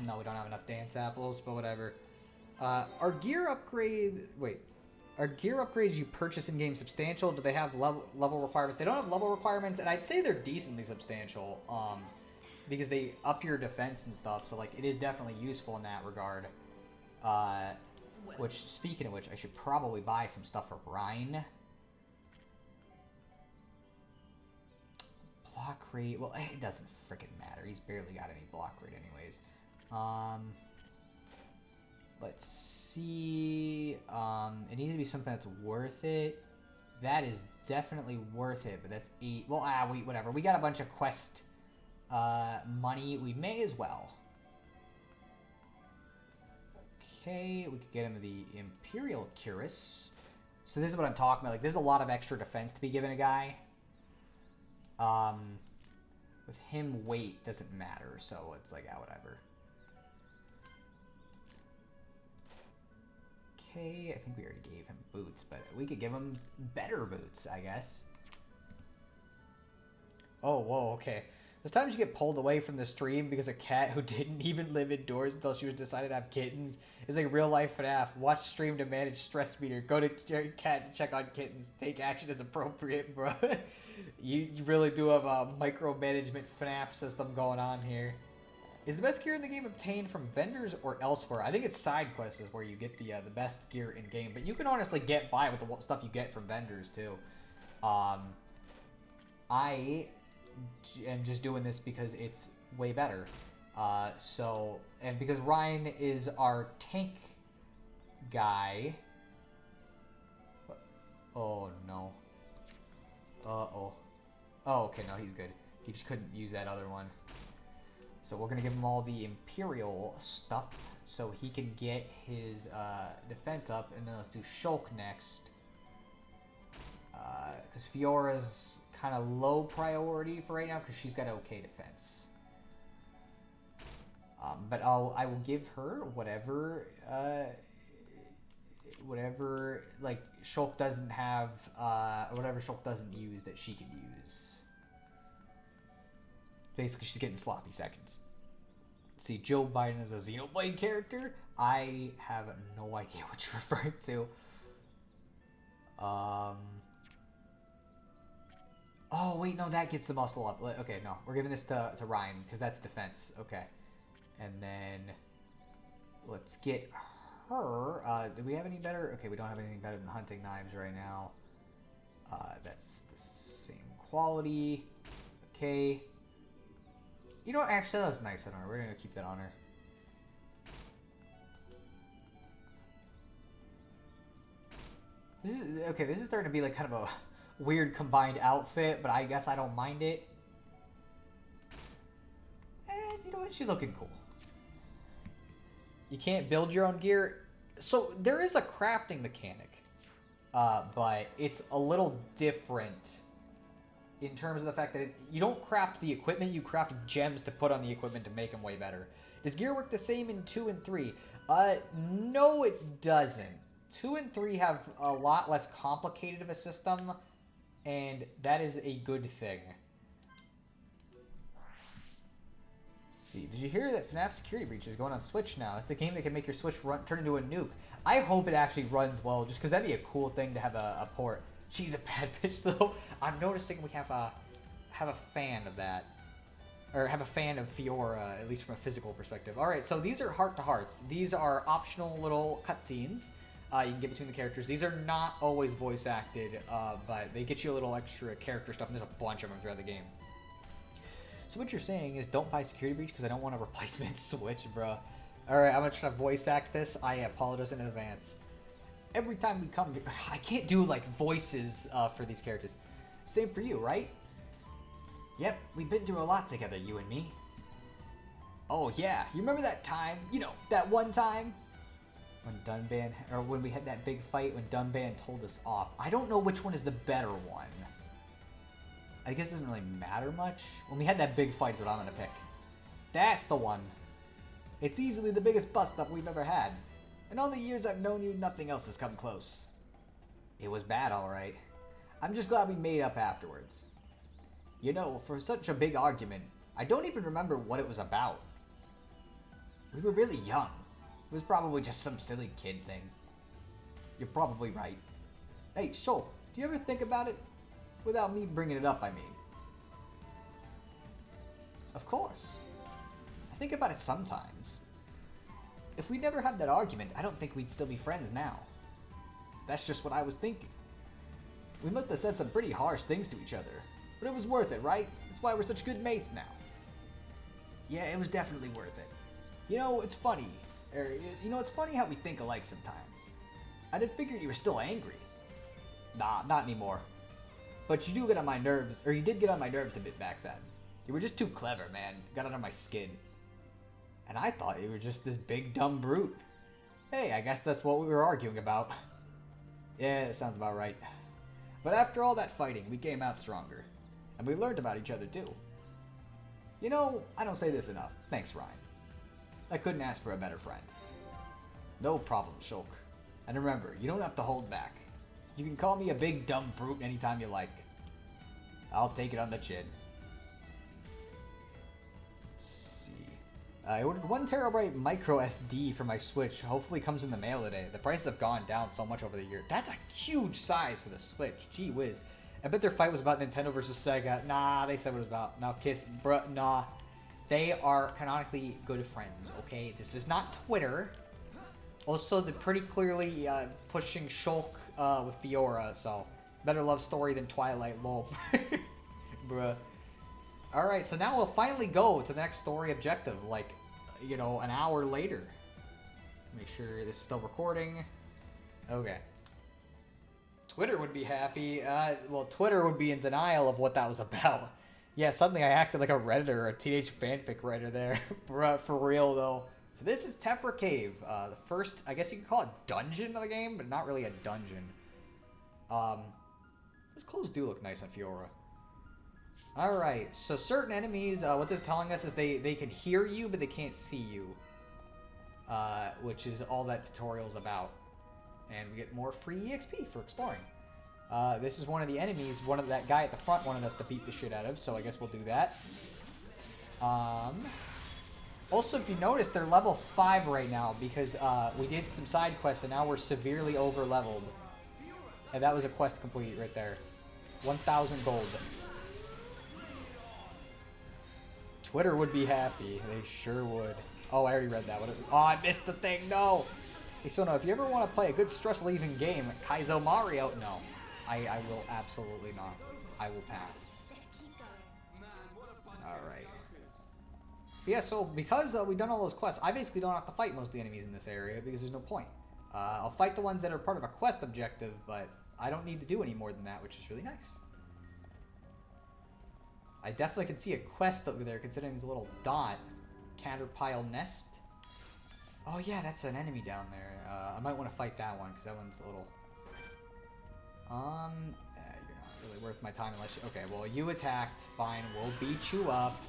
No, we don't have enough dance apples, but whatever. Our gear upgrade... Wait. Are gear upgrades you purchase in-game substantial? Do they have level requirements? They don't have level requirements, and I'd say they're decently substantial, because they up your defense and stuff, so, like, it is definitely useful in that regard. Which, speaking of which, I should probably buy some stuff for Ryan. Block rate... Well, it doesn't freaking matter. He's barely got any block rate anyways. Let's see. It needs to be something that's worth it. That is definitely worth it, but that's 8. Well, whatever. We got a bunch of quest money. We may as well. Okay, we could get him the Imperial Cuirass. So this is what I'm talking about. Like, there's a lot of extra defense to be given a guy. With him, weight doesn't matter, so it's like, whatever. Okay, I think we already gave him boots, but we could give him better boots, I guess. Oh, whoa, okay. There's times you get pulled away from the stream because a cat who didn't even live indoors until she was decided to have kittens is like real life FNAF. Watch stream to manage stress meter. Go to your cat to check on kittens. Take action as appropriate, bro. You really do have a micromanagement FNAF system going on here. Is the best gear in the game obtained from vendors or elsewhere? I think it's side quests is where you get the best gear in game, but you can honestly get by with the stuff you get from vendors too. I am just doing this because it's way better. And because Ryan is our tank guy. Oh no. Uh-oh. Oh, okay, no, he's good. He just couldn't use that other one. So we're going to give him all the Imperial stuff so he can get his defense up. And then let's do Shulk next. Because Fiora's kind of low priority for right now because she's got okay defense. But I will give her whatever, like, Shulk doesn't have, whatever Shulk doesn't use that she can use. Basically, she's getting sloppy seconds. See, Joe Biden is a Xenoblade character. I have no idea what you're referring to. Oh, wait, no, that gets the muscle up. Okay, no, we're giving this to Ryan, because that's defense. Okay. And then, let's get her. Do we have any better? Okay, we don't have anything better than hunting knives right now. That's the same quality. Okay. You know what? Actually, that was nice on her. We're going to keep that on her. This is starting to be like kind of a weird combined outfit, but I guess I don't mind it. And you know what? She's looking cool. You can't build your own gear. So there is a crafting mechanic, but it's a little different in terms of the fact that you don't craft the equipment, you craft gems to put on the equipment to make them way better. Does gear work the same in 2 and 3? No it doesn't. 2 and 3 have a lot less complicated of a system, and that is a good thing. Let's see, did you hear that FNAF Security Breach is going on Switch now? It's a game that can make your Switch turn into a nuke. I hope it actually runs well, just because that'd be a cool thing to have a port. She's a bad bitch, though. I'm noticing we have a fan of that. Or have a fan of Fiora, at least from a physical perspective. Alright, so these are heart-to-hearts. These are optional little cutscenes you can get between the characters. These are not always voice acted, but they get you a little extra character stuff, and there's a bunch of them throughout the game. So what you're saying is don't buy Security Breach because I don't want a replacement Switch, bro. Alright, I'm going to try to voice act this. I apologize in advance. Every time we come here, I can't do, like, voices for these characters. Same for you, right? Yep, we've been through a lot together, you and me. Oh yeah, you remember that time? You know, that one time? When Dunban, or when we had that big fight when Dunban told us off. I don't know which one is the better one. I guess it doesn't really matter much. When we had that big fight is what I'm gonna pick. That's the one. It's easily the biggest bust-up we've ever had. In all the years I've known you, nothing else has come close. It was bad, alright. I'm just glad we made up afterwards. You know, for such a big argument, I don't even remember what it was about. We were really young. It was probably just some silly kid thing. You're probably right. Hey, Shulk, do you ever think about it? Without me bringing it up, I mean. Of course. I think about it sometimes. If we never had that argument, I don't think we'd still be friends now. That's just what I was thinking. We must have said some pretty harsh things to each other. But it was worth it, right? That's why we're such good mates now. Yeah, it was definitely worth it. You know, it's funny. It's funny how we think alike sometimes. I did figure you were still angry. Nah, not anymore. But you do get on my nerves, or you did get on my nerves a bit back then. You were just too clever, man. Got under my skin. And I thought you were just this big dumb brute. Hey, I guess that's what we were arguing about. Yeah, that sounds about right. But after all that fighting, we came out stronger. And we learned about each other too. You know, I don't say this enough. Thanks, Ryan. I couldn't ask for a better friend. No problem, Shulk. And remember, you don't have to hold back. You can call me a big dumb brute anytime you like. I'll take it on the chin. Let's see. I ordered 1 terabyte micro SD for my Switch. Hopefully comes in the mail today. The prices have gone down so much over the year. That's a huge size for the Switch. Gee whiz. I bet their fight was about Nintendo versus Sega. Nah, they said what it was about. Now kiss, bruh, nah. They are canonically good friends, okay? This is not Twitter. Also, they're pretty clearly pushing Shulk with Fiora, so better love story than Twilight, lol. Bruh. Alright, so now we'll finally go to the next story objective, like, you know, an hour later. Make sure this is still recording. Okay. Twitter would be happy. Well, Twitter would be in denial of what that was about. Yeah, suddenly I acted like a Redditor or a teenage fanfic writer there. Bruh, for real, though. So this is Tephra Cave. The first, I guess you could call it dungeon of the game, but not really a dungeon. Those clothes do look nice on Fiora. Alright, so certain enemies, what this is telling us is they can hear you, but they can't see you. Which is all that tutorial's about. And we get more free EXP for exploring. This is one of the enemies, that guy at the front wanted us to beat the shit out of, so I guess we'll do that. Also, if you notice, they're level 5 right now because we did some side quests and now we're severely over leveled. And that was a quest complete right there. 1,000 gold. Twitter would be happy. They sure would. Oh, I already read that. Oh, I missed the thing. No. Hey, so no, if you ever want to play a good stress-relieving game, Kaizo Mario, no. I will absolutely not. I will pass. Alright. Yeah, so because we've done all those quests, I basically don't have to fight most of the enemies in this area because there's no point. I'll fight the ones that are part of a quest objective, but I don't need to do any more than that, which is really nice. I definitely can see a quest over there considering there's a little dot. Caterpillar Nest. Oh yeah, that's an enemy down there. I might want to fight that one because that one's a little... you're not really worth my time unless you... Okay, well, you attacked. Fine, we'll beat you up.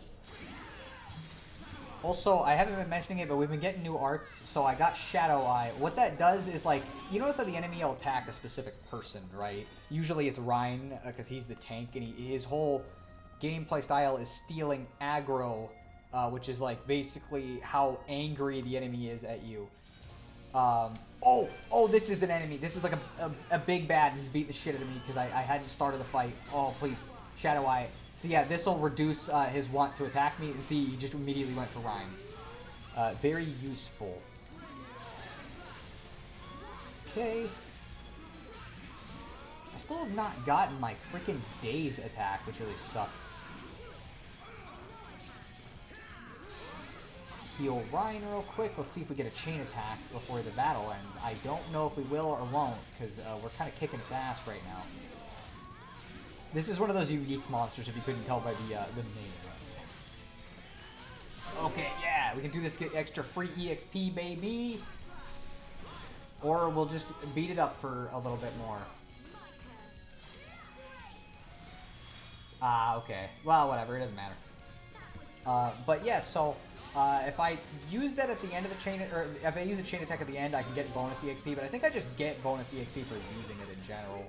Also, I haven't been mentioning it, but we've been getting new arts. So I got Shadow Eye. What that does is, like, you notice that the enemy will attack a specific person, right? Usually it's Ryan, because he's the tank, and his whole gameplay style is stealing aggro, which is, like, basically how angry the enemy is at you. Oh, this is an enemy. This is like a big bad, and he's beating the shit out of me because I hadn't started the fight. Oh, please. Shadow Eye. So yeah, this will reduce his want to attack me, and see, he just immediately went for Ryan. Very useful. Okay. I still have not gotten my freaking Daze attack, which really sucks. Heal Ryan real quick. Let's see if we get a chain attack before the battle ends. I don't know if we will or won't, because we're kind of kicking its ass right now. This is one of those unique monsters, if you couldn't tell by the name. Okay, yeah, we can do this to get extra free EXP, baby. Or we'll just beat it up for a little bit more. Okay. Well, whatever, it doesn't matter. But yeah, so if I use that at the end of the chain, or if I use a chain attack at the end, I can get bonus EXP, but I think I just get bonus EXP for using it in general.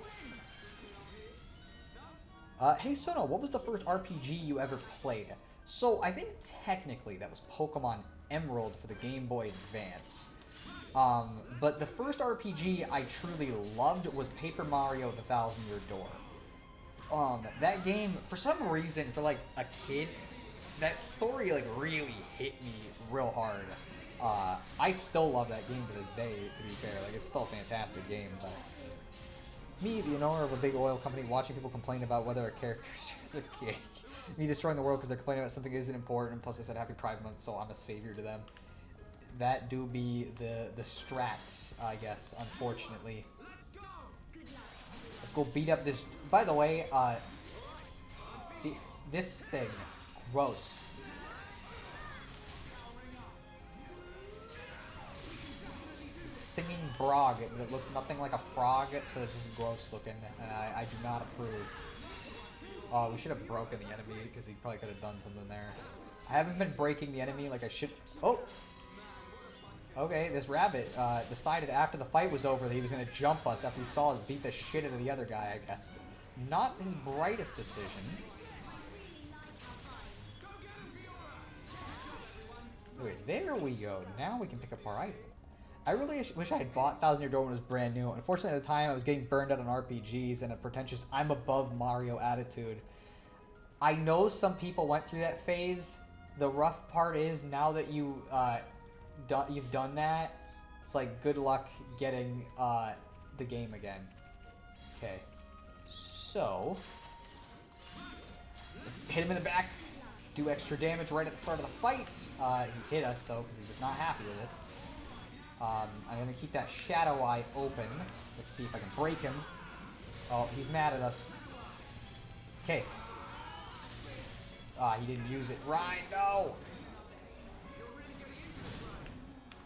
Hey Sono, what was the first RPG you ever played? So I think technically that was Pokemon Emerald for the Game Boy Advance. But the first RPG I truly loved was Paper Mario: The Thousand Year Door. That game, for some reason, for like a kid, that story like really hit me real hard. I still love that game to this day, to be fair. Like, it's still a fantastic game, but me, the owner of a big oil company, watching people complain about whether a character is a cake. Me destroying the world because they're complaining about something that isn't important, plus they said Happy Pride Month, so I'm a savior to them. That do be the strats, I guess, unfortunately. Let's go beat up this. By the way, this thing, gross. Singing Brog, but it looks nothing like a frog, so it's just gross looking, and I do not approve. We should have broken the enemy, because he probably could have done something there. I haven't been breaking the enemy like I should. Oh! Okay, this rabbit decided after the fight was over that he was going to jump us after he saw us beat the shit out of the other guy, I guess. Not his brightest decision. Okay, there we go. Now we can pick up our item. I really wish I had bought Thousand Year Door when it was brand new. Unfortunately, at the time, I was getting burned out on RPGs and a pretentious I'm above Mario attitude. I know some people went through that phase. The rough part is, now that you've done that, it's like, good luck getting the game again. Okay. So, let's hit him in the back. Do extra damage right at the start of the fight. He hit us, though, because he was not happy with us. I'm going to keep that Shadow Eye open. Let's see if I can break him. Oh, he's mad at us. Okay. He didn't use it. Ryan, no!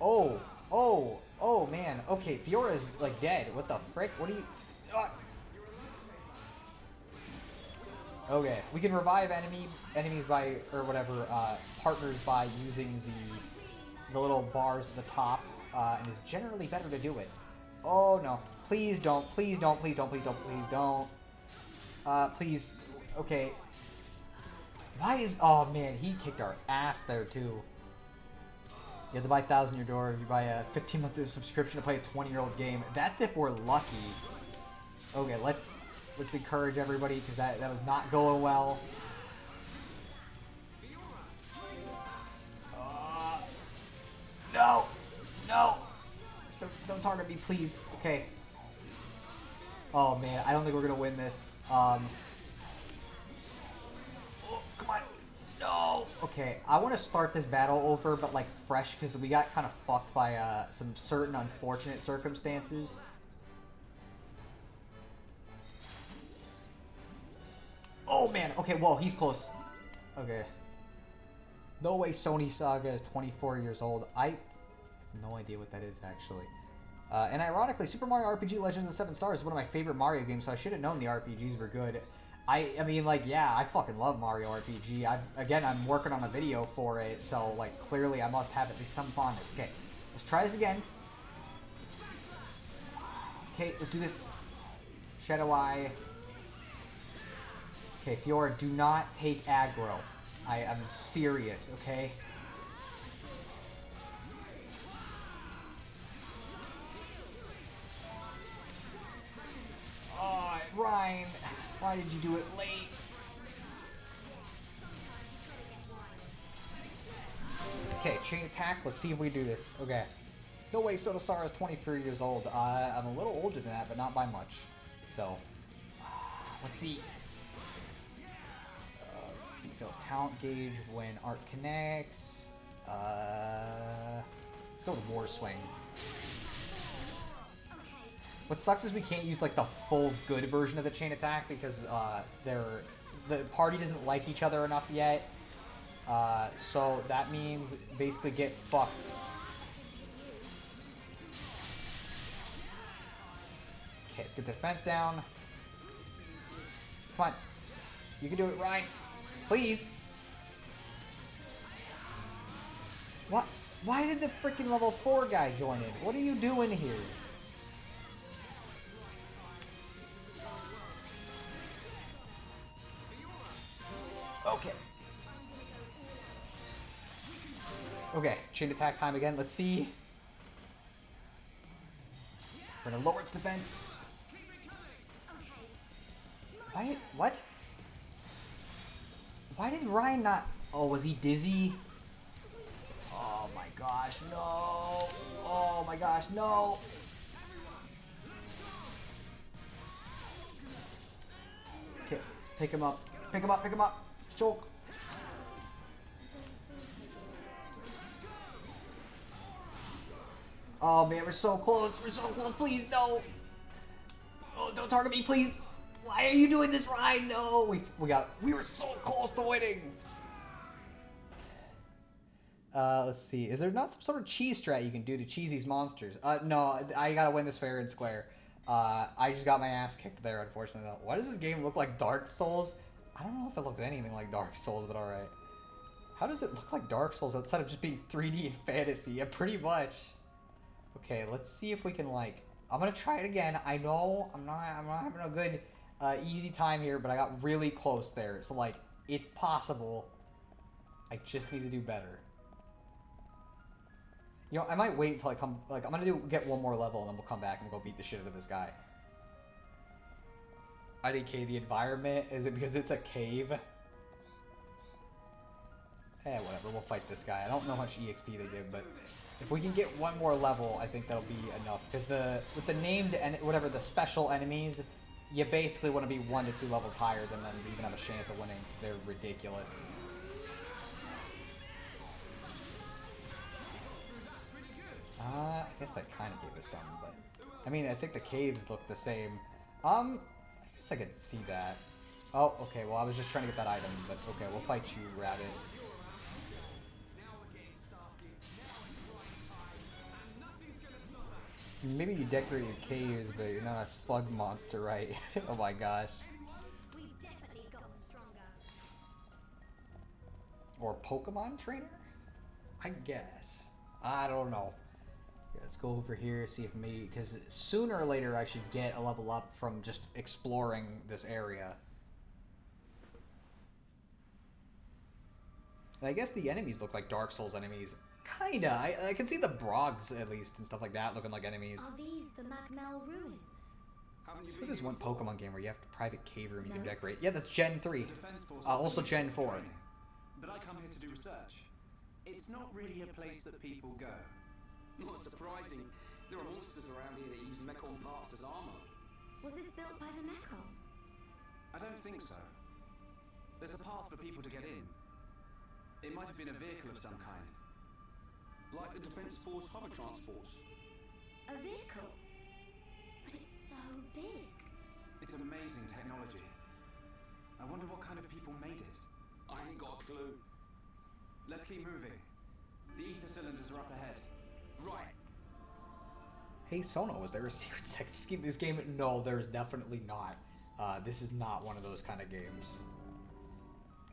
Oh, man. Okay, Fiora's, like, dead. What the frick? What are you... Okay, we can revive enemies by, or whatever, partners by using the little bars at the top. And it's generally better to do it. Oh no. Please don't. Please don't. Please don't. Please don't. Please don't. Please. Okay. Why is... Oh man, he kicked our ass there too. You have to buy 1,000 Year Door. You buy a 15-month subscription to play a 20-year-old game. That's if we're lucky. Okay, let's encourage everybody, because that was not going well. No! No! Don't target me, please. Okay. Oh, man. I don't think we're going to win this. Oh, come on. No! Okay. I want to start this battle over, but, like, fresh, because we got kind of fucked by some certain unfortunate circumstances. Oh, man. Okay, well, he's close. Okay. No way Sony Saga is 24 years old. I... no idea what that is, actually. And ironically, Super Mario RPG Legends of the Seven Stars is one of my favorite Mario games, so I should have known the RPGs were good. I mean, like, yeah, I fucking love Mario RPG. I'm working on a video for it, so, like, clearly I must have at least some fondness. Okay, let's try this again. Okay, let's do this. Shadow Eye. Okay, Fiora, do not take aggro. I'm serious, okay? Oh, Ryan, why did you do it late? Okay, chain attack. Let's see if we do this. Okay. No way, XenoSara is 23 years old. I'm a little older than that, but not by much. So, let's see. Let's see. Fails talent gauge when art connects. Let's go with War Swing. What sucks is we can't use like the full good version of the chain attack because the party doesn't like each other enough yet. So that means basically get fucked. Okay, let's get the defense down. Come on. You can do it, Ryan. Please. What? Why did the freaking level 4 guy join in? What are you doing here? Okay. Okay, chain attack time again. Let's see. We're gonna lower its defense. Why? What? Why did Ryan not... Oh, was he dizzy? Oh my gosh, no. Oh my gosh, no. Okay, let's pick him up. Pick him up, pick him up. Choke. Oh man, we're so close. We're so close. Please, no. Oh, don't target me, please. Why are you doing this, Ryan? No. We were so close to winning. Let's see. Is there not some sort of cheese strat you can do to cheese these monsters? No, I gotta win this fair and square. I just got my ass kicked there, unfortunately. Why does this game look like Dark Souls? I don't know if it looked anything like Dark Souls, but alright. How does it look like Dark Souls outside of just being 3D and fantasy? Yeah, pretty much. Okay, let's see if we can, like... I'm gonna try it again. I know I'm not having a good, easy time here, but I got really close there. So, like, it's possible. I just need to do better. You know, I might wait until I come... Like, I'm gonna get one more level, and then we'll come back and we'll go beat the shit out of this guy. IDK, the environment? Is it because it's a cave? Eh, whatever. We'll fight this guy. I don't know how much EXP they give, but... If we can get one more level, I think that'll be enough. Because with the named and whatever the special enemies, you basically want to be 1 to 2 levels higher than them to even have a chance of winning. Because they're ridiculous. I guess that kind of gave us some, but I mean, I think the caves look the same. I guess I could see that. Oh, okay. Well, I was just trying to get that item, but okay, we'll fight you, Rabbit. Maybe you decorate your caves, but you're not a slug monster, right? Oh my gosh. We've definitely gotten stronger. Or Pokemon trainer? I guess. I don't know. Yeah, let's go over here, see if maybe... Because sooner or later I should get a level up from just exploring this area. And I guess the enemies look like Dark Souls enemies. Kinda. I can see the Brogs, at least, and stuff like that looking like enemies. Are these the Magmal ruins? So there's one Pokemon game where you have a private cave room you can decorate. Yeah, that's Gen 3. Also Gen 4. But I come here to do research. It's not really a place that people go. Not surprising. There are monsters around here that use Mechon parts as armor. Was this built by the Mechon? I don't think so. There's a path for people to get in. It might have been a vehicle of some kind. Like the Defense Force hover transports. A vehicle? But it's so big. It's amazing technology. I wonder what kind of people made it. I ain't got a clue. Let's keep moving. The ether cylinders are up ahead. Right. Hey Sono, is there a secret sex scheme in this game? No, there's definitely not. This is not one of those kind of games.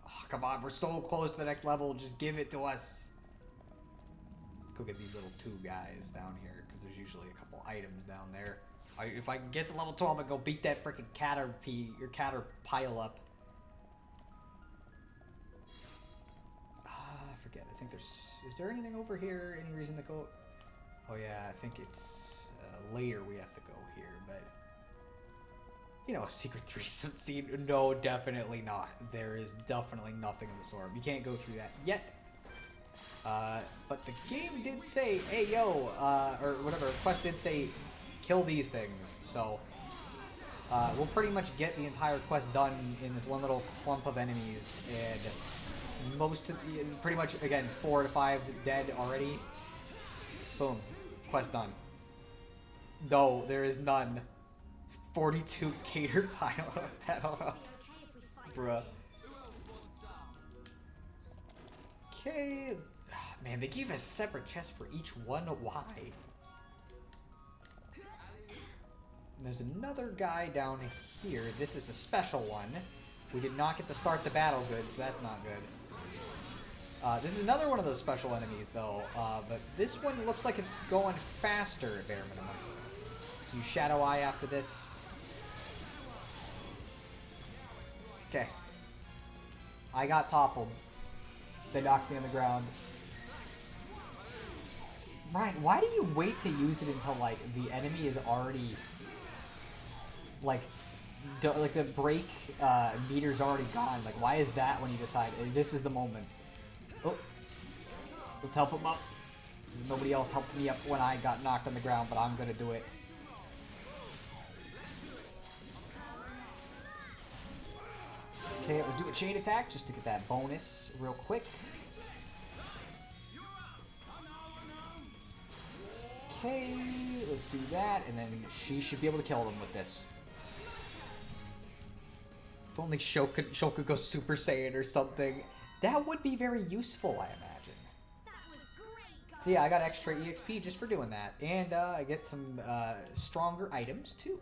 Oh, come on, we're so close to the next level. Just give it to us. Let's go get these little 2 guys down here, because there's usually a couple items down there. If I can get to level 12, I go beat that freaking Caterpile up. I forget. I think there's... Is there anything over here? Any reason to go? Oh yeah, I think it's later we have to go here, but... You know, secret threesome scene. No, definitely not. There is definitely nothing in the sword. You can't go through that yet. But the game did say, hey, yo, or whatever, quest did say, kill these things. So, we'll pretty much get the entire quest done in this one little clump of enemies. And most of the, pretty much, again, 4 to 5 dead already. Boom. Quest done. No, there is none. 42 Caterpile. Bruh. Okay. Man, they gave us separate chests for each one. Why? There's another guy down here. This is a special one. We did not get to start the battle good, so that's not good. This is another one of those special enemies, though. But this one looks like it's going faster at bare minimum. So you Shadow Eye after this. Okay. I got toppled. They knocked me on the ground. Ryan, why do you wait to use it until, like, the enemy is already... Like the break meter's already gone? Like, why is that when you decide, hey, this is the moment? Oh. Let's help him up. Nobody else helped me up when I got knocked on the ground, but I'm gonna do it. Okay, let's do a chain attack just to get that bonus real quick. Okay, let's do that, and then she should be able to kill them with this. If only Shulk could go Super Saiyan or something. That would be very useful, I imagine. So yeah, I got extra EXP just for doing that. And I get some stronger items, too.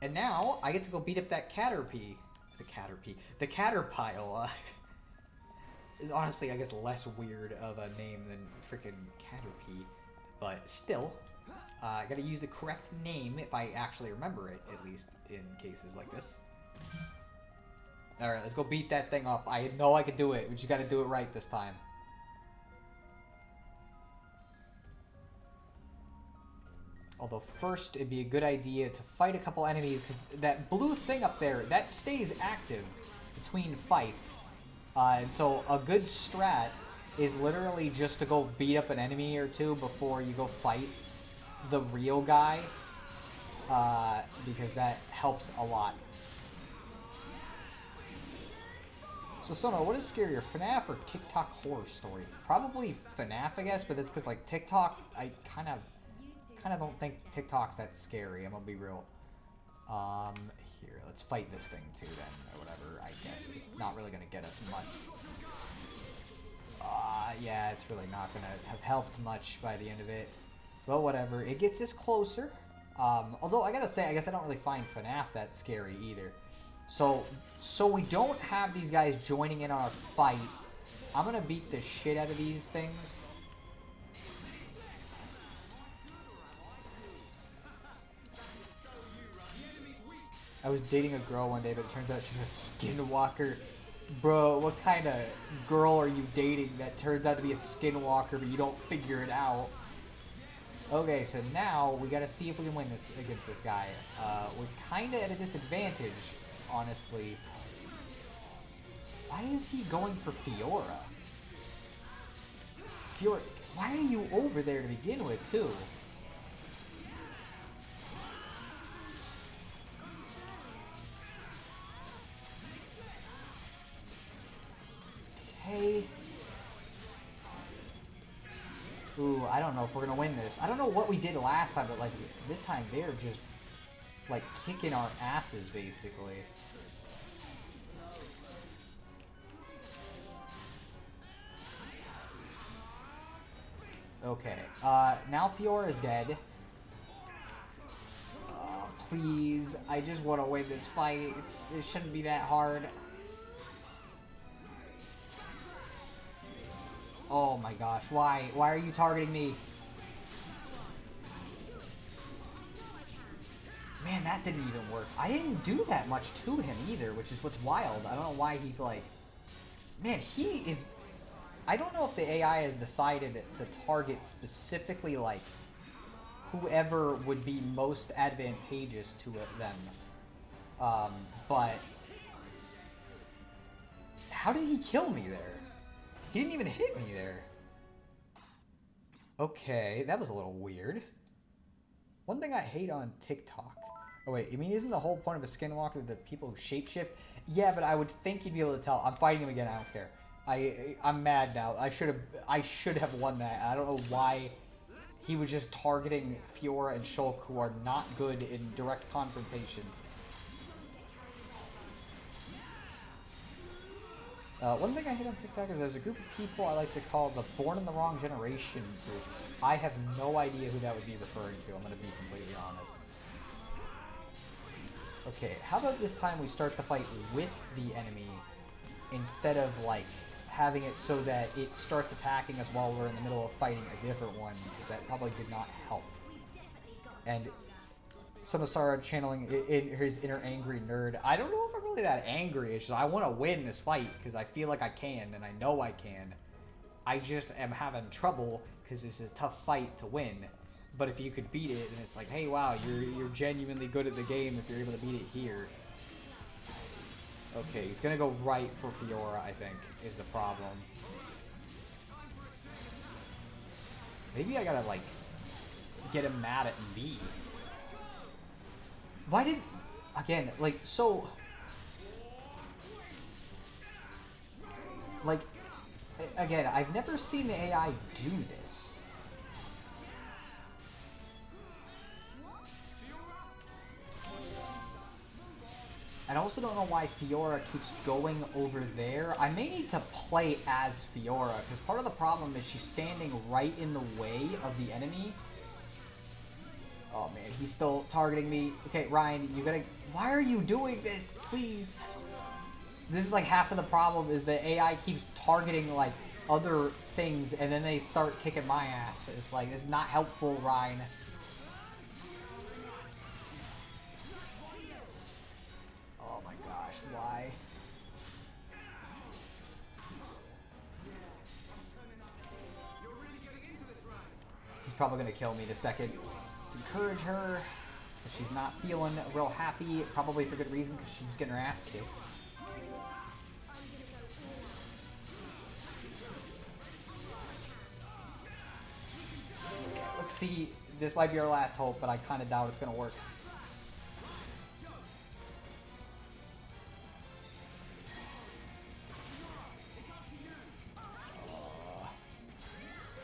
And now, I get to go beat up that Caterpie. The Caterpile is honestly, I guess, less weird of a name than freaking Caterpie. But still, I gotta use the correct name if I actually remember it, at least in cases like this. Alright, let's go beat that thing up. I know I can do it, but you gotta do it right this time. Although first, it'd be a good idea to fight a couple enemies, because that blue thing up there, that stays active between fights. And so a good strat is literally just to go beat up an enemy or two before you go fight the real guy. Because that helps a lot. So Sono, what is scarier, FNAF or TikTok horror stories? Probably FNAF, I guess, but that's because, like, TikTok, I kind of don't think TikTok's that scary, I'm gonna be real. Here, let's fight this thing too then, or whatever, I guess. It's not really gonna get us much. Yeah, it's really not gonna have helped much by the end of it. But whatever, it gets us closer. Although, I gotta say, I guess I don't really find FNAF that scary either. So we don't have these guys joining in on our fight. I'm gonna beat the shit out of these things. I was dating a girl one day, but it turns out she's a skinwalker. Bro, what kind of girl are you dating that turns out to be a skinwalker, but you don't figure it out? Okay, so now we gotta see if we can win this against this guy. We're kinda at a disadvantage, honestly. Why is he going for Fiora? Fiora, why are you over there to begin with, too? Okay. Ooh, I don't know if we're gonna win this. I don't know what we did last time, but like this time they're just like kicking our asses basically. Okay. Now Fiora is dead. please. I just want to win this fight. It shouldn't be that hard. Oh my gosh, why? Why are you targeting me? Man, that didn't even work. I didn't do that much to him either, which is what's wild. I don't know why he's like... Man, he is... I don't know if the AI has decided to target specifically, like, whoever would be most advantageous to them. But... How did he kill me there? He didn't even hit me there. Okay, that was a little weird. One thing I hate on TikTok... Oh wait, I mean, isn't the whole point of a skinwalker the people who shapeshift? Yeah, but I would think you'd be able to tell. I'm fighting him again, I don't care. I'm mad now. I should have won that. I don't know why he was just targeting Fiora and Shulk, who are not good in direct confrontation. One thing I hate on TikTok is there's a group of people I like to call the Born in the Wrong Generation group. I have no idea who that would be referring to. I'm going to be completely honest. Okay, how about this time we start the fight with the enemy instead of, like, having it so that it starts attacking us while we're in the middle of fighting a different one. That probably did not help. And XenoSara channeling his inner angry nerd. I don't know if I'm really that angry. It's just I want to win this fight because I feel like I can, and I know I can. I just am having trouble because this is a tough fight to win. But if you could beat it, and it's like, hey, wow, you're genuinely good at the game if you're able to beat it here. Okay, he's gonna go right for Fiora, I think, is the problem. Maybe I gotta, like, get him mad at me. Why did... Again, like, so... Like, again, I've never seen the AI do this. I also don't know why Fiora keeps going over there. I may need to play as Fiora, because part of the problem is she's standing right in the way of the enemy. Oh man, he's still targeting me. Okay, Ryan, you gotta... Why are you doing this? Please. This is like half of the problem is the AI keeps targeting like other things and then they start kicking my ass. It's like, it's not helpful, Ryan. Oh my gosh, why? He's probably gonna kill me in a second. Let's encourage her. She's not feeling real happy, probably for good reason, because she was getting her ass kicked. Okay, let's see. This might be our last hope, but I kind of doubt it's going to work.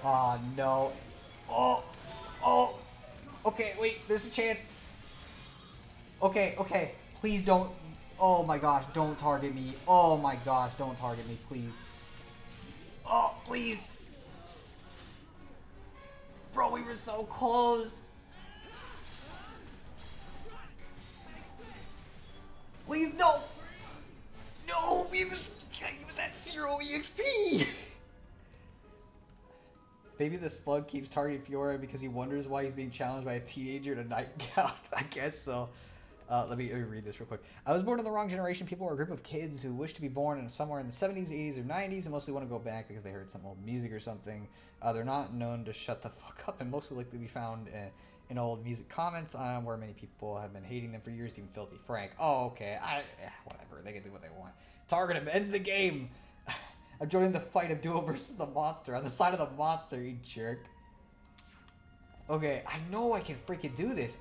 Oh, no. Oh! Oh! Okay, wait, there's a chance. Okay, okay. Please don't. Oh my gosh, don't target me. Oh my gosh, don't target me, please. Oh, please. Bro, we were so close. Please, no. No, he was at 0 EXP. Maybe the slug keeps targeting Fiora because he wonders why he's being challenged by a teenager in a nightgown. I guess so. Let me read this real quick. I was born in the wrong generation. People are a group of kids who wish to be born in somewhere in the 70s, 80s, or 90s and mostly want to go back because they heard some old music or something. They're not known to shut the fuck up and mostly likely to be found in old music comments where many people have been hating them for years, even Filthy Frank. Oh, okay. Whatever. They can do what they want. Target him. End the game. I'm joining the fight of Duo versus the monster. On the side of the monster, you jerk. Okay, I know I can freaking do this.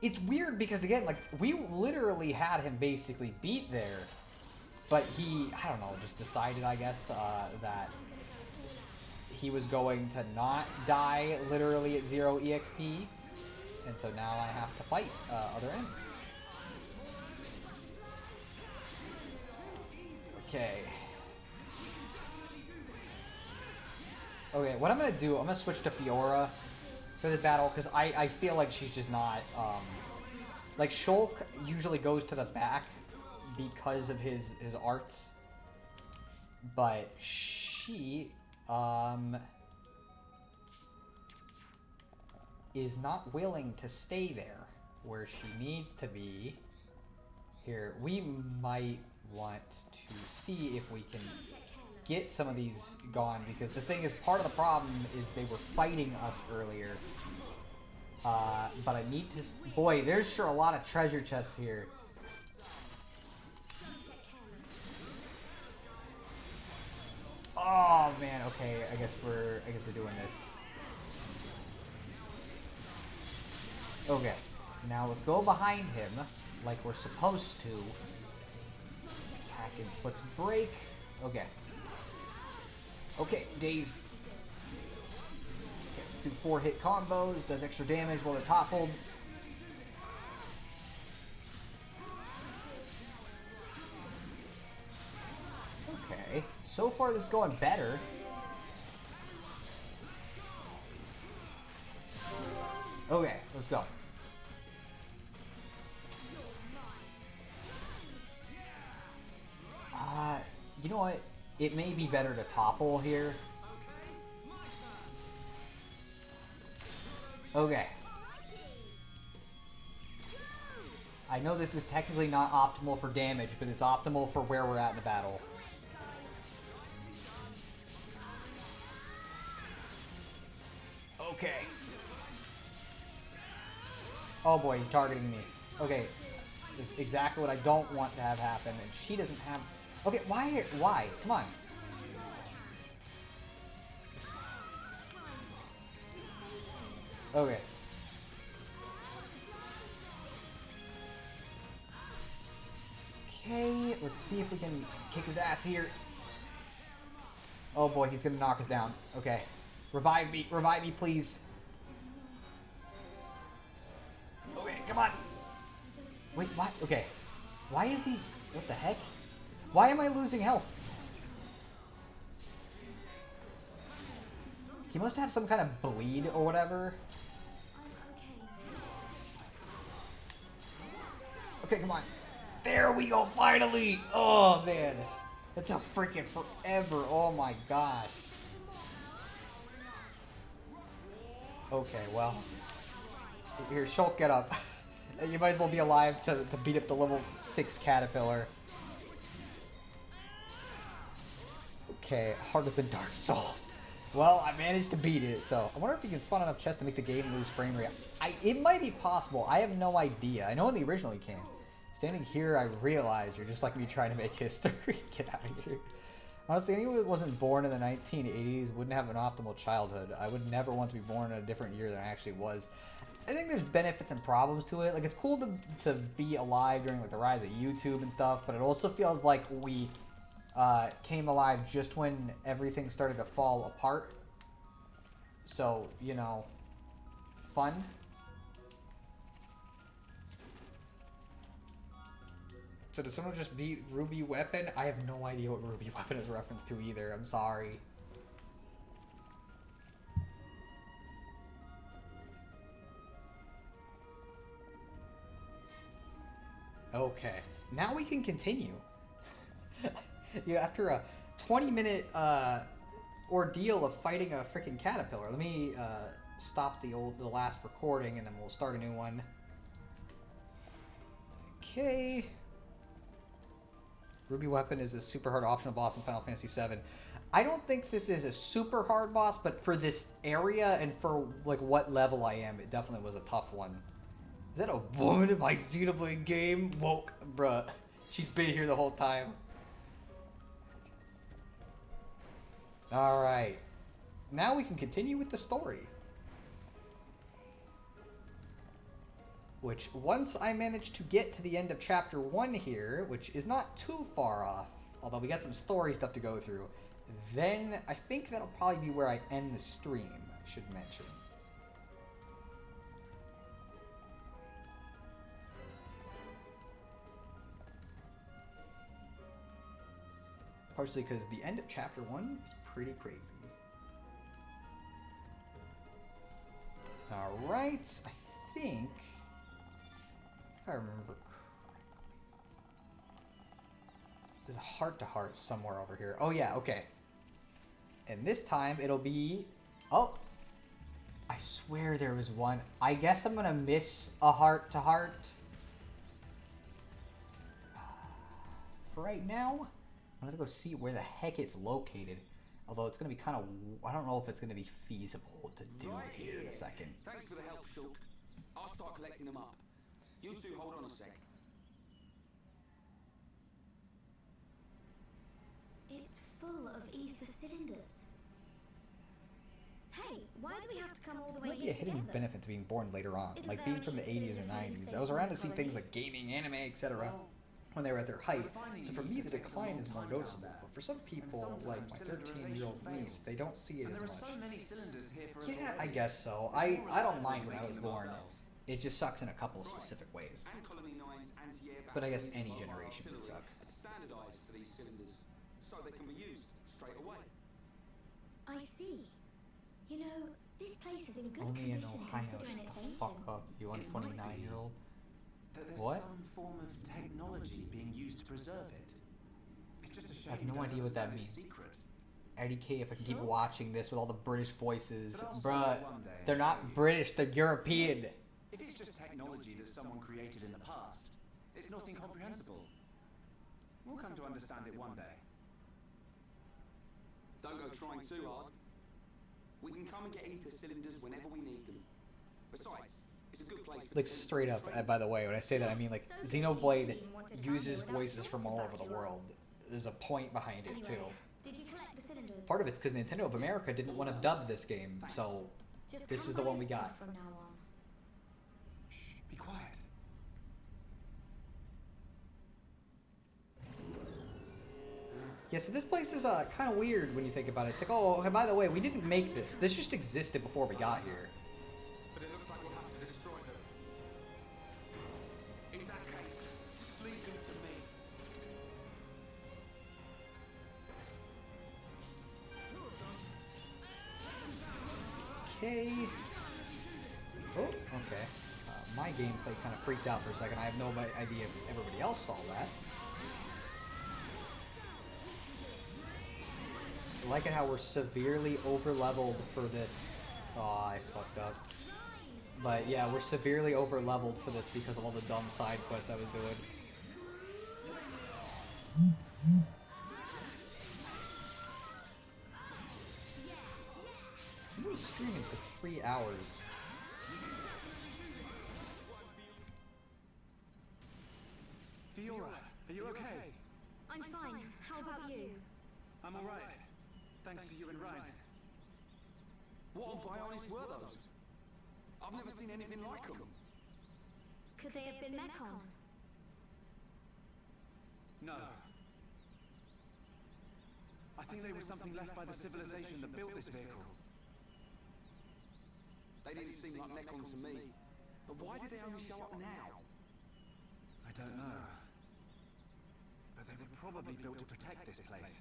It's weird because, again, like, we literally had him basically beat there. But he, I don't know, just decided, I guess, that he was going to not die literally at 0 EXP. And so now I have to fight other enemies. Okay. Okay, what I'm going to do, I'm going to switch to Fiora for this battle, because I feel like she's just not, Like, Shulk usually goes to the back because of his arts. But she, is not willing to stay there where she needs to be. Here, we might want to see if we can get some of these gone, because the thing is, part of the problem is they were fighting us earlier. But I need to... Boy, there's sure a lot of treasure chests here. Oh man, okay, I guess we're doing this. Okay, now let's go behind him like we're supposed to. Attack inflicts break. Okay. Okay, Daze. Okay, let's do 4-hit combos, does extra damage while they're toppled. Okay, so far this is going better. Okay, let's go. You know what? It may be better to topple here. Okay. I know this is technically not optimal for damage, but it's optimal for where we're at in the battle. Okay. Oh boy, he's targeting me. Okay. This is exactly what I don't want to have happen, and she doesn't have... Okay, why? Why? Come on. Okay. Okay, let's see if we can kick his ass here. Oh boy, he's gonna knock us down. Okay. Revive me, please. Okay, come on. Wait, what? Okay. Why is he... What the heck? Why am I losing health? He must have some kind of bleed or whatever. Okay, come on. There we go, finally! Oh, man. That took freaking forever. Oh, my gosh. Okay, well. Here, Shulk, get up. You might as well be alive to beat up the level 6 caterpillar. Okay, harder than Dark Souls. Well, I managed to beat it, so I wonder if you can spawn enough chests to make the game lose frame rate. It might be possible. I have no idea. I know in the original you can. Standing here, I realize you're just like me trying to make history. Get out of here. Honestly, anyone who wasn't born in the 1980s wouldn't have an optimal childhood. I would never want to be born in a different year than I actually was. I think there's benefits and problems to it. Like, it's cool to be alive during like the rise of YouTube and stuff, but it also feels like we came alive just when everything started to fall apart. So, you know, fun. So did someone just beat Ruby Weapon? I have no idea what Ruby Weapon is a reference to either. I'm sorry. Okay, now we can continue. Yeah, after a 20-minute ordeal of fighting a freaking caterpillar. Let me stop the last recording, and then we'll start a new one. Okay. Ruby Weapon is a super hard optional boss in Final Fantasy VII. I don't think this is a super hard boss, but for this area and for like what level I am, it definitely was a tough one. Is that a woman in my Xenoblade game? Woke, bruh. She's been here the whole time. Alright. Now we can continue with the story. Which, once I manage to get to the end of Chapter 1 here, which is not too far off, although we got some story stuff to go through, then I think that'll probably be where I end the stream, I should mention. Partially because the end of Chapter 1 is pretty crazy. Alright, I think If I remember correctly. There's a heart-to-heart somewhere over here. Oh yeah, okay. And this time it'll be... Oh! I swear there was one. I guess I'm gonna miss a heart-to-heart. For right now, I'm gonna go see where the heck it's located. Although it's gonna be kind of... I don't know if it's gonna be feasible to do here in a second. Thanks for the help, Shulk. I'll start collecting them up. You two hold on a sec. It's full of ether cylinders. Hey, why do we have to come all the way Might be here a hidden together? benefit to being born later on, Isn't like there being an from the ether 80s or cylinder filling 90s. I station was around in to see the things colony? like gaming, anime, etc. when they were at their height, so for me the decline is more noticeable, but for some people, like my 13-year-old niece, they don't see it as much. Yeah, I guess so. I don't mind when I was born. It just sucks in a couple of specific ways. And Colony 9's anti-air But I guess batteries any are generation would suck. standardized for these cylinders, so they can be used straight away. I see. You know, this place is in good Only in condition Ohio, considering shut it's the fuck ancient. up, you It might be 29-year-old. That there's What? some form of technology being used to preserve it. It's just a shame I have we no don't idea what that understand its means. secret. IDK, if I can keep Sure. watching this with all the British voices. But I'll Bruh, solve it one day and they're show not you. British, they're European. If it's just technology that someone created in the past, it's not incomprehensible. We'll come to understand it one day. Don't go trying too hard. We can come and get ether cylinders whenever we need them. Besides, it's a good place for Like defense straight up, training. by the way, when I say that, I mean like So Xenoblade Dean wanted to come uses here without voices shorts from all back over the to world. There's a point behind it too. Anyway, did you collect the cylinders? Part of it's because Nintendo of America didn't want to dub this game, so Just this come is the by one we yourself got. From now on. Shh, be quiet. yeah. So this place is kind of weird when you think about it. It's like, oh, hey, by the way, we didn't make this. This just existed before we got here. But it looks like we'll have to destroy them. In that case, just leave them to me. Okay. Oh, okay. My gameplay kind of freaked out for a second. I have no idea if everybody else saw that. I like it how we're severely over-leveled for this. Oh, I fucked up. But yeah, we're severely over-leveled for this because of all the dumb side quests I was doing. I was streaming for 3 hours. Fiora, are you okay? I'm fine. How about you? I'm alright. Thanks to you and Ryan. What on Bionis were those? I've never seen anything like them. Could they have been Mechon? No. I think they were something left by the civilization that built this vehicle. They didn't seem like Mechon to me. But why did they only show up now? I don't know. But they were probably built to protect this place.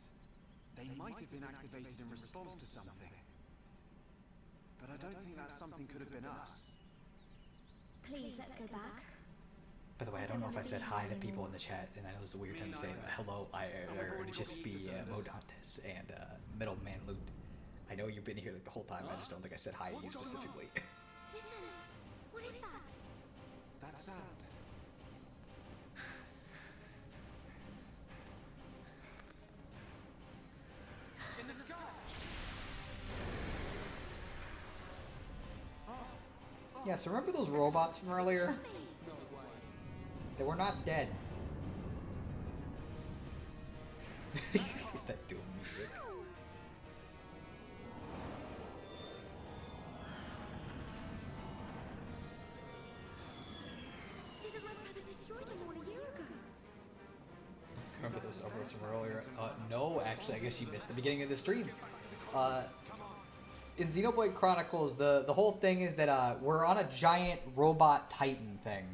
They might have been activated in response to something. But I don't think that something could have been us. Please, let's go back. By the way, I don't know if I said hi to people in the chat, and I know it's a weird time to say hello, or just be Modantes and Middleman Loot. I know you've been here like the whole time, I just don't think I said hi to you specifically. Listen, what is that? That sound. In the sky! Yeah, so remember those robots from earlier? Mummy. No way. They were not dead. Is that Doom music? Didn't my brother destroy them all a year ago? Remember those robots from earlier? No, actually, I guess you missed the beginning of the stream. In Xenoblade Chronicles, the whole thing is that we're on a giant robot titan thing.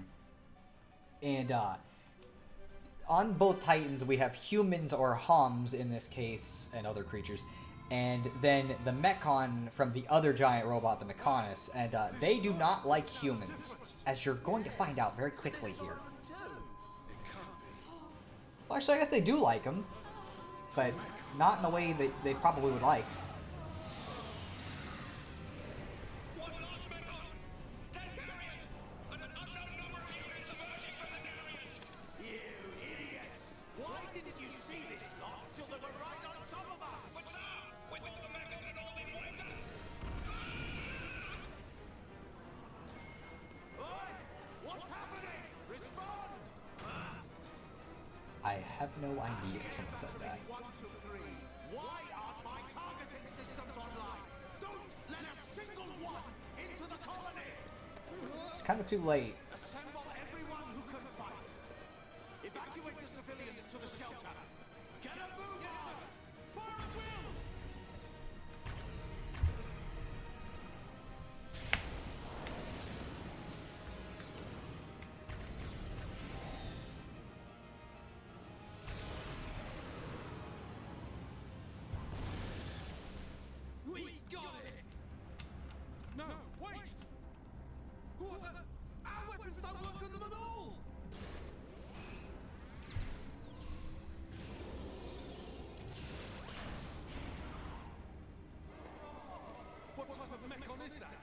And on both titans, we have humans or hums in this case, and other creatures. and then the Mechon from the other giant robot, the Mechanus, and they do not like humans, as you're going to find out very quickly here. Well, actually, I guess they do like them, but not in a way that they probably would like. I have no idea if someone said that. 1, 2, 3. Why aren't my targeting systems online? Don't let a single one into the colony! Kind of too late. Assemble everyone who can fight. Evacuate the civilians to the shelter. Get a move on! For a will! We got it! No, wait! What the? Our weapons don't work on them at all! What type of mechon is that?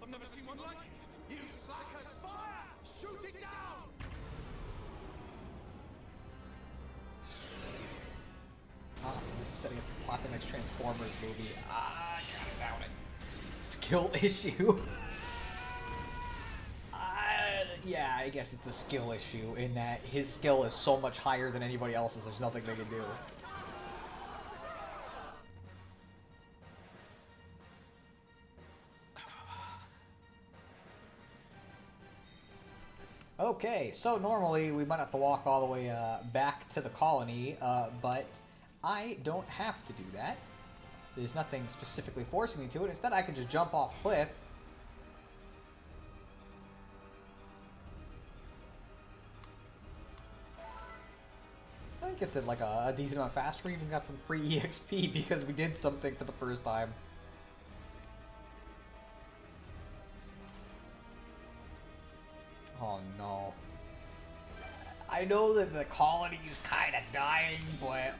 I've never seen one like it. You slackers, fire! Shoot it down! Ah, so this is setting up the plot the next Transformers movie. Ah, gotta doubt it. Skill issue. Yeah, I guess it's a skill issue in that his skill is so much higher than anybody else's, there's nothing they can do. Okay, so normally we might have to walk all the way back to the colony, but I don't have to do that. There's nothing specifically forcing me to it. Instead, I can just jump off cliff. I think it's at like a decent amount faster. We even got some free EXP because we did something for the first time. Oh no. I know that the colony's kind of dying, but,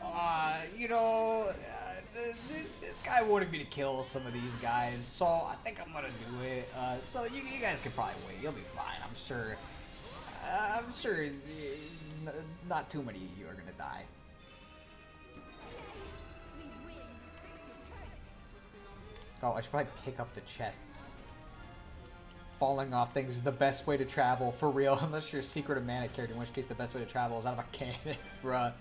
you know, this guy wanted me to kill some of these guys, so I think I'm gonna do it. So you guys can probably wait. You'll be fine. I'm sure not too many of you are gonna die. Oh, I should probably pick up the chest. Falling off things is the best way to travel, for real, unless you're a Secret of Mana character, in which case the best way to travel is out of a cannon, bruh.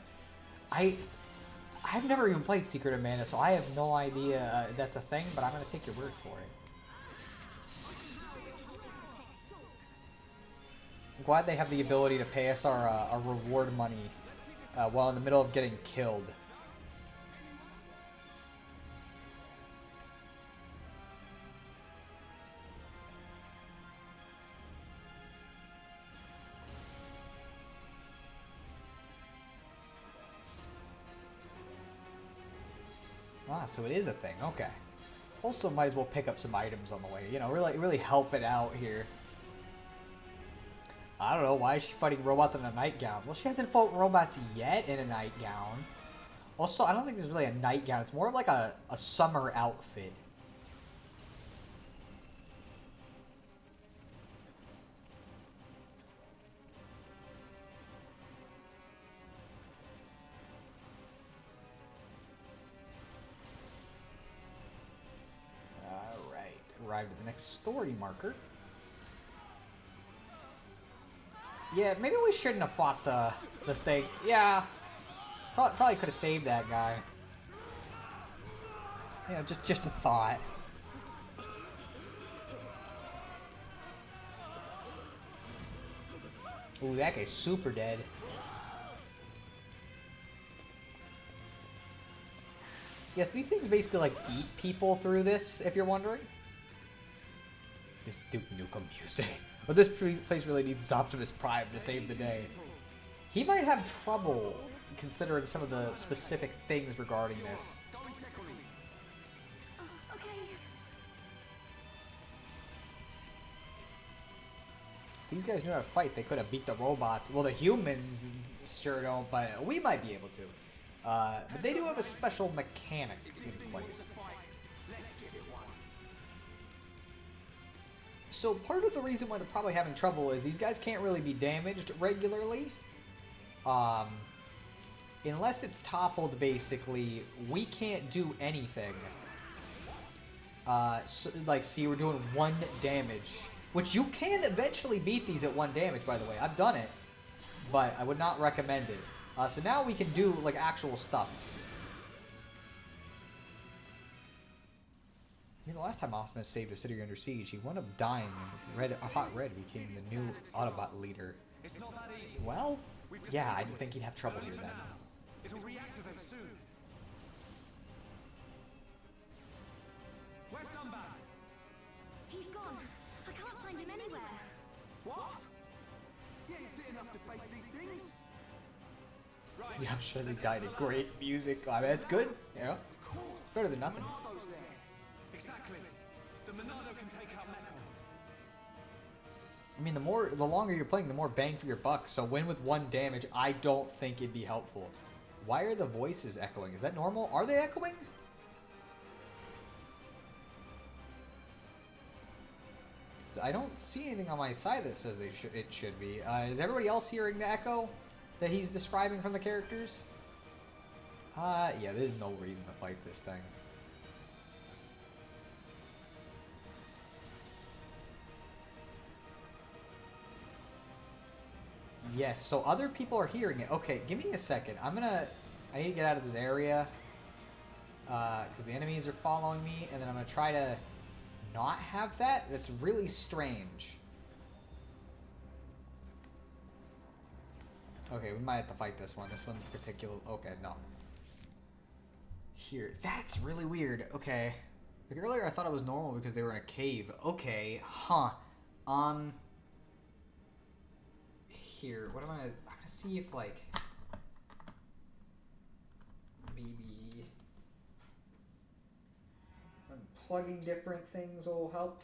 I've never even played Secret of Mana, so I have no idea that's a thing, but I'm gonna take your word for it. I'm glad they have the ability to pay us our reward money while in the middle of getting killed. Ah, so it is a thing. Okay. Also, might as well pick up some items on the way. You know, really help it out here. I don't know. Why is she fighting robots in a nightgown? Well, she hasn't fought robots yet in a nightgown. Also, I don't think there's really a nightgown. It's more of like a summer outfit. Arrived at the next story marker. Yeah, maybe we shouldn't have fought the thing. Yeah, probably could have saved that guy. Yeah, just a thought. Ooh, that guy's super dead. Yes, these things basically like eat people through this, if you're wondering. This Duke Nukem music. But this place really needs Optimus Prime to save the day. He might have trouble considering some of the specific things regarding this. these guys knew how to fight, they could have beat the robots. Well, the humans sure don't, but we might be able to. But they do have a special mechanic in place. So part of the reason why they're probably having trouble is these guys can't really be damaged regularly. Unless it's toppled, basically, we can't do anything. So, like, see, we're doing 1 damage. Which you can eventually beat these at 1 damage, by the way. I've done it. But I would not recommend it. So now we can do, like, actual stuff. I mean, the last time Optimus saved a city under siege, he wound up dying, and Hot Red became the new Autobot leader. It's not that easy. Well, yeah, I didn't think he'd have trouble here then. It'll reactivate soon. Where's Dunban? He's gone. I can't find him anywhere. What? You ain't fit enough to face these things? Right. Yeah, I'm sure they died in great music. I mean, it's good, you know? Of course. Better than nothing. Monardo's there. Exactly. The Monado can take out Mekon. I mean, the longer you're playing, the more bang for your buck. So win with 1 damage, I don't think it'd be helpful. Why are the voices echoing? Is that normal? Are they echoing? So I don't see anything on my side that says it should be. Is everybody else hearing the echo that he's describing from the characters? Yeah, there's no reason to fight this thing. Yes, so other people are hearing it. Okay, give me a second. I need to get out of this area. Because the enemies are following me. And then I'm going to try to not have that. That's really strange. Okay, we might have to fight this one. This one's particular. Okay, no. Here. That's really weird. Okay. Like earlier I thought it was normal because they were in a cave. Okay, huh. Here, what am I'm gonna see if, like, maybe unplugging different things will help.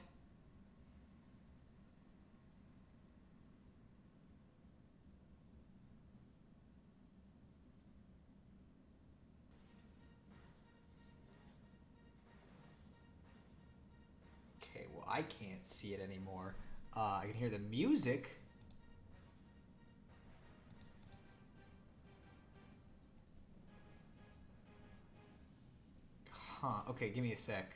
Okay, well, I can't see it anymore. I can hear the music. Huh, okay, give me a sec.